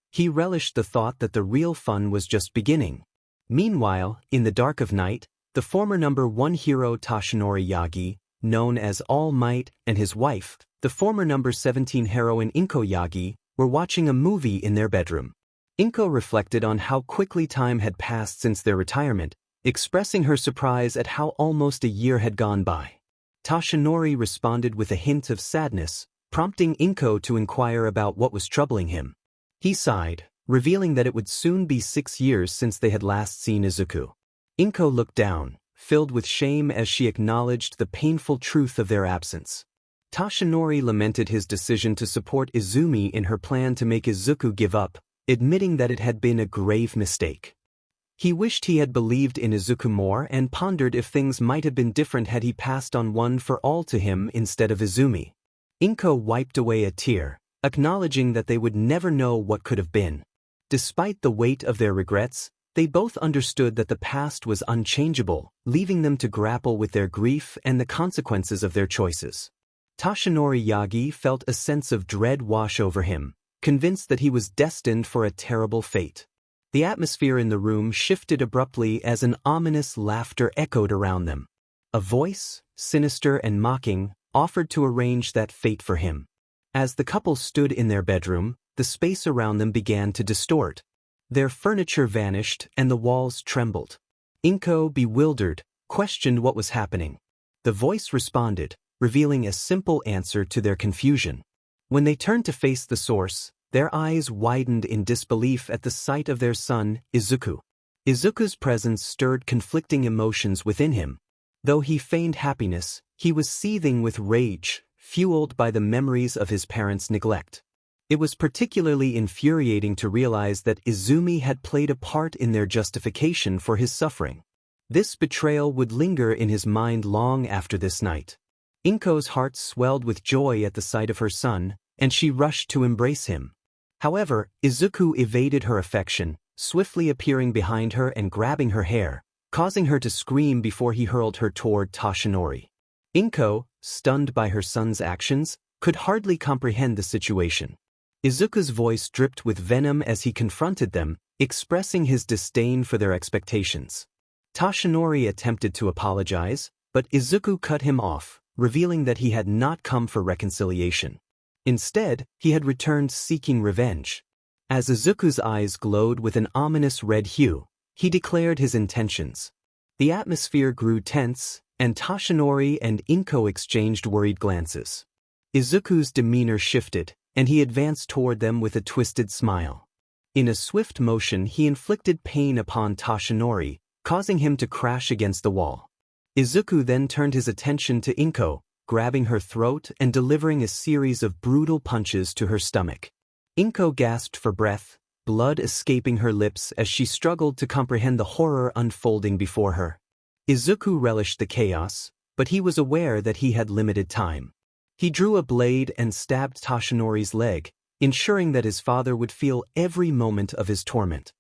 He relished the thought that the real fun was just beginning. Meanwhile, in the dark of night, the former number 1 hero Toshinori Yagi, known as All Might, and his wife, the former number 17 heroine Inko Yagi, were watching a movie in their bedroom. Inko reflected on how quickly time had passed since their retirement, expressing her surprise at how almost a year had gone by. Toshinori responded with a hint of sadness, prompting Inko to inquire about what was troubling him. He sighed, revealing that it would soon be 6 years since they had last seen Izuku. Inko looked down, filled with shame as she acknowledged the painful truth of their absence. Toshinori lamented his decision to support Izumi in her plan to make Izuku give up, admitting that it had been a grave mistake. He wished he had believed in Izuku more and pondered if things might have been different had he passed on One for All to him instead of Izumi. Inko wiped away a tear, acknowledging that they would never know what could have been. Despite the weight of their regrets, they both understood that the past was unchangeable, leaving them to grapple with their grief and the consequences of their choices. Toshinori Yagi felt a sense of dread wash over him, convinced that he was destined for a terrible fate. The atmosphere in the room shifted abruptly as an ominous laughter echoed around them. A voice, sinister and mocking, offered to arrange that fate for him. As the couple stood in their bedroom, the space around them began to distort. Their furniture vanished and the walls trembled. Inko, bewildered, questioned what was happening. The voice responded, revealing a simple answer to their confusion. When they turned to face the source, their eyes widened in disbelief at the sight of their son, Izuku. Izuku's presence stirred conflicting emotions within him. Though he feigned happiness, he was seething with rage, fueled by the memories of his parents' neglect. It was particularly infuriating to realize that Izumi had played a part in their justification for his suffering. This betrayal would linger in his mind long after this night. Inko's heart swelled with joy at the sight of her son, and she rushed to embrace him. However, Izuku evaded her affection, swiftly appearing behind her and grabbing her hair, causing her to scream before he hurled her toward Toshinori. Inko, stunned by her son's actions, could hardly comprehend the situation. Izuku's voice dripped with venom as he confronted them, expressing his disdain for their expectations. Toshinori attempted to apologize, but Izuku cut him off, revealing that he had not come for reconciliation. Instead, he had returned seeking revenge. As Izuku's eyes glowed with an ominous red hue, he declared his intentions. The atmosphere grew tense, and Toshinori and Inko exchanged worried glances. Izuku's demeanor shifted, and he advanced toward them with a twisted smile. In a swift motion he inflicted pain upon Toshinori, causing him to crash against the wall. Izuku then turned his attention to Inko, grabbing her throat and delivering a series of brutal punches to her stomach. Inko gasped for breath, blood escaping her lips as she struggled to comprehend the horror unfolding before her. Izuku relished the chaos, but he was aware that he had limited time. He drew a blade and stabbed Toshinori's leg, ensuring that his father would feel every moment of his torment.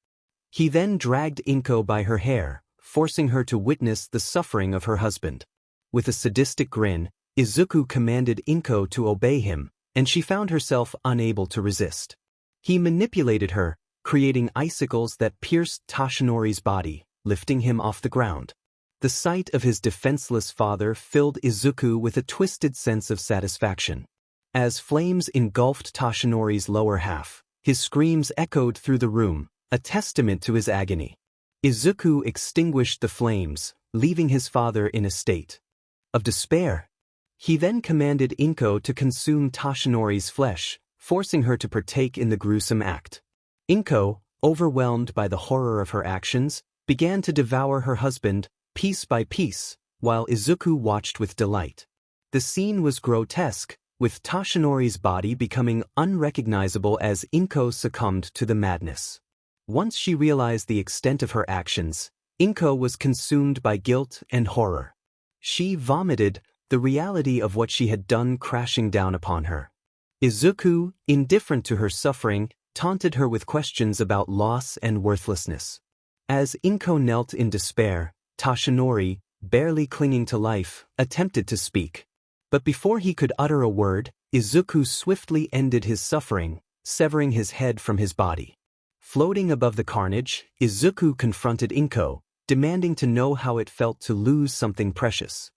He then dragged Inko by her hair, forcing her to witness the suffering of her husband. With a sadistic grin, Izuku commanded Inko to obey him, and she found herself unable to resist. He manipulated her, creating icicles that pierced Toshinori's body, lifting him off the ground. The sight of his defenseless father filled Izuku with a twisted sense of satisfaction. As flames engulfed Toshinori's lower half, his screams echoed through the room, a testament to his agony. Izuku extinguished the flames, leaving his father in a state of despair. He then commanded Inko to consume Toshinori's flesh, forcing her to partake in the gruesome act. Inko, overwhelmed by the horror of her actions, began to devour her husband, piece by piece, while Izuku watched with delight. The scene was grotesque, with Toshinori's body becoming unrecognizable as Inko succumbed to the madness. Once she realized the extent of her actions, Inko was consumed by guilt and horror. She vomited, the reality of what she had done crashing down upon her. Izuku, indifferent to her suffering, taunted her with questions about loss and worthlessness. As Inko knelt in despair, Toshinori, barely clinging to life, attempted to speak. But before he could utter a word, Izuku swiftly ended his suffering, severing his head from his body. Floating above the carnage, Izuku confronted Inko, demanding to know how it felt to lose something precious.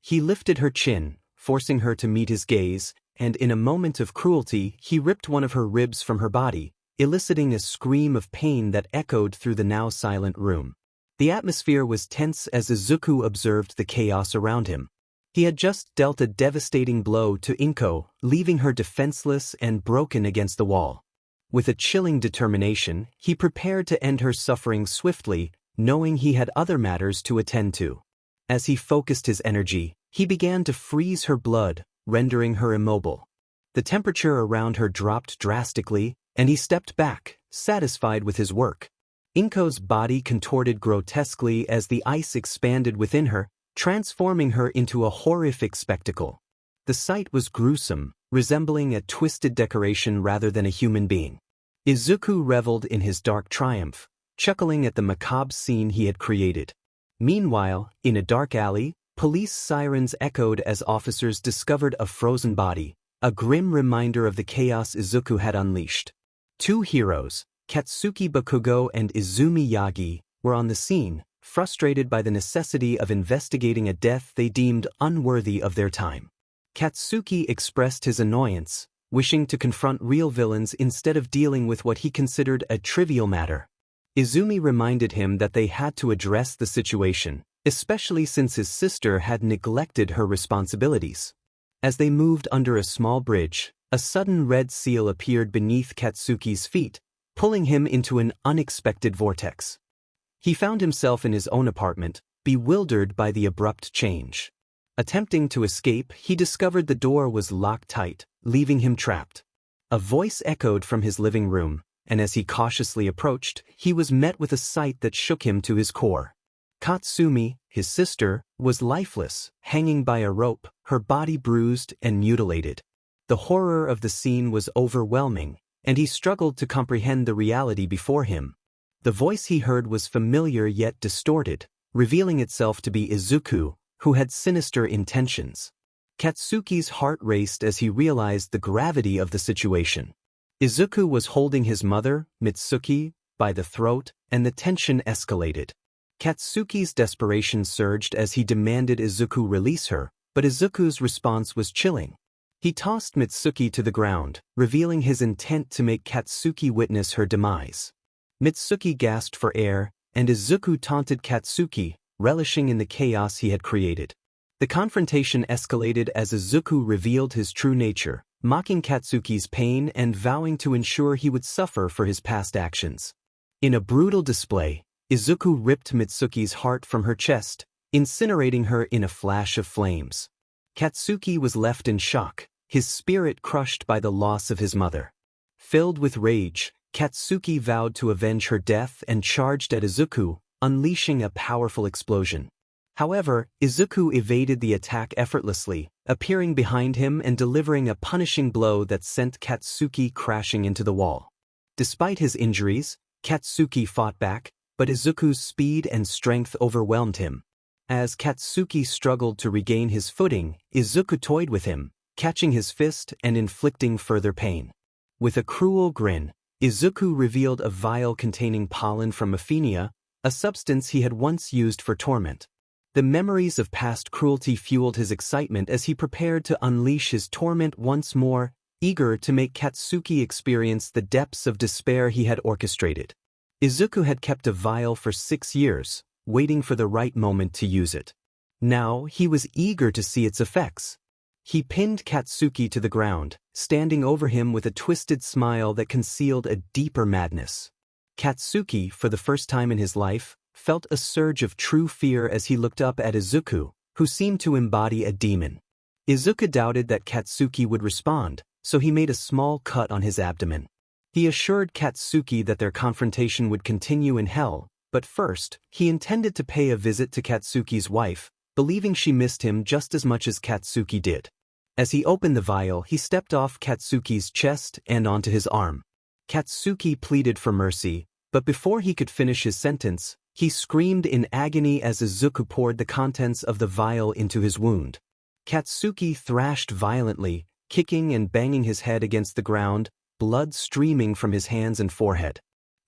He lifted her chin, forcing her to meet his gaze, and in a moment of cruelty he ripped one of her ribs from her body, eliciting a scream of pain that echoed through the now silent room. The atmosphere was tense as Izuku observed the chaos around him. He had just dealt a devastating blow to Inko, leaving her defenseless and broken against the wall. With a chilling determination, he prepared to end her suffering swiftly, knowing he had other matters to attend to. As he focused his energy, he began to freeze her blood, rendering her immobile. The temperature around her dropped drastically, and he stepped back, satisfied with his work. Inko's body contorted grotesquely as the ice expanded within her, transforming her into a horrific spectacle. The sight was gruesome, resembling a twisted decoration rather than a human being. Izuku reveled in his dark triumph, chuckling at the macabre scene he had created. Meanwhile, in a dark alley, police sirens echoed as officers discovered a frozen body, a grim reminder of the chaos Izuku had unleashed. Two heroes, Katsuki Bakugo and Izumi Yagi, were on the scene, frustrated by the necessity of investigating a death they deemed unworthy of their time. Katsuki expressed his annoyance, wishing to confront real villains instead of dealing with what he considered a trivial matter. Izumi reminded him that they had to address the situation, especially since his sister had neglected her responsibilities. As they moved under a small bridge, a sudden red seal appeared beneath Katsuki's feet, pulling him into an unexpected vortex. He found himself in his own apartment, bewildered by the abrupt change. Attempting to escape, he discovered the door was locked tight, leaving him trapped. A voice echoed from his living room, and as he cautiously approached, he was met with a sight that shook him to his core. Katsumi, his sister, was lifeless, hanging by a rope, her body bruised and mutilated. The horror of the scene was overwhelming, and he struggled to comprehend the reality before him. The voice he heard was familiar yet distorted, revealing itself to be Izuku, who had sinister intentions. Katsuki's heart raced as he realized the gravity of the situation. Izuku was holding his mother, Mitsuki, by the throat, and the tension escalated. Katsuki's desperation surged as he demanded Izuku release her, but Izuku's response was chilling. He tossed Mitsuki to the ground, revealing his intent to make Katsuki witness her demise. Mitsuki gasped for air, and Izuku taunted Katsuki, relishing in the chaos he had created. The confrontation escalated as Izuku revealed his true nature, mocking Katsuki's pain and vowing to ensure he would suffer for his past actions. In a brutal display, Izuku ripped Mitsuki's heart from her chest, incinerating her in a flash of flames. Katsuki was left in shock, his spirit crushed by the loss of his mother. Filled with rage, Katsuki vowed to avenge her death and charged at Izuku, unleashing a powerful explosion. However, Izuku evaded the attack effortlessly, appearing behind him and delivering a punishing blow that sent Katsuki crashing into the wall. Despite his injuries, Katsuki fought back, but Izuku's speed and strength overwhelmed him. As Katsuki struggled to regain his footing, Izuku toyed with him, catching his fist and inflicting further pain. With a cruel grin, Izuku revealed a vial containing pollen from Aphenia, a substance he had once used for torment. The memories of past cruelty fueled his excitement as he prepared to unleash his torment once more, eager to make Katsuki experience the depths of despair he had orchestrated. Izuku had kept a vial for 6 years, waiting for the right moment to use it. Now he was eager to see its effects. He pinned Katsuki to the ground, standing over him with a twisted smile that concealed a deeper madness. Katsuki, for the first time in his life, felt a surge of true fear as he looked up at Izuku, who seemed to embody a demon. Izuku doubted that Katsuki would respond, so he made a small cut on his abdomen. He assured Katsuki that their confrontation would continue in hell, but first, he intended to pay a visit to Katsuki's wife, believing she missed him just as much as Katsuki did. As he opened the vial, he stepped off Katsuki's chest and onto his arm. Katsuki pleaded for mercy, but before he could finish his sentence, he screamed in agony as Izuku poured the contents of the vial into his wound. Katsuki thrashed violently, kicking and banging his head against the ground, blood streaming from his hands and forehead.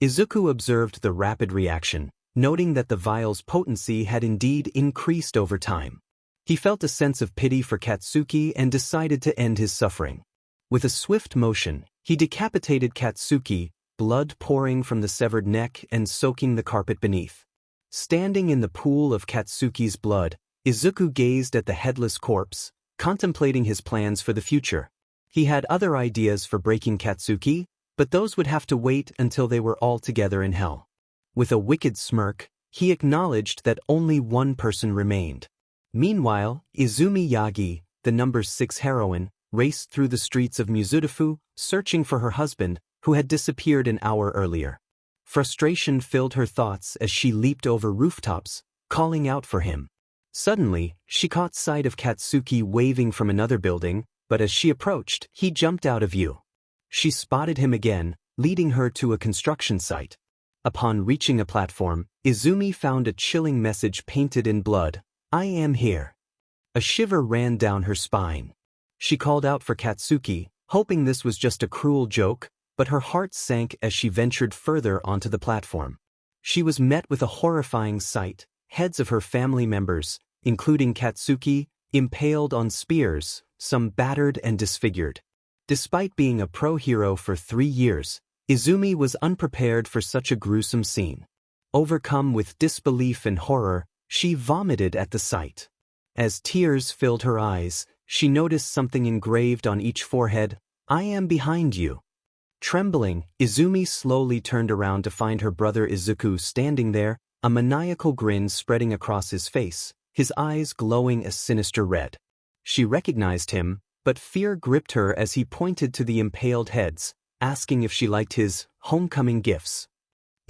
Izuku observed the rapid reaction, noting that the vial's potency had indeed increased over time. He felt a sense of pity for Katsuki and decided to end his suffering. With a swift motion, he decapitated Katsuki, blood pouring from the severed neck and soaking the carpet beneath. Standing in the pool of Katsuki's blood, Izuku gazed at the headless corpse, contemplating his plans for the future. He had other ideas for breaking Katsuki, but those would have to wait until they were all together in hell. With a wicked smirk, he acknowledged that only one person remained. Meanwhile, Izuku Yagi, the number 6 heroine, raced through the streets of Mizudafu, searching for her husband, who had disappeared an hour earlier. Frustration filled her thoughts as she leaped over rooftops, calling out for him. Suddenly, she caught sight of Katsuki waving from another building, but as she approached, he jumped out of view. She spotted him again, leading her to a construction site. Upon reaching a platform, Izumi found a chilling message painted in blood, "I am here." A shiver ran down her spine. She called out for Katsuki, hoping this was just a cruel joke, but her heart sank as she ventured further onto the platform. she was met with a horrifying sight: heads of her family members, including Katsuki, impaled on spears, some battered and disfigured. Despite being a pro-hero for 3 years, Izumi was unprepared for such a gruesome scene. Overcome with disbelief and horror, she vomited at the sight. As tears filled her eyes, she noticed something engraved on each forehead: "I am behind you." Trembling, Izumi slowly turned around to find her brother Izuku standing there, a maniacal grin spreading across his face, his eyes glowing a sinister red. She recognized him, but fear gripped her as he pointed to the impaled heads, asking if she liked his homecoming gifts.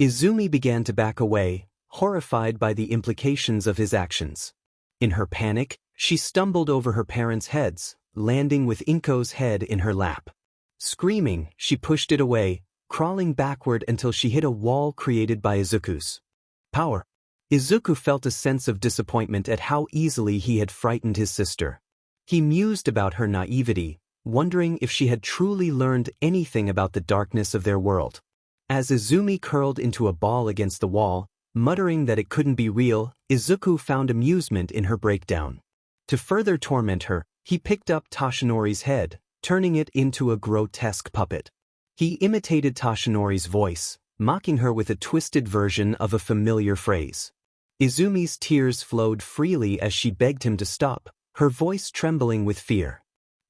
Izumi began to back away, horrified by the implications of his actions. In her panic, she stumbled over her parents' heads, landing with Inko's head in her lap. Screaming, she pushed it away, crawling backward until she hit a wall created by Izuku's power. Izuku felt a sense of disappointment at how easily he had frightened his sister. He mused about her naivety, wondering if she had truly learned anything about the darkness of their world. As Izumi curled into a ball against the wall, muttering that it couldn't be real, Izuku found amusement in her breakdown. To further torment her, he picked up Toshinori's head, turning it into a grotesque puppet. He imitated Toshinori's voice, mocking her with a twisted version of a familiar phrase. Izumi's tears flowed freely as she begged him to stop, her voice trembling with fear.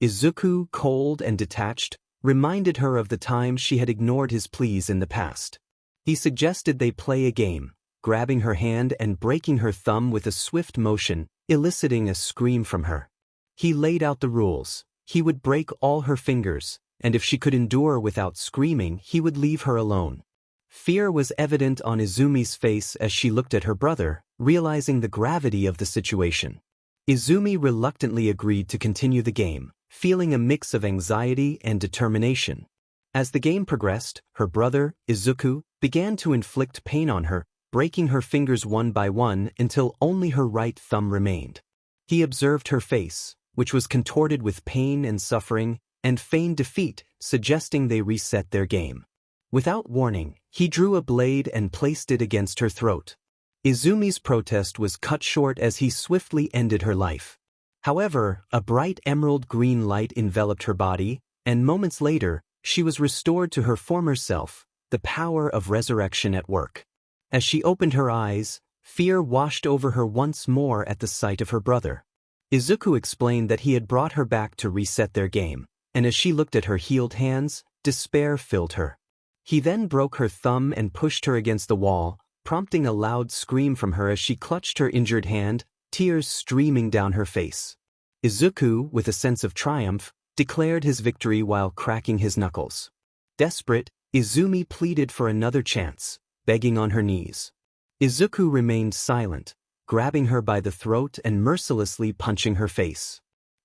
Izuku, cold and detached, reminded her of the time she had ignored his pleas in the past. He suggested they play a game, grabbing her hand and breaking her thumb with a swift motion, eliciting a scream from her. He laid out the rules: he would break all her fingers, and if she could endure without screaming, he would leave her alone. Fear was evident on Izumi's face as she looked at her brother, realizing the gravity of the situation. Izumi reluctantly agreed to continue the game, feeling a mix of anxiety and determination. As the game progressed, her brother, Izuku, began to inflict pain on her, breaking her fingers one by one until only her right thumb remained. He observed her face, which was contorted with pain and suffering, and feigned defeat, suggesting they reset their game. Without warning, he drew a blade and placed it against her throat. Izumi's protest was cut short as he swiftly ended her life. However, a bright emerald green light enveloped her body, and moments later, she was restored to her former self, the power of resurrection at work. As she opened her eyes, fear washed over her once more at the sight of her brother. Izuku explained that he had brought her back to reset their game, and as she looked at her healed hands, despair filled her. He then broke her thumb and pushed her against the wall, prompting a loud scream from her as she clutched her injured hand, tears streaming down her face. Izuku, with a sense of triumph, declared his victory while cracking his knuckles. Desperate, Izumi pleaded for another chance, begging on her knees. Izuku remained silent, grabbing her by the throat and mercilessly punching her face.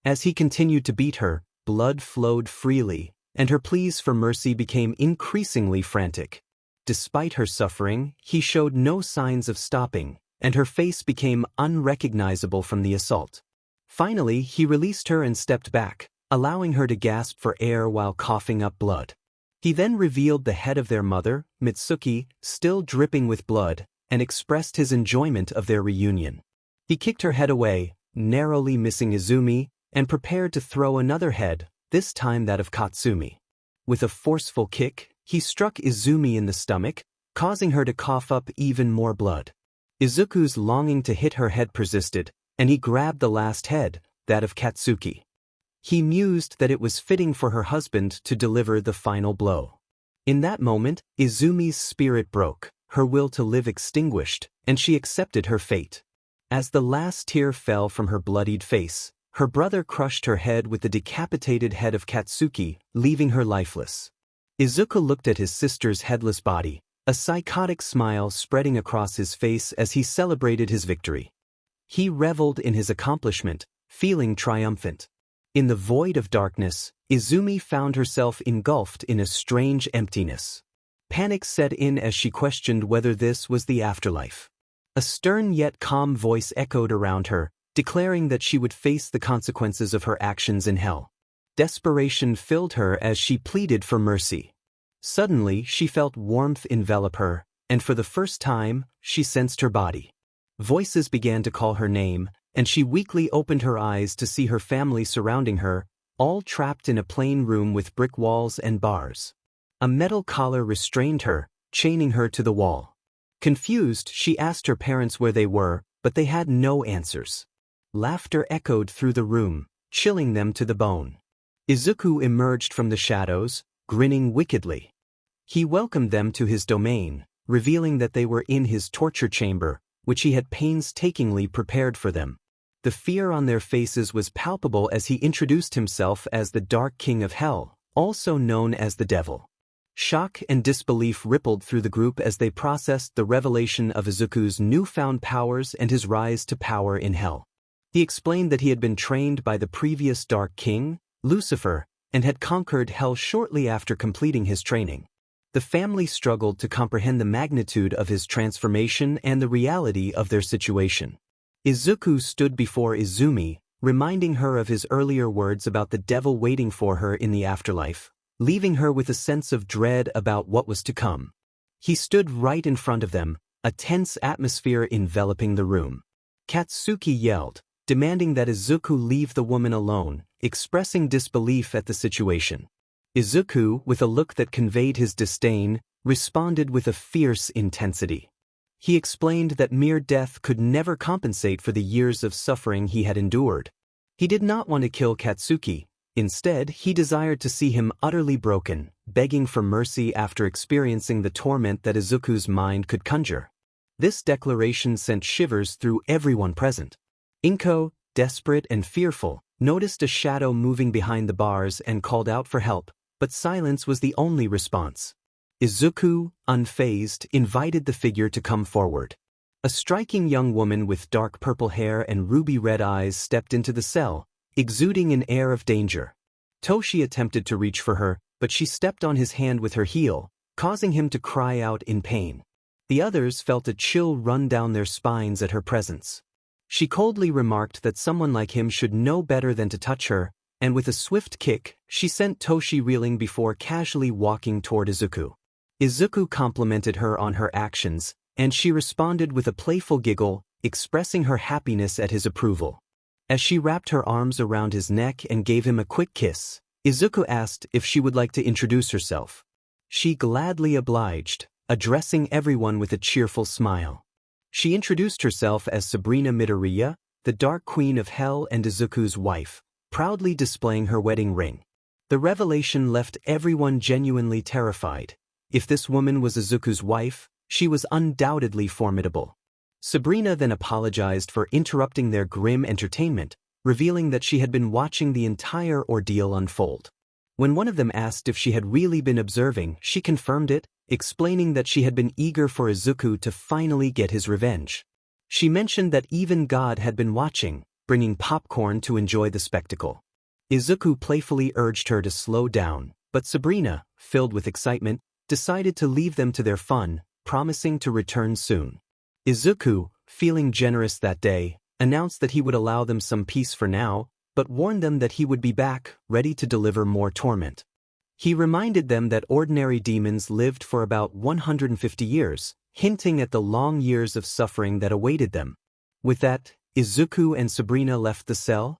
As he continued to beat her, blood flowed freely, and her pleas for mercy became increasingly frantic. Despite her suffering, he showed no signs of stopping, and her face became unrecognizable from the assault. Finally, he released her and stepped back, allowing her to gasp for air while coughing up blood. He then revealed the head of their mother, Mitsuki, still dripping with blood, and expressed his enjoyment of their reunion. He kicked her head away, narrowly missing Izumi, and prepared to throw another head, this time that of Katsumi. With a forceful kick, he struck Izumi in the stomach, causing her to cough up even more blood. Izuku's longing to hit her head persisted, and he grabbed the last head, that of Katsuki. He mused that it was fitting for her husband to deliver the final blow. In that moment, Izumi's spirit broke, her will to live extinguished, and she accepted her fate. As the last tear fell from her bloodied face, her brother crushed her head with the decapitated head of Katsuki, leaving her lifeless. Izuku looked at his sister's headless body, a psychotic smile spreading across his face as he celebrated his victory. He reveled in his accomplishment, feeling triumphant. In the void of darkness, Izumi found herself engulfed in a strange emptiness. Panic set in as she questioned whether this was the afterlife. A stern yet calm voice echoed around her, declaring that she would face the consequences of her actions in hell. Desperation filled her as she pleaded for mercy. Suddenly, she felt warmth envelop her, and for the first time, she sensed her body. Voices began to call her name, and she weakly opened her eyes to see her family surrounding her, all trapped in a plain room with brick walls and bars. A metal collar restrained her, chaining her to the wall. Confused, she asked her parents where they were, but they had no answers. Laughter echoed through the room, chilling them to the bone. Izuku emerged from the shadows, grinning wickedly. He welcomed them to his domain, revealing that they were in his torture chamber, which he had painstakingly prepared for them. The fear on their faces was palpable as he introduced himself as the Dark King of Hell, also known as the Devil. Shock and disbelief rippled through the group as they processed the revelation of Izuku's newfound powers and his rise to power in Hell. He explained that he had been trained by the previous Dark King, Lucifer, and had conquered Hell shortly after completing his training. The family struggled to comprehend the magnitude of his transformation and the reality of their situation. Izuku stood before Izumi, reminding her of his earlier words about the devil waiting for her in the afterlife, leaving her with a sense of dread about what was to come. He stood right in front of them, a tense atmosphere enveloping the room. Katsuki yelled, demanding that Izuku leave the woman alone, expressing disbelief at the situation. Izuku, with a look that conveyed his disdain, responded with a fierce intensity. He explained that mere death could never compensate for the years of suffering he had endured. He did not want to kill Katsuki. Instead, he desired to see him utterly broken, begging for mercy after experiencing the torment that Izuku's mind could conjure. This declaration sent shivers through everyone present. Inko, desperate and fearful, noticed a shadow moving behind the bars and called out for help, but silence was the only response. Izuku, unfazed, invited the figure to come forward. A striking young woman with dark purple hair and ruby-red eyes stepped into the cell, exuding an air of danger. Toshi attempted to reach for her, but she stepped on his hand with her heel, causing him to cry out in pain. The others felt a chill run down their spines at her presence. She coldly remarked that someone like him should know better than to touch her, and with a swift kick, she sent Toshi reeling before casually walking toward Izuku. Izuku complimented her on her actions, and she responded with a playful giggle, expressing her happiness at his approval. As she wrapped her arms around his neck and gave him a quick kiss, Izuku asked if she would like to introduce herself. She gladly obliged, addressing everyone with a cheerful smile. She introduced herself as Sabrina Midoriya, the Dark Queen of Hell and Izuku's wife, proudly displaying her wedding ring. The revelation left everyone genuinely terrified. If this woman was Izuku's wife, she was undoubtedly formidable. Sabrina then apologized for interrupting their grim entertainment, revealing that she had been watching the entire ordeal unfold. When one of them asked if she had really been observing, she confirmed it, explaining that she had been eager for Izuku to finally get his revenge. She mentioned that even God had been watching, bringing popcorn to enjoy the spectacle. Izuku playfully urged her to slow down, but Sabrina, filled with excitement, decided to leave them to their fun, promising to return soon. Izuku, feeling generous that day, announced that he would allow them some peace for now, but warned them that he would be back, ready to deliver more torment. He reminded them that ordinary demons lived for about 150 years, hinting at the long years of suffering that awaited them. With that, Izuku and Sabrina left the cell,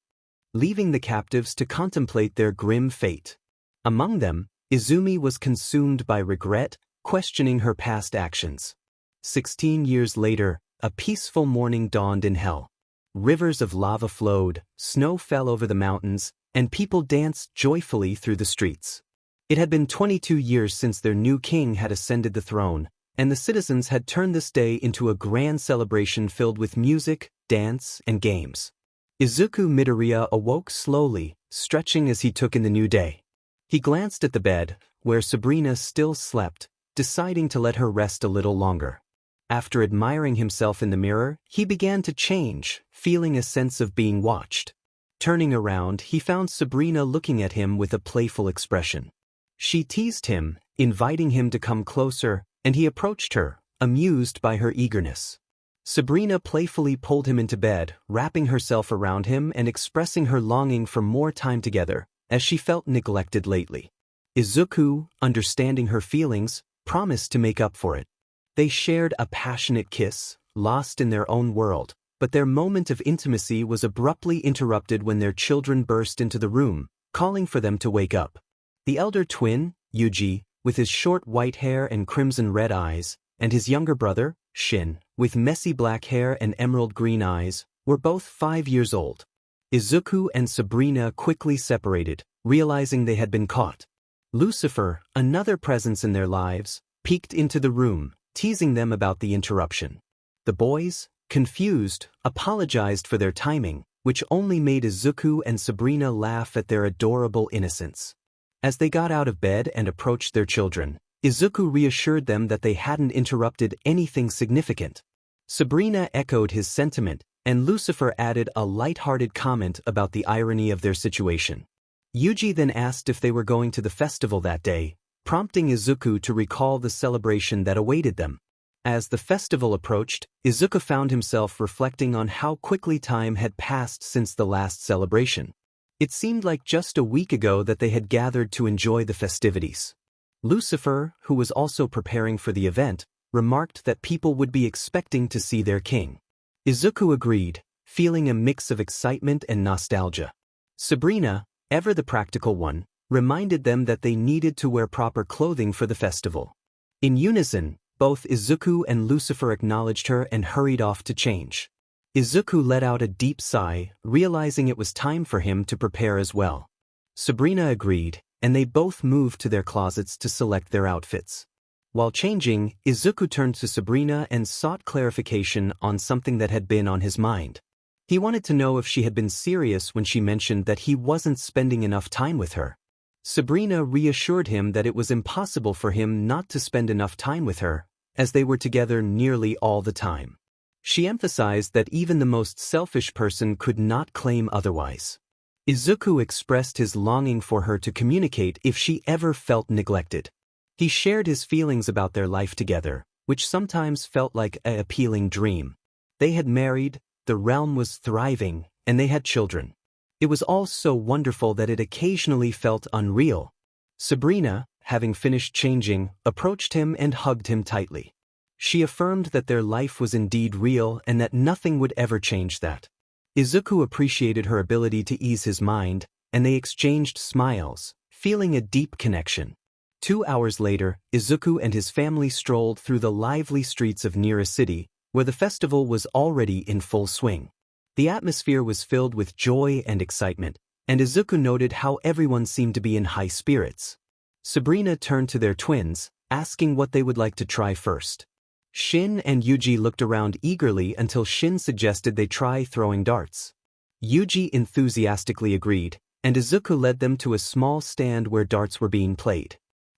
leaving the captives to contemplate their grim fate. Among them, Izumi was consumed by regret, questioning her past actions. 16 years later, a peaceful morning dawned in Hell. Rivers of lava flowed, snow fell over the mountains, and people danced joyfully through the streets. It had been 22 years since their new king had ascended the throne, and the citizens had turned this day into a grand celebration filled with music, dance, and games. Izuku Midoriya awoke slowly, stretching as he took in the new day. He glanced at the bed, where Sabrina still slept, deciding to let her rest a little longer. After admiring himself in the mirror, he began to change, feeling a sense of being watched. Turning around, he found Sabrina looking at him with a playful expression. She teased him, inviting him to come closer, and he approached her, amused by her eagerness. Sabrina playfully pulled him into bed, wrapping herself around him and expressing her longing for more time together, as she felt neglected lately. Izuku, understanding her feelings, promised to make up for it. They shared a passionate kiss, lost in their own world, but their moment of intimacy was abruptly interrupted when their children burst into the room, calling for them to wake up. The elder twin, Yuji, with his short white hair and crimson-red eyes, and his younger brother, Shin, with messy black hair and emerald green eyes, were both 5 years old. Izuku and Sabrina quickly separated, realizing they had been caught. Lucifer, another presence in their lives, peeked into the room, teasing them about the interruption. The boys, confused, apologized for their timing, which only made Izuku and Sabrina laugh at their adorable innocence. As they got out of bed and approached their children, Izuku reassured them that they hadn't interrupted anything significant. Sabrina echoed his sentiment, and Lucifer added a light-hearted comment about the irony of their situation. Yuji then asked if they were going to the festival that day, prompting Izuku to recall the celebration that awaited them. As the festival approached, Izuku found himself reflecting on how quickly time had passed since the last celebration. It seemed like just a week ago that they had gathered to enjoy the festivities. Lucifer, who was also preparing for the event, remarked that people would be expecting to see their king. Izuku agreed, feeling a mix of excitement and nostalgia. Sabrina, ever the practical one, reminded them that they needed to wear proper clothing for the festival. In unison, both Izuku and Lucifer acknowledged her and hurried off to change. Izuku let out a deep sigh, realizing it was time for him to prepare as well. Sabrina agreed, and they both moved to their closets to select their outfits. While changing, Izuku turned to Sabrina and sought clarification on something that had been on his mind. He wanted to know if she had been serious when she mentioned that he wasn't spending enough time with her. Sabrina reassured him that it was impossible for him not to spend enough time with her, as they were together nearly all the time. She emphasized that even the most selfish person could not claim otherwise. Izuku expressed his longing for her to communicate if she ever felt neglected. He shared his feelings about their life together, which sometimes felt like an appealing dream. They had married, the realm was thriving, and they had children. It was all so wonderful that it occasionally felt unreal. Sabrina, having finished changing, approached him and hugged him tightly. She affirmed that their life was indeed real and that nothing would ever change that. Izuku appreciated her ability to ease his mind, and they exchanged smiles, feeling a deep connection. 2 hours later, Izuku and his family strolled through the lively streets of Nira City, where the festival was already in full swing. The atmosphere was filled with joy and excitement, and Izuku noted how everyone seemed to be in high spirits. Sabrina turned to their twins, asking what they would like to try first. Shin and Yuji looked around eagerly until Shin suggested they try throwing darts. Yuji enthusiastically agreed, and Izuku led them to a small stand where darts were being played.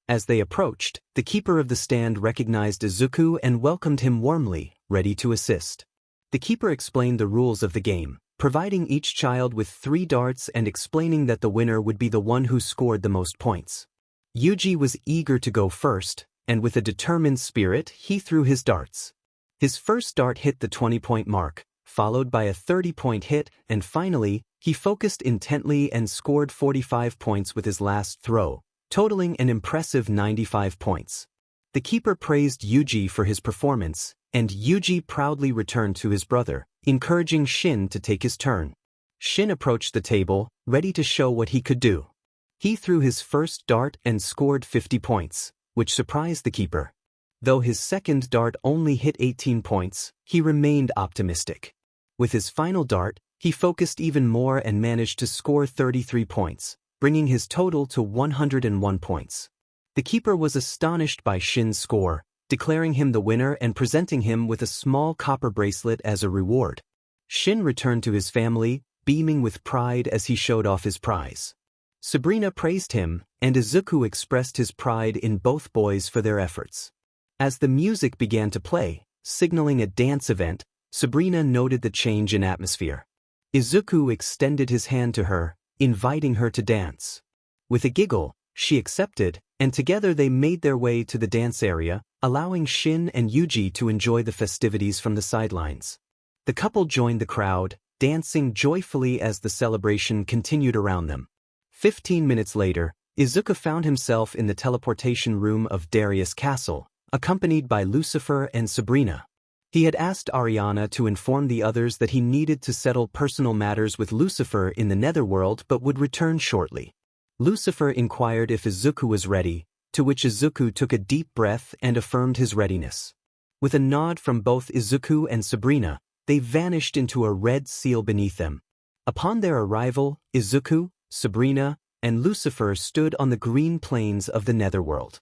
As they approached, the keeper of the stand recognized Izuku and welcomed him warmly, ready to assist. The keeper explained the rules of the game, providing each child with 3 darts and explaining that the winner would be the one who scored the most points. Yuji was eager to go first, and with a determined spirit, he threw his darts. His first dart hit the 20-point mark, followed by a 30-point hit, and finally, he focused intently and scored 45 points with his last throw, totaling an impressive 95 points. The keeper praised Yuji for his performance, and Yuji proudly returned to his brother, encouraging Shin to take his turn. Shin approached the table, ready to show what he could do. He threw his first dart and scored 50 points, which surprised the keeper. Though his second dart only hit 18 points, he remained optimistic. With his final dart, he focused even more and managed to score 33 points, bringing his total to 101 points. The keeper was astonished by Shin's score, declaring him the winner and presenting him with a small copper bracelet as a reward. Shin returned to his family, beaming with pride as he showed off his prize. Sabrina praised him, and Izuku expressed his pride in both boys for their efforts. As the music began to play, signaling a dance event, Sabrina noted the change in atmosphere. Izuku extended his hand to her, inviting her to dance. With a giggle, she accepted, and together they made their way to the dance area, allowing Shin and Yuji to enjoy the festivities from the sidelines. The couple joined the crowd, dancing joyfully as the celebration continued around them. 15 minutes later, Izuku found himself in the teleportation room of Darius Castle, accompanied by Lucifer and Sabrina. He had asked Ariana to inform the others that he needed to settle personal matters with Lucifer in the netherworld but would return shortly. Lucifer inquired if Izuku was ready, to which Izuku took a deep breath and affirmed his readiness. With a nod from both Izuku and Sabrina, they vanished into a red seal beneath them. Upon their arrival, Izuku, Sabrina, and Lucifer stood on the green plains of the netherworld.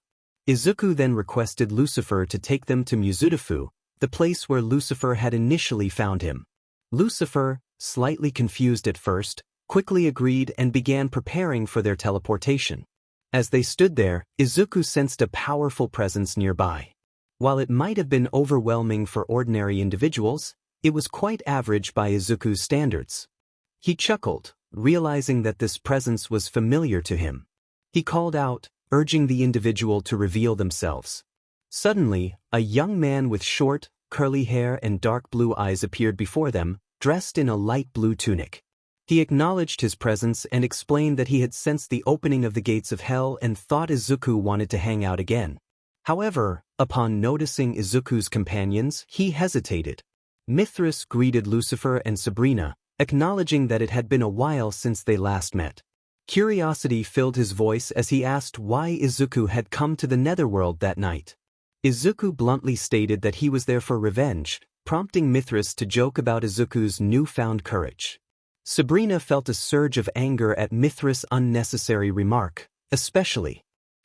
Izuku then requested Lucifer to take them to Mizudafu, the place where Lucifer had initially found him. Lucifer, slightly confused at first, quickly agreed and began preparing for their teleportation. As they stood there, Izuku sensed a powerful presence nearby. While it might have been overwhelming for ordinary individuals, it was quite average by Izuku's standards. He chuckled, realizing that this presence was familiar to him. He called out, urging the individual to reveal themselves. Suddenly, a young man with short, curly hair and dark blue eyes appeared before them, dressed in a light blue tunic. He acknowledged his presence and explained that he had sensed the opening of the gates of hell and thought Izuku wanted to hang out again. However, upon noticing Izuku's companions, he hesitated. Mithras greeted Lucifer and Sabrina, acknowledging that it had been a while since they last met. Curiosity filled his voice as he asked why Izuku had come to the netherworld that night. Izuku bluntly stated that he was there for revenge, prompting Mithras to joke about Izuku's newfound courage. Sabrina felt a surge of anger at Mithras' unnecessary remark, especially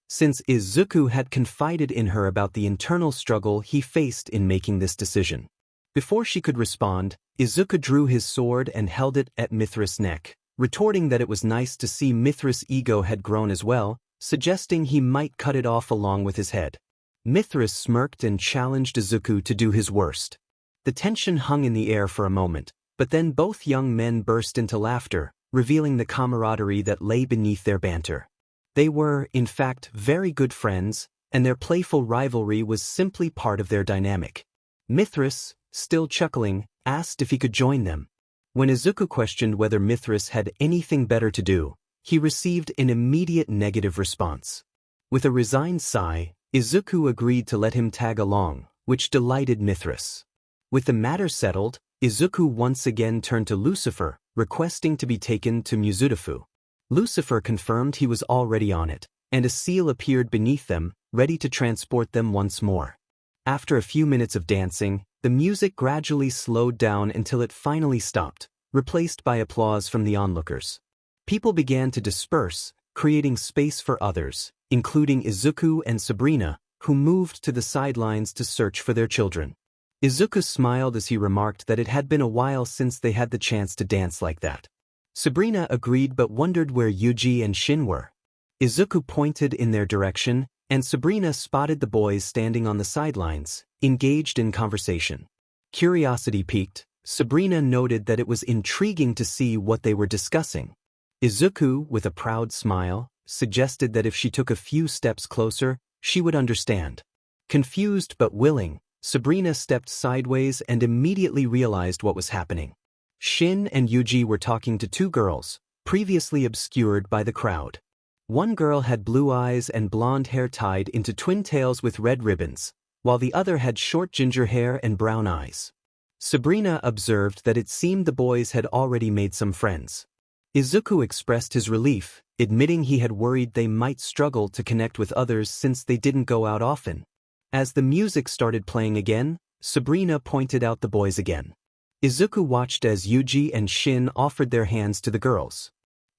since Izuku had confided in her about the internal struggle he faced in making this decision. Before she could respond, Izuku drew his sword and held it at Mithras' neck, retorting that it was nice to see Mithras' ego had grown as well, suggesting he might cut it off along with his head. Mithras smirked and challenged Izuku to do his worst. The tension hung in the air for a moment, but then both young men burst into laughter, revealing the camaraderie that lay beneath their banter. They were, in fact, very good friends, and their playful rivalry was simply part of their dynamic. Mithras, still chuckling, asked if he could join them. When Izuku questioned whether Mithras had anything better to do, he received an immediate negative response. With a resigned sigh, Izuku agreed to let him tag along, which delighted Mithras. With the matter settled, Izuku once again turned to Lucifer, requesting to be taken to Mizudafu. Lucifer confirmed he was already on it, and a seal appeared beneath them, ready to transport them once more. After a few minutes of dancing, the music gradually slowed down until it finally stopped, replaced by applause from the onlookers. People began to disperse, creating space for others, including Izuku and Sabrina, who moved to the sidelines to search for their children. Izuku smiled as he remarked that it had been a while since they had the chance to dance like that. Sabrina agreed but wondered where Yuji and Shin were. Izuku pointed in their direction, and Sabrina spotted the boys standing on the sidelines, engaged in conversation. Curiosity piqued, Sabrina noted that it was intriguing to see what they were discussing. Izuku, with a proud smile, suggested that if she took a few steps closer, she would understand. Confused but willing, Sabrina stepped sideways and immediately realized what was happening. Shin and Yuji were talking to two girls, previously obscured by the crowd. One girl had blue eyes and blonde hair tied into twin tails with red ribbons, while the other had short ginger hair and brown eyes. Sabrina observed that it seemed the boys had already made some friends. Izuku expressed his relief, admitting he had worried they might struggle to connect with others since they didn't go out often. As the music started playing again, Sabrina pointed out the boys again. Izuku watched as Yuji and Shin offered their hands to the girls.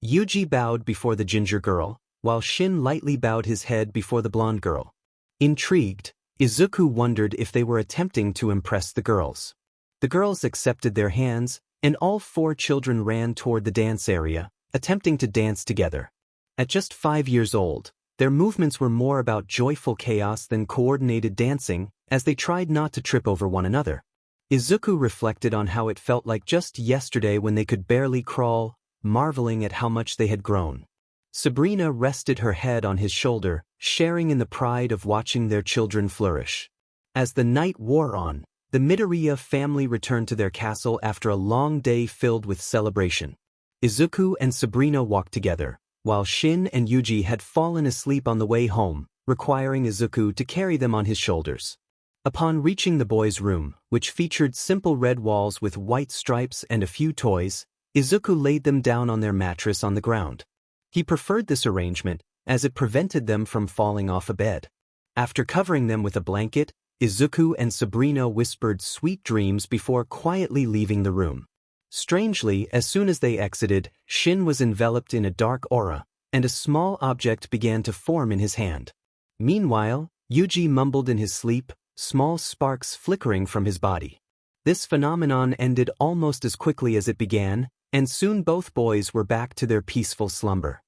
Yuji bowed before the ginger girl, while Shin lightly bowed his head before the blonde girl. Intrigued, Izuku wondered if they were attempting to impress the girls. The girls accepted their hands, and all four children ran toward the dance area, attempting to dance together. At just 5 years old, their movements were more about joyful chaos than coordinated dancing, as they tried not to trip over one another. Izuku reflected on how it felt like just yesterday when they could barely crawl, marveling at how much they had grown. Sabrina rested her head on his shoulder, sharing in the pride of watching their children flourish. As the night wore on, the Midoriya family returned to their castle after a long day filled with celebration. Izuku and Sabrina walked together, while Shin and Yuji had fallen asleep on the way home, requiring Izuku to carry them on his shoulders. Upon reaching the boys' room, which featured simple red walls with white stripes and a few toys, Izuku laid them down on their mattress on the ground. He preferred this arrangement, as it prevented them from falling off a bed. After covering them with a blanket, Izuku and Sabrina whispered sweet dreams before quietly leaving the room. Strangely, as soon as they exited, Shin was enveloped in a dark aura, and a small object began to form in his hand. Meanwhile, Yuji mumbled in his sleep, small sparks flickering from his body. This phenomenon ended almost as quickly as it began, and soon both boys were back to their peaceful slumber.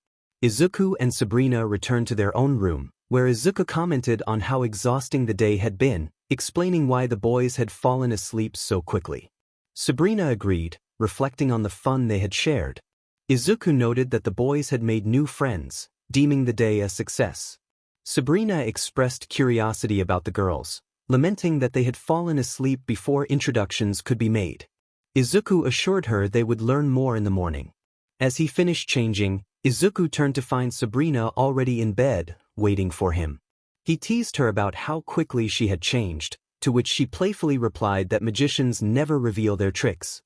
Izuku and Sabrina returned to their own room, where Izuku commented on how exhausting the day had been, explaining why the boys had fallen asleep so quickly. Sabrina agreed, reflecting on the fun they had shared. Izuku noted that the boys had made new friends, deeming the day a success. Sabrina expressed curiosity about the girls, lamenting that they had fallen asleep before introductions could be made. Izuku assured her they would learn more in the morning. As he finished changing, Izuku turned to find Sabrina already in bed, waiting for him. He teased her about how quickly she had changed, to which she playfully replied that magicians never reveal their tricks.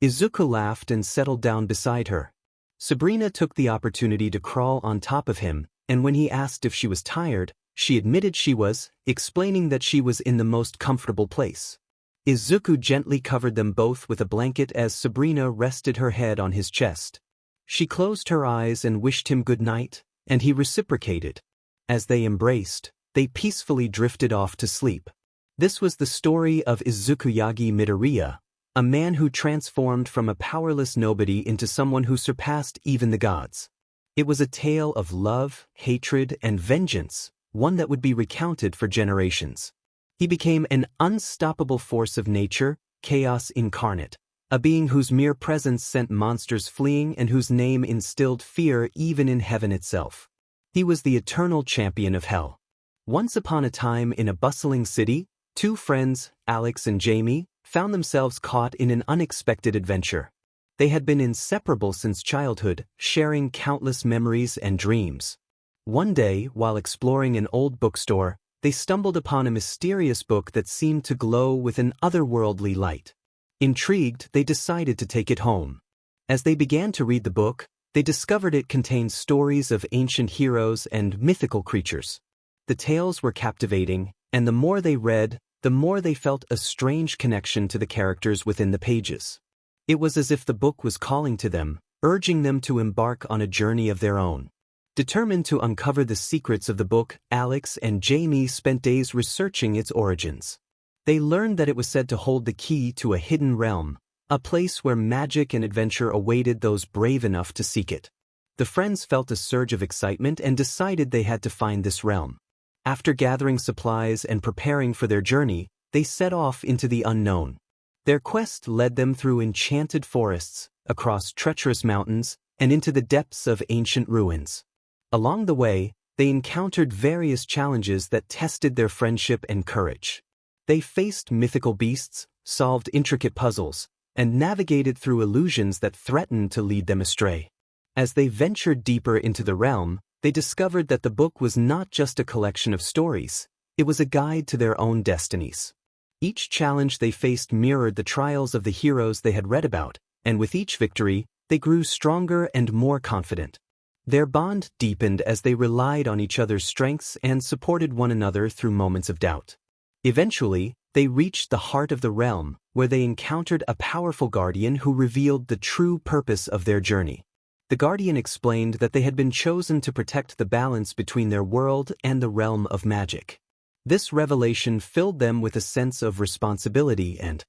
Izuku laughed and settled down beside her. Sabrina took the opportunity to crawl on top of him, and when he asked if she was tired, she admitted she was, explaining that she was in the most comfortable place. Izuku gently covered them both with a blanket as Sabrina rested her head on his chest. She closed her eyes and wished him good night, and he reciprocated. As they embraced, they peacefully drifted off to sleep. This was the story of Izuku Yagi Midoriya, a man who transformed from a powerless nobody into someone who surpassed even the gods. It was a tale of love, hatred, and vengeance, one that would be recounted for generations. He became an unstoppable force of nature, chaos incarnate, a being whose mere presence sent monsters fleeing and whose name instilled fear even in heaven itself. He was the eternal champion of hell. Once upon a time in a bustling city, two friends, Alex and Jamie, found themselves caught in an unexpected adventure. They had been inseparable since childhood, sharing countless memories and dreams. One day, while exploring an old bookstore, they stumbled upon a mysterious book that seemed to glow with an otherworldly light. Intrigued, they decided to take it home. As they began to read the book, they discovered it contained stories of ancient heroes and mythical creatures. The tales were captivating, and the more they read, the more they felt a strange connection to the characters within the pages. It was as if the book was calling to them, urging them to embark on a journey of their own. Determined to uncover the secrets of the book, Alex and Jamie spent days researching its origins. They learned that it was said to hold the key to a hidden realm, a place where magic and adventure awaited those brave enough to seek it. The friends felt a surge of excitement and decided they had to find this realm. After gathering supplies and preparing for their journey, they set off into the unknown. Their quest led them through enchanted forests, across treacherous mountains, and into the depths of ancient ruins. Along the way, they encountered various challenges that tested their friendship and courage. They faced mythical beasts, solved intricate puzzles, and navigated through illusions that threatened to lead them astray. As they ventured deeper into the realm, they discovered that the book was not just a collection of stories, it was a guide to their own destinies. Each challenge they faced mirrored the trials of the heroes they had read about, and with each victory, they grew stronger and more confident. Their bond deepened as they relied on each other's strengths and supported one another through moments of doubt. Eventually, they reached the heart of the realm, where they encountered a powerful guardian who revealed the true purpose of their journey. The guardian explained that they had been chosen to protect the balance between their world and the realm of magic. This revelation filled them with a sense of responsibility and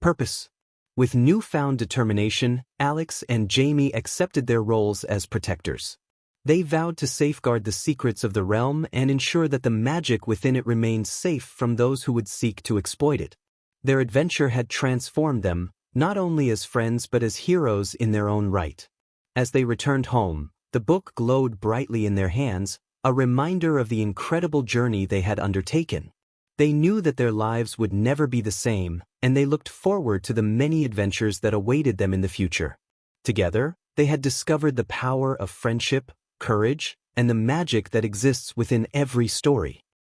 purpose. With newfound determination, Alex and Jamie accepted their roles as protectors. They vowed to safeguard the secrets of the realm and ensure that the magic within it remained safe from those who would seek to exploit it. Their adventure had transformed them, not only as friends but as heroes in their own right. As they returned home, the book glowed brightly in their hands, a reminder of the incredible journey they had undertaken. They knew that their lives would never be the same, and they looked forward to the many adventures that awaited them in the future. Together, they had discovered the power of friendship, courage, and the magic that exists within every story.